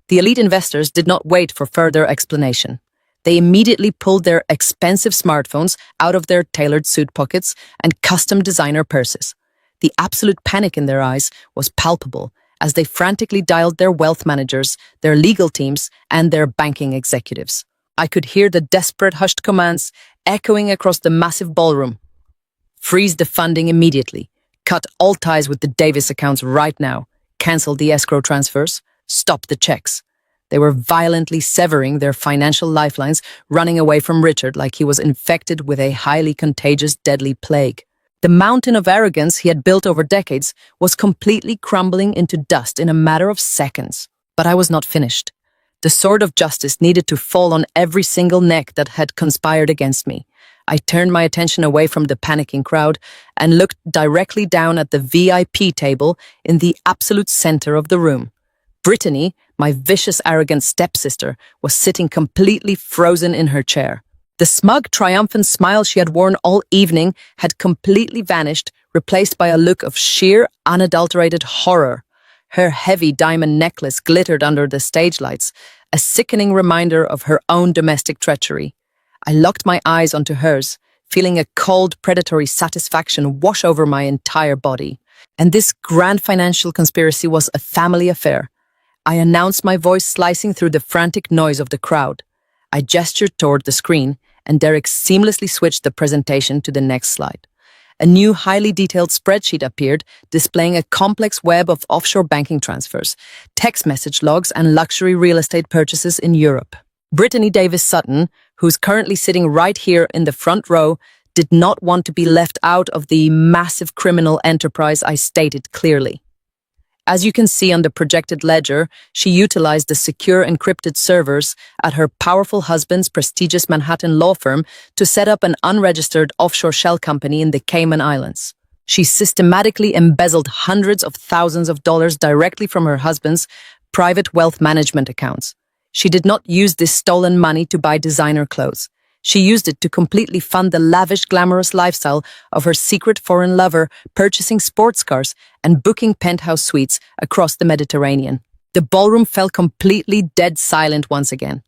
The elite investors did not wait for further explanation. They immediately pulled their expensive smartphones out of their tailored suit pockets and custom designer purses. The absolute panic in their eyes was palpable as they frantically dialed their wealth managers, their legal teams, and their banking executives. I could hear the desperate hushed commands echoing across the massive ballroom. Freeze the funding immediately. Cut all ties with the Davis accounts right now. Cancel the escrow transfers. Stop the checks. They were violently severing their financial lifelines, running away from Richard like he was infected with a highly contagious, deadly plague. The mountain of arrogance he had built over decades was completely crumbling into dust in a matter of seconds. But I was not finished. The sword of justice needed to fall on every single neck that had conspired against me. I turned my attention away from the panicking crowd and looked directly down at the VIP table in the absolute center of the room. Brittany, my vicious, arrogant stepsister, was sitting completely frozen in her chair. The smug, triumphant smile she had worn all evening had completely vanished, replaced by a look of sheer, unadulterated horror. Her heavy diamond necklace glittered under the stage lights, a sickening reminder of her own domestic treachery. I locked my eyes onto hers, feeling a cold, predatory satisfaction wash over my entire body. And this grand financial conspiracy was a family affair. I announced, my voice slicing through the frantic noise of the crowd. I gestured toward the screen, and Derek seamlessly switched the presentation to the next slide. A new, highly detailed spreadsheet appeared, displaying a complex web of offshore banking transfers, text message logs, and luxury real estate purchases in Europe. Brittany Davis Sutton, who's currently sitting right here in the front row, did not want to be left out of the massive criminal enterprise I stated clearly. As you can see on the projected ledger, she utilized the secure encrypted servers at her powerful husband's prestigious Manhattan law firm to set up an unregistered offshore shell company in the Cayman Islands. She systematically embezzled hundreds of thousands of dollars directly from her husband's private wealth management accounts. She did not use this stolen money to buy designer clothes. She used it to completely fund the lavish, glamorous lifestyle of her secret foreign lover, purchasing sports cars and booking penthouse suites across the Mediterranean. The ballroom fell completely dead silent once again.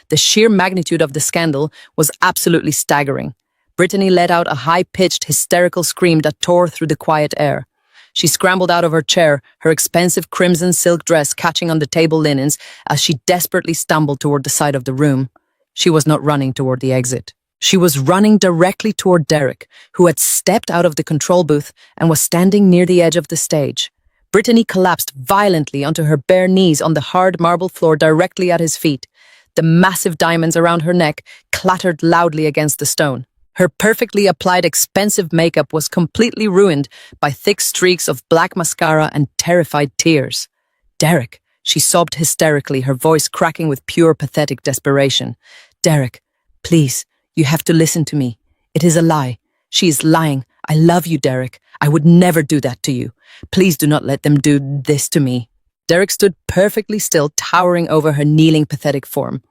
The sheer magnitude of the scandal was absolutely staggering. Brittany let out a high-pitched, hysterical scream that tore through the quiet air. She scrambled out of her chair, her expensive crimson silk dress catching on the table linens as she desperately stumbled toward the side of the room. She was not running toward the exit. She was running directly toward Derek, who had stepped out of the control booth and was standing near the edge of the stage. Brittany collapsed violently onto her bare knees on the hard marble floor directly at his feet. The massive diamonds around her neck clattered loudly against the stone. Her perfectly applied expensive makeup was completely ruined by thick streaks of black mascara and terrified tears. Derek, she sobbed hysterically, her voice cracking with pure pathetic desperation. Derek, please, you have to listen to me. It is a lie. She is lying. I love you, Derek. I would never do that to you. Please do not let them do this to me. Derek stood perfectly still, towering over her kneeling, pathetic form.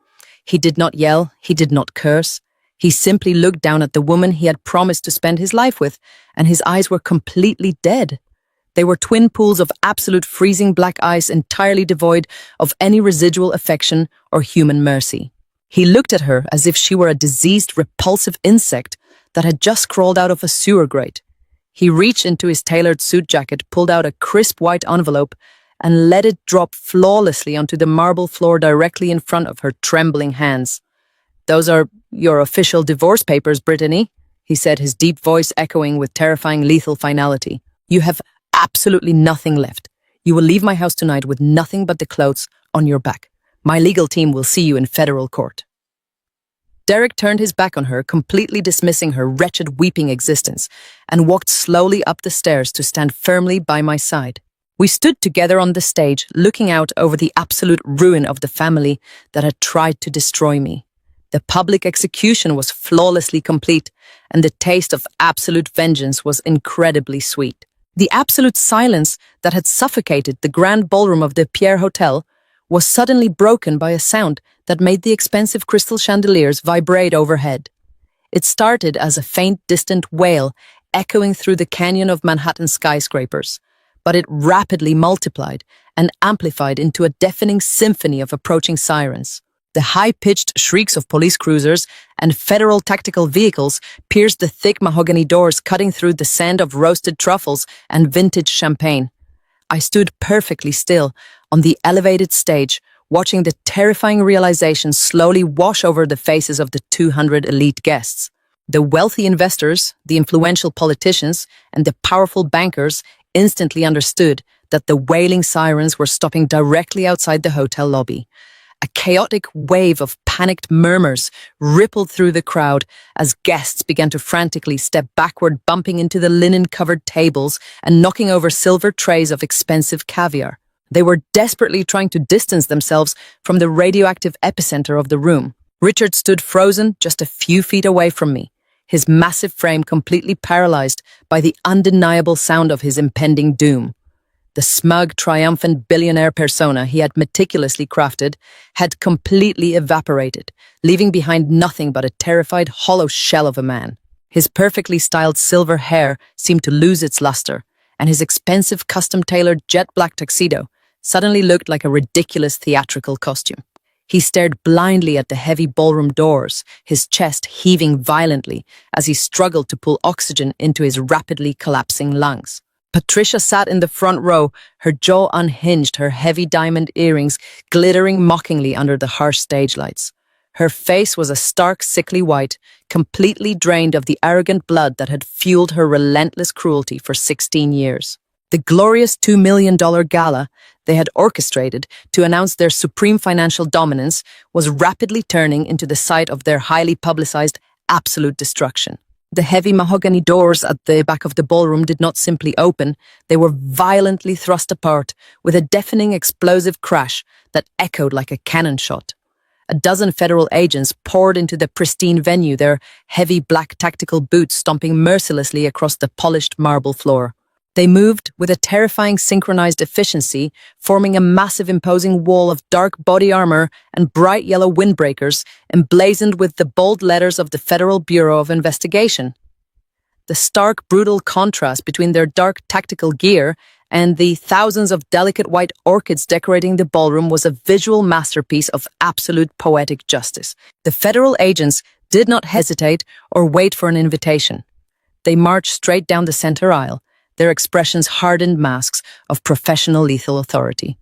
He did not yell. He did not curse. He simply looked down at the woman he had promised to spend his life with, and his eyes were completely dead. They were twin pools of absolute freezing black ice, entirely devoid of any residual affection or human mercy. He looked at her as if she were a diseased, repulsive insect that had just crawled out of a sewer grate. He reached into his tailored suit jacket, pulled out a crisp white envelope, and let it drop flawlessly onto the marble floor directly in front of her trembling hands. "Those are your official divorce papers, Brittany," he said, his deep voice echoing with terrifying lethal finality. "You have absolutely nothing left. You will leave my house tonight with nothing but the clothes on your back. My legal team will see you in federal court." Derek turned his back on her, completely dismissing her wretched, weeping existence, and walked slowly up the stairs to stand firmly by my side. We stood together on the stage, looking out over the absolute ruin of the family that had tried to destroy me. The public execution was flawlessly complete, and the taste of absolute vengeance was incredibly sweet. The absolute silence that had suffocated the grand ballroom of the Pierre Hotel was suddenly broken by a sound that made the expensive crystal chandeliers vibrate overhead. It started as a faint, distant wail echoing through the canyon of Manhattan skyscrapers, but it rapidly multiplied and amplified into a deafening symphony of approaching sirens. The high-pitched shrieks of police cruisers and federal tactical vehicles pierced the thick mahogany doors, cutting through the scent of roasted truffles and vintage champagne. I stood perfectly still on the elevated stage, watching the terrifying realization slowly wash over the faces of the 200 elite guests. The wealthy investors, the influential politicians, and the powerful bankers instantly understood that the wailing sirens were stopping directly outside the hotel lobby. A chaotic wave of panicked murmurs rippled through the crowd as guests began to frantically step backward, bumping into the linen-covered tables and knocking over silver trays of expensive caviar. They were desperately trying to distance themselves from the radioactive epicenter of the room. Richard stood frozen just a few feet away from me, his massive frame completely paralyzed by the undeniable sound of his impending doom. The smug, triumphant billionaire persona he had meticulously crafted had completely evaporated, leaving behind nothing but a terrified, hollow shell of a man. His perfectly styled silver hair seemed to lose its luster, and his expensive, custom-tailored jet-black tuxedo suddenly looked like a ridiculous theatrical costume. He stared blindly at the heavy ballroom doors, his chest heaving violently as he struggled to pull oxygen into his rapidly collapsing lungs. Patricia sat in the front row, her jaw unhinged, her heavy diamond earrings glittering mockingly under the harsh stage lights. Her face was a stark, sickly white, completely drained of the arrogant blood that had fueled her relentless cruelty for 16 years. The glorious $2 million gala they had orchestrated to announce their supreme financial dominance was rapidly turning into the site of their highly publicized absolute destruction. The heavy mahogany doors at the back of the ballroom did not simply open, they were violently thrust apart with a deafening explosive crash that echoed like a cannon shot. A dozen federal agents poured into the pristine venue, their heavy black tactical boots stomping mercilessly across the polished marble floor. They moved with a terrifying synchronized efficiency, forming a massive imposing wall of dark body armor and bright yellow windbreakers emblazoned with the bold letters of the Federal Bureau of Investigation. The stark, brutal contrast between their dark tactical gear and the thousands of delicate white orchids decorating the ballroom was a visual masterpiece of absolute poetic justice. The federal agents did not hesitate or wait for an invitation. They marched straight down the center aisle, their expressions hardened masks of professional lethal authority.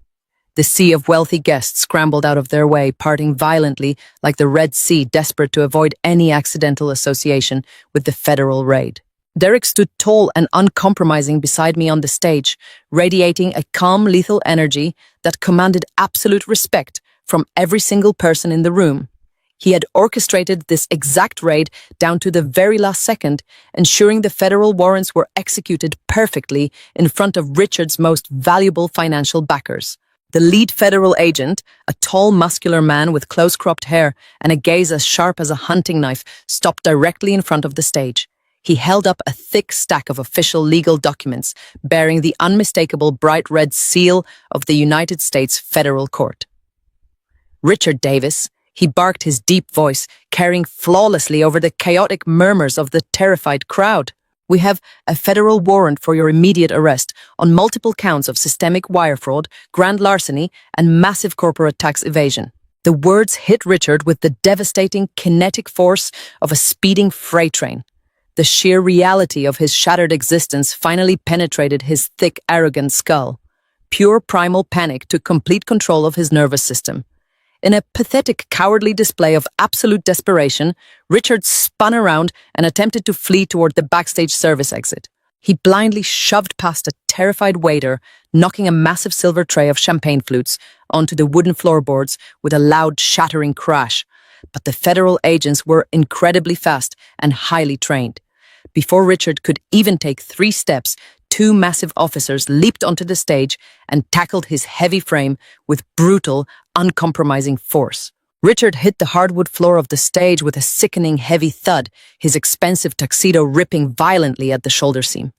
The sea of wealthy guests scrambled out of their way, parting violently like the Red Sea, desperate to avoid any accidental association with the federal raid. Derek stood tall and uncompromising beside me on the stage, radiating a calm, lethal energy that commanded absolute respect from every single person in the room. He had orchestrated this exact raid down to the very last second, ensuring the federal warrants were executed perfectly in front of Richard's most valuable financial backers. The lead federal agent, a tall, muscular man with close-cropped hair and a gaze as sharp as a hunting knife, stopped directly in front of the stage. He held up a thick stack of official legal documents bearing the unmistakable bright red seal of the United States Federal Court. "Richard Davis," he barked, his deep voice carrying flawlessly over the chaotic murmurs of the terrified crowd. "We have a federal warrant for your immediate arrest on multiple counts of systemic wire fraud, grand larceny, and massive corporate tax evasion." The words hit Richard with the devastating kinetic force of a speeding freight train. The sheer reality of his shattered existence finally penetrated his thick, arrogant skull. Pure primal panic took complete control of his nervous system. In a pathetic, cowardly display of absolute desperation, Richard spun around and attempted to flee toward the backstage service exit. He blindly shoved past a terrified waiter, knocking a massive silver tray of champagne flutes onto the wooden floorboards with a loud, shattering crash. But the federal agents were incredibly fast and highly trained. Before Richard could even take 3 steps, 2 massive officers leaped onto the stage and tackled his heavy frame with brutal, uncompromising force. Richard hit the hardwood floor of the stage with a sickening heavy thud, his expensive tuxedo ripping violently at the shoulder seam.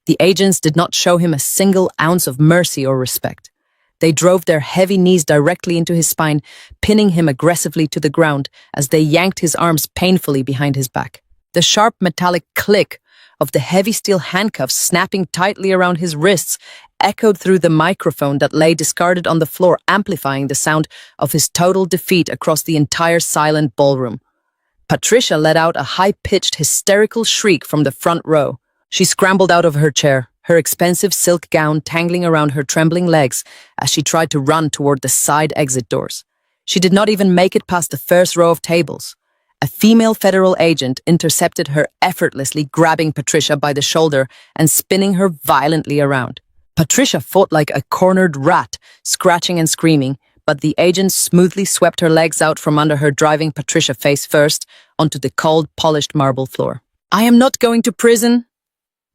The agents did not show him a single ounce of mercy or respect. They drove their heavy knees directly into his spine, pinning him aggressively to the ground as they yanked his arms painfully behind his back. The sharp metallic click of the heavy steel handcuffs snapping tightly around his wrists echoed through the microphone that lay discarded on the floor, amplifying the sound of his total defeat across the entire silent ballroom. Patricia let out a high-pitched, hysterical shriek from the front row. She scrambled out of her chair, her expensive silk gown tangling around her trembling legs as she tried to run toward the side exit doors. She did not even make it past the first row of tables. A female federal agent intercepted her, effortlessly grabbing Patricia by the shoulder and spinning her violently around. Patricia fought like a cornered rat, scratching and screaming, but the agent smoothly swept her legs out from under her, driving Patricia face first onto the cold, polished marble floor. "I am not going to prison!"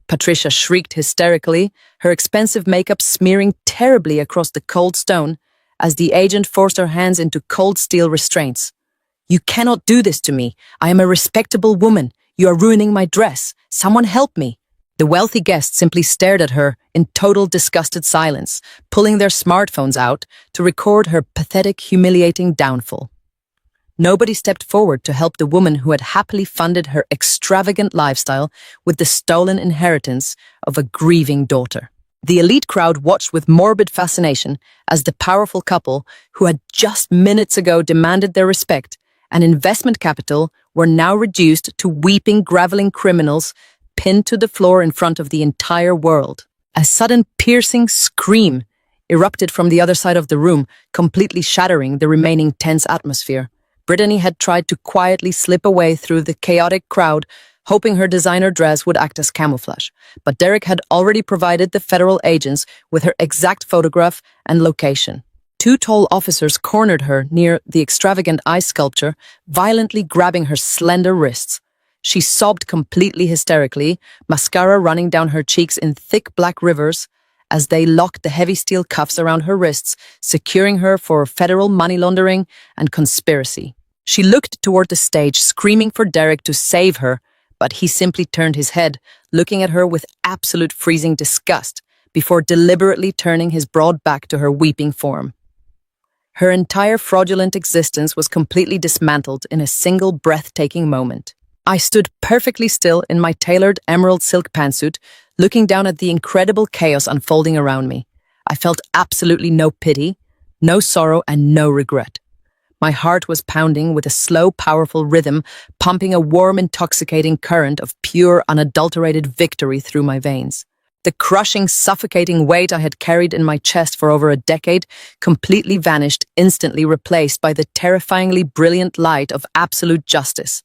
Patricia shrieked hysterically, her expensive makeup smearing terribly across the cold stone as the agent forced her hands into cold steel restraints. "You cannot do this to me. I am a respectable woman. You are ruining my dress. Someone help me." The wealthy guests simply stared at her in total disgusted silence, pulling their smartphones out to record her pathetic, humiliating downfall. Nobody stepped forward to help the woman who had happily funded her extravagant lifestyle with the stolen inheritance of a grieving daughter. The elite crowd watched with morbid fascination as the powerful couple, who had just minutes ago demanded their respect and investment capital, were now reduced to weeping, groveling criminals pinned to the floor in front of the entire world. A sudden piercing scream erupted from the other side of the room, completely shattering the remaining tense atmosphere, Brittany had tried to quietly slip away through the chaotic crowd, hoping her designer dress would act as camouflage. But Derek had already provided the federal agents with her exact photograph and location. Two tall officers cornered her near the extravagant ice sculpture, violently grabbing her slender wrists. She sobbed completely hysterically, mascara running down her cheeks in thick black rivers, as they locked the heavy steel cuffs around her wrists, securing her for federal money laundering and conspiracy. She looked toward the stage, screaming for Derek to save her, but he simply turned his head, looking at her with absolute freezing disgust, before deliberately turning his broad back to her weeping form. Her entire fraudulent existence was completely dismantled in a single breathtaking moment. I stood perfectly still in my tailored emerald silk pantsuit, looking down at the incredible chaos unfolding around me. I felt absolutely no pity, no sorrow, and no regret. My heart was pounding with a slow, powerful rhythm, pumping a warm, intoxicating current of pure, unadulterated victory through my veins. The crushing, suffocating weight I had carried in my chest for over a decade completely vanished, instantly replaced by the terrifyingly brilliant light of absolute justice.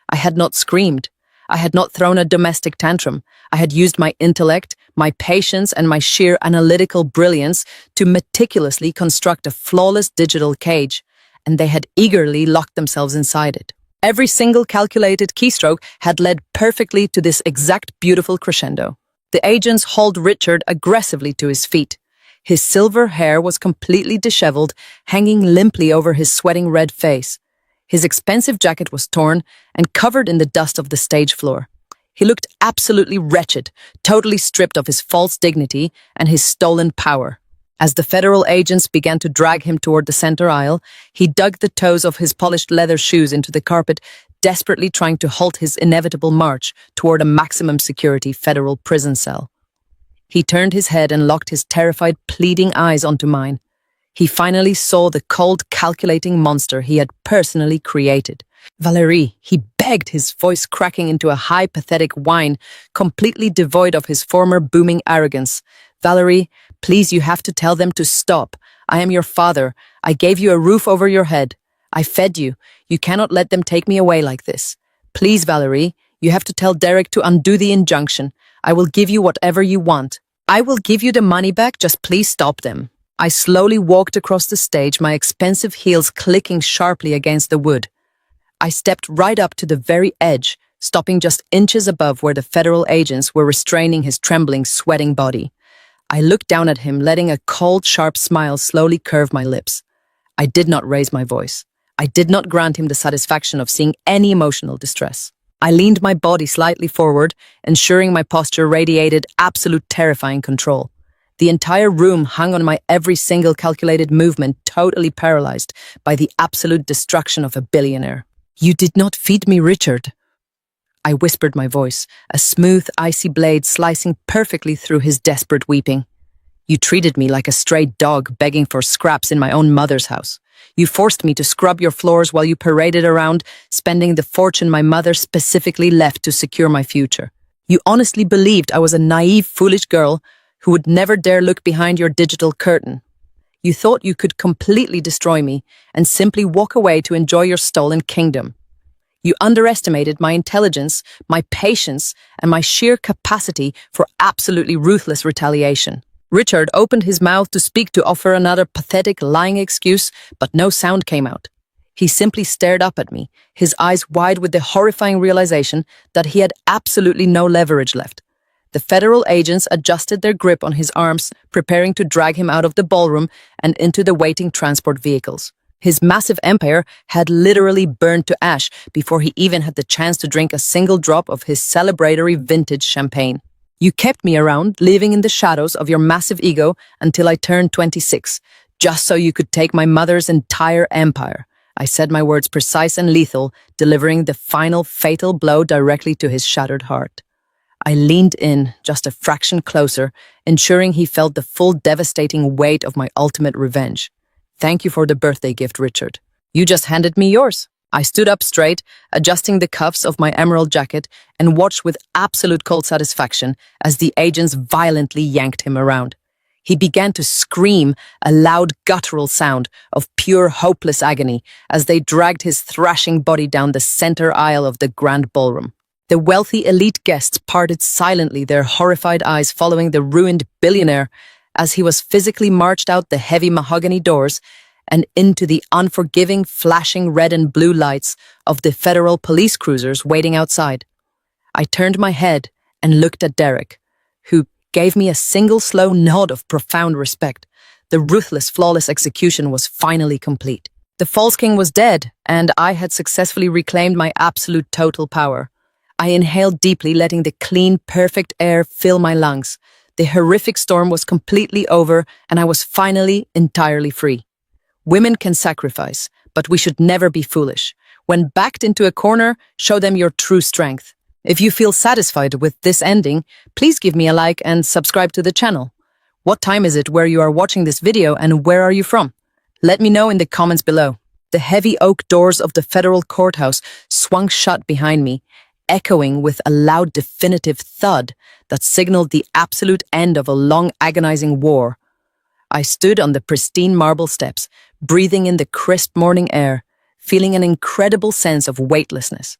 I had not screamed. I had not thrown a domestic tantrum. I had used my intellect, my patience, and my sheer analytical brilliance to meticulously construct a flawless digital cage, and they had eagerly locked themselves inside it. Every single calculated keystroke had led perfectly to this exact beautiful crescendo. The agents hauled Richard aggressively to his feet. His silver hair was completely disheveled, hanging limply over his sweating red face. His expensive jacket was torn and covered in the dust of the stage floor. He looked absolutely wretched, totally stripped of his false dignity and his stolen power. As the federal agents began to drag him toward the center aisle, he dug the toes of his polished leather shoes into the carpet, desperately trying to halt his inevitable march toward a maximum security federal prison cell. He turned his head and locked his terrified, pleading eyes onto mine. He finally saw the cold, calculating monster he had personally created. "Valerie," he begged, his voice cracking into a high, pathetic whine, completely devoid of his former booming arrogance. "Valerie, please, you have to tell them to stop. I am your father. I gave you a roof over your head. I fed you. You cannot let them take me away like this. Please, Valerie, you have to tell Derek to undo the injunction. I will give you whatever you want. I will give you the money back, just please stop them." I slowly walked across the stage, my expensive heels clicking sharply against the wood. I stepped right up to the very edge, stopping just inches above where the federal agents were restraining his trembling, sweating body. I looked down at him, letting a cold, sharp smile slowly curve my lips. I did not raise my voice. I did not grant him the satisfaction of seeing any emotional distress. I leaned my body slightly forward, ensuring my posture radiated absolute terrifying control. The entire room hung on my every single calculated movement, totally paralyzed by the absolute destruction of a billionaire. "You did not feed me, Richard," I whispered, my voice, a smooth, icy blade slicing perfectly through his desperate weeping. "You treated me like a stray dog begging for scraps in my own mother's house. You forced me to scrub your floors while you paraded around, spending the fortune my mother specifically left to secure my future. You honestly believed I was a naive, foolish girl who would never dare look behind your digital curtain. You thought you could completely destroy me and simply walk away to enjoy your stolen kingdom. You underestimated my intelligence, my patience, and my sheer capacity for absolutely ruthless retaliation." Richard opened his mouth to speak, to offer another pathetic, lying excuse, but no sound came out. He simply stared up at me, his eyes wide with the horrifying realization that he had absolutely no leverage left. The federal agents adjusted their grip on his arms, preparing to drag him out of the ballroom and into the waiting transport vehicles. His massive empire had literally burned to ash before he even had the chance to drink a single drop of his celebratory vintage champagne. "You kept me around, living in the shadows of your massive ego until I turned 26, just so you could take my mother's entire empire." I said my words precise and lethal, delivering the final fatal blow directly to his shattered heart. I leaned in just a fraction closer, ensuring he felt the full devastating weight of my ultimate revenge. "Thank you for the birthday gift, Richard. You just handed me yours." I stood up straight, adjusting the cuffs of my emerald jacket, and watched with absolute cold satisfaction as the agents violently yanked him around. He began to scream, a loud guttural sound of pure hopeless agony as they dragged his thrashing body down the center aisle of the grand ballroom. The wealthy elite guests parted silently, their horrified eyes following the ruined billionaire as he was physically marched out the heavy mahogany doors and into the unforgiving, flashing red and blue lights of the federal police cruisers waiting outside. I turned my head and looked at Derek, who gave me a single slow nod of profound respect. The ruthless, flawless execution was finally complete. The false king was dead, and I had successfully reclaimed my absolute total power. I inhaled deeply, letting the clean, perfect air fill my lungs. The horrific storm was completely over, and I was finally entirely free. Women can sacrifice, but we should never be foolish. When backed into a corner, show them your true strength. If you feel satisfied with this ending, please give me a like and subscribe to the channel. What time is it where you are watching this video, and where are you from? Let me know in the comments below. The heavy oak doors of the federal courthouse swung shut behind me, echoing with a loud, definitive thud that signaled the absolute end of a long, agonizing war. I stood on the pristine marble steps, breathing in the crisp morning air, feeling an incredible sense of weightlessness.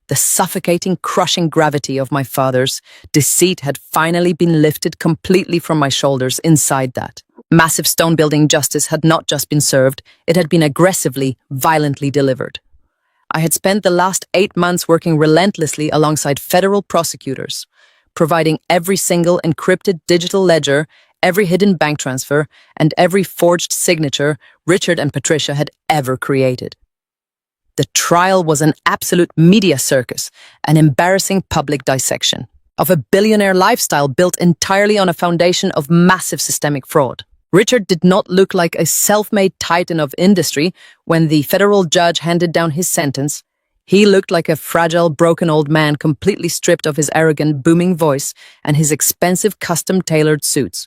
The suffocating, crushing gravity of my father's deceit had finally been lifted completely from my shoulders. Inside that massive stone building, justice had not just been served, it had been aggressively, violently delivered. I had spent the last 8 months working relentlessly alongside federal prosecutors, providing every single encrypted digital ledger, every hidden bank transfer, and every forged signature Richard and Patricia had ever created. The trial was an absolute media circus, an embarrassing public dissection of a billionaire lifestyle built entirely on a foundation of massive systemic fraud. Richard did not look like a self-made titan of industry when the federal judge handed down his sentence. He looked like a fragile, broken old man, completely stripped of his arrogant, booming voice and his expensive, custom-tailored suits.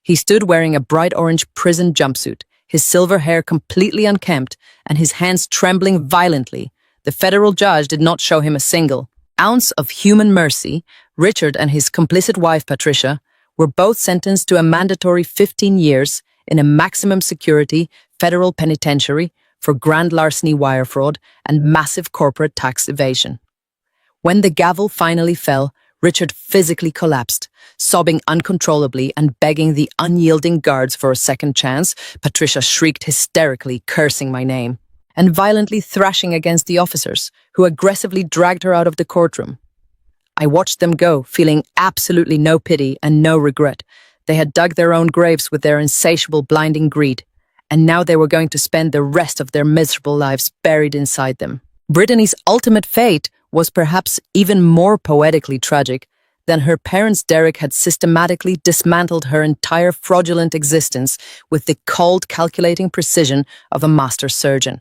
He stood wearing a bright orange prison jumpsuit, his silver hair completely unkempt and his hands trembling violently. The federal judge did not show him a single ounce of human mercy. Richard and his complicit wife, Patricia, were both sentenced to a mandatory 15 years in a maximum security federal penitentiary for grand larceny, wire fraud, and massive corporate tax evasion. When the gavel finally fell, Richard physically collapsed, sobbing uncontrollably and begging the unyielding guards for a second chance. Patricia shrieked hysterically, cursing my name, and violently thrashing against the officers, who aggressively dragged her out of the courtroom. I watched them go, feeling absolutely no pity and no regret. They had dug their own graves with their insatiable, blinding greed, and now they were going to spend the rest of their miserable lives buried inside them. Brittany's ultimate fate was perhaps even more poetically tragic than her parents. Derek had systematically dismantled her entire fraudulent existence with the cold, calculating precision of a master surgeon.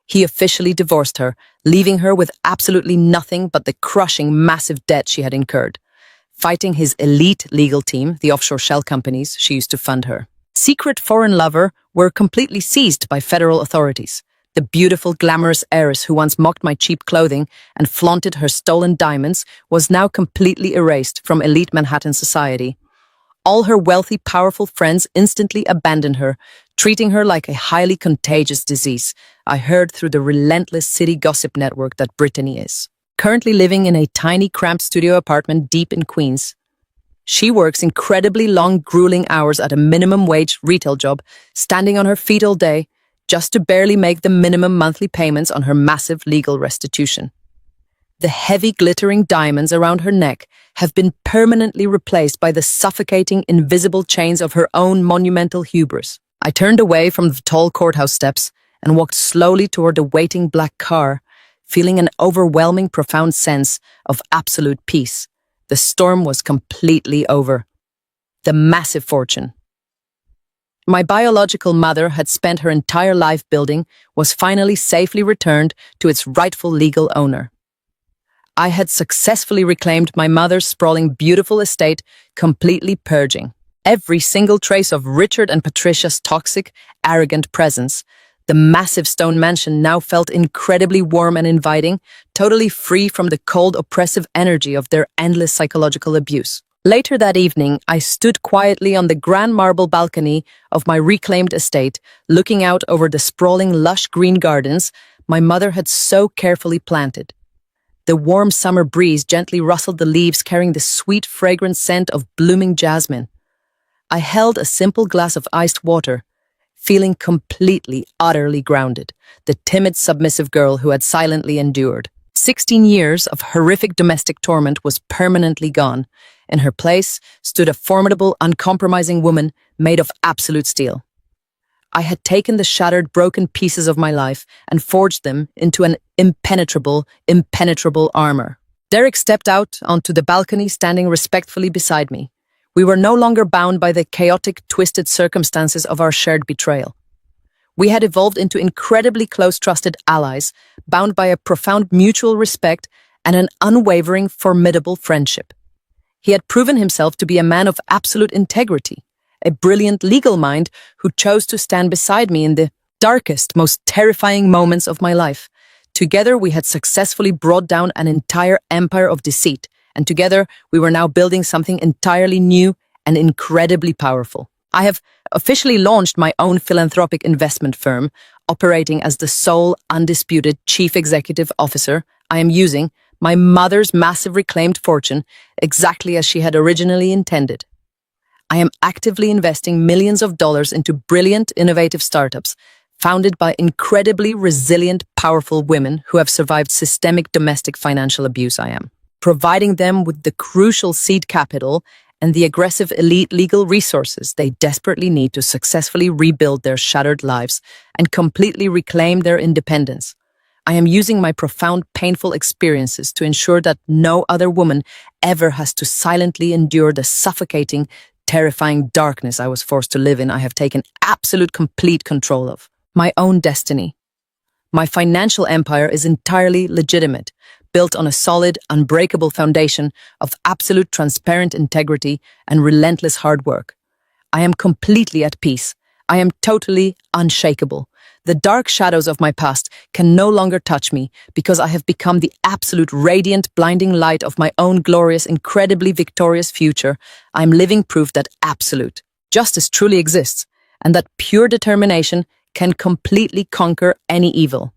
He officially divorced her, leaving her with absolutely nothing but the crushing, massive debt she had incurred, fighting his elite legal team, the offshore shell companies she used to fund her. Secret foreign lover were completely seized by federal authorities. The beautiful, glamorous heiress who once mocked my cheap clothing and flaunted her stolen diamonds was now completely erased from elite Manhattan society. All her wealthy, powerful friends instantly abandoned her, treating her like a highly contagious disease. I heard through the relentless city gossip network that Brittany is currently living in a tiny, cramped studio apartment deep in Queens. She works incredibly long, grueling hours at a minimum wage retail job, standing on her feet all day, just to barely make the minimum monthly payments on her massive legal restitution. The heavy, glittering diamonds around her neck have been permanently replaced by the suffocating, invisible chains of her own monumental hubris. I turned away from the tall courthouse steps and walked slowly toward the waiting black car, feeling an overwhelming, profound sense of absolute peace. The storm was completely over. The massive fortune my biological mother had spent her entire life building was finally safely returned to its rightful legal owner. I had successfully reclaimed my mother's sprawling, beautiful estate, completely purging every single trace of Richard and Patricia's toxic, arrogant presence. The massive stone mansion now felt incredibly warm and inviting, totally free from the cold, oppressive energy of their endless psychological abuse. Later that evening, I stood quietly on the grand marble balcony of my reclaimed estate, looking out over the sprawling, lush green gardens my mother had so carefully planted. The warm summer breeze gently rustled the leaves, carrying the sweet, fragrant scent of blooming jasmine. I held a simple glass of iced water, feeling completely, utterly grounded, the timid, submissive girl who had silently endured. 16 years of horrific domestic torment was permanently gone. In her place stood a formidable, uncompromising woman made of absolute steel. I had taken the shattered, broken pieces of my life and forged them into an impenetrable armor. Derek stepped out onto the balcony, standing respectfully beside me. We were no longer bound by the chaotic, twisted circumstances of our shared betrayal. We had evolved into incredibly close, trusted allies, bound by a profound mutual respect and an unwavering, formidable friendship. He had proven himself to be a man of absolute integrity, a brilliant legal mind who chose to stand beside me in the darkest, most terrifying moments of my life. Together, we had successfully brought down an entire empire of deceit, and together, we were now building something entirely new and incredibly powerful. I have officially launched my own philanthropic investment firm, operating as the sole, undisputed chief executive officer. I am using my mother's massive reclaimed fortune exactly as she had originally intended. I am actively investing millions of dollars into brilliant, innovative startups, founded by incredibly resilient, powerful women who have survived systemic domestic financial abuse. I am providing them with the crucial seed capital and the aggressive elite legal resources they desperately need to successfully rebuild their shattered lives and completely reclaim their independence. I am using my profound, painful experiences to ensure that no other woman ever has to silently endure the suffocating, terrifying darkness I was forced to live in. I have taken absolute, complete control of my own destiny. My financial empire is entirely legitimate, built on a solid, unbreakable foundation of absolute transparent integrity and relentless hard work. I am completely at peace. I am totally unshakable. The dark shadows of my past can no longer touch me because I have become the absolute radiant, blinding light of my own glorious, incredibly victorious future. I am living proof that absolute justice truly exists and that pure determination can completely conquer any evil.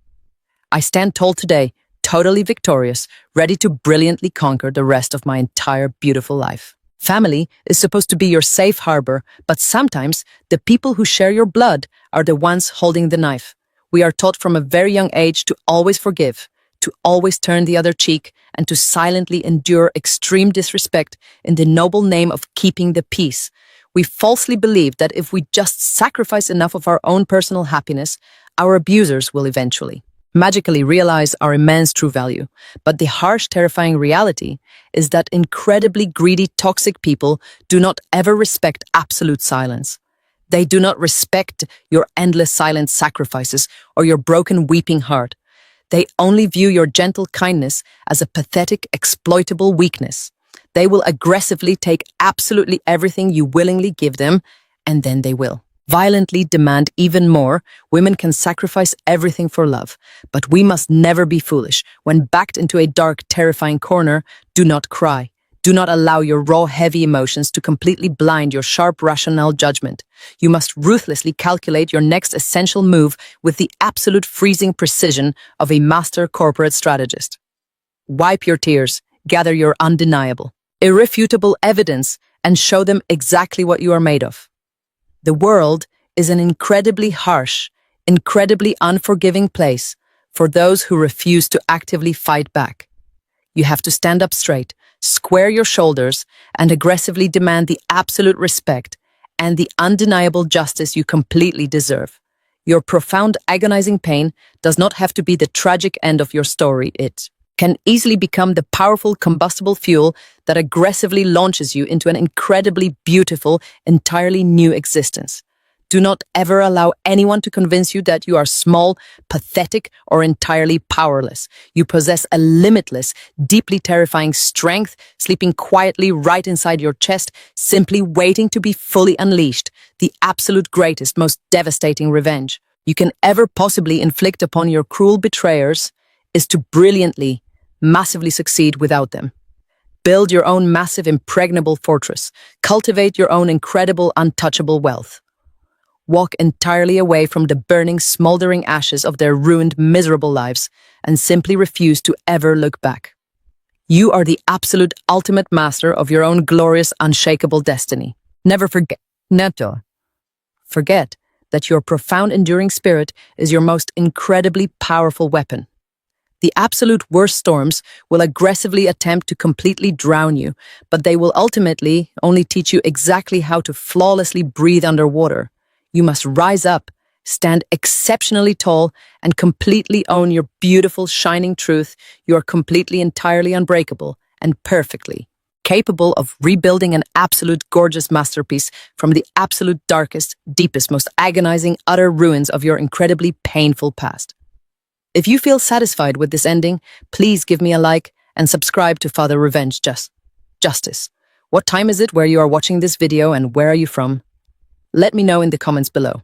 I stand tall today, totally victorious, ready to brilliantly conquer the rest of my entire beautiful life. Family is supposed to be your safe harbor, but sometimes the people who share your blood are the ones holding the knife. We are taught from a very young age to always forgive, to always turn the other cheek, and to silently endure extreme disrespect in the noble name of keeping the peace. We falsely believe that if we just sacrifice enough of our own personal happiness, our abusers will eventually magically realize our immense true value. But the harsh, terrifying reality is that incredibly greedy, toxic people do not ever respect absolute silence. They do not respect your endless silent sacrifices or your broken, weeping heart. They only view your gentle kindness as a pathetic, exploitable weakness. They will aggressively take absolutely everything you willingly give them, and then they will violently demand even more. Women can sacrifice everything for love, but we must never be foolish. When backed into a dark, terrifying corner, do not cry. Do not allow your raw, heavy emotions to completely blind your sharp, rational judgment. You must ruthlessly calculate your next essential move with the absolute freezing precision of a master corporate strategist. Wipe your tears, gather your undeniable, irrefutable evidence, and show them exactly what you are made of. The world is an incredibly harsh, incredibly unforgiving place for those who refuse to actively fight back. You have to stand up straight, square your shoulders, and aggressively demand the absolute respect and the undeniable justice you completely deserve. Your profound, agonizing pain does not have to be the tragic end of your story. It can easily become the powerful combustible fuel that aggressively launches you into an incredibly beautiful, entirely new existence. Do not ever allow anyone to convince you that you are small, pathetic, or entirely powerless. You possess a limitless, deeply terrifying strength sleeping quietly right inside your chest, simply waiting to be fully unleashed, the absolute greatest, most devastating revenge you can ever possibly inflict upon your cruel betrayers is to brilliantly, massively succeed without them. Build your own massive, impregnable fortress. Cultivate your own incredible, untouchable wealth. Walk entirely away from the burning, smoldering ashes of their ruined, miserable lives and simply refuse to ever look back. You are the absolute ultimate master of your own glorious, unshakable destiny. Never forget that your profound, enduring spirit is your most incredibly powerful weapon. The absolute worst storms will aggressively attempt to completely drown you, but they will ultimately only teach you exactly how to flawlessly breathe underwater. You must rise up, stand exceptionally tall, and completely own your beautiful, shining truth. You are completely, entirely unbreakable and perfectly capable of rebuilding an absolute gorgeous masterpiece from the absolute darkest, deepest, most agonizing, utter ruins of your incredibly painful past. If you feel satisfied with this ending, please give me a like and subscribe to Father Revenge Justice. What time is it where you are watching this video and where are you from? Let me know in the comments below.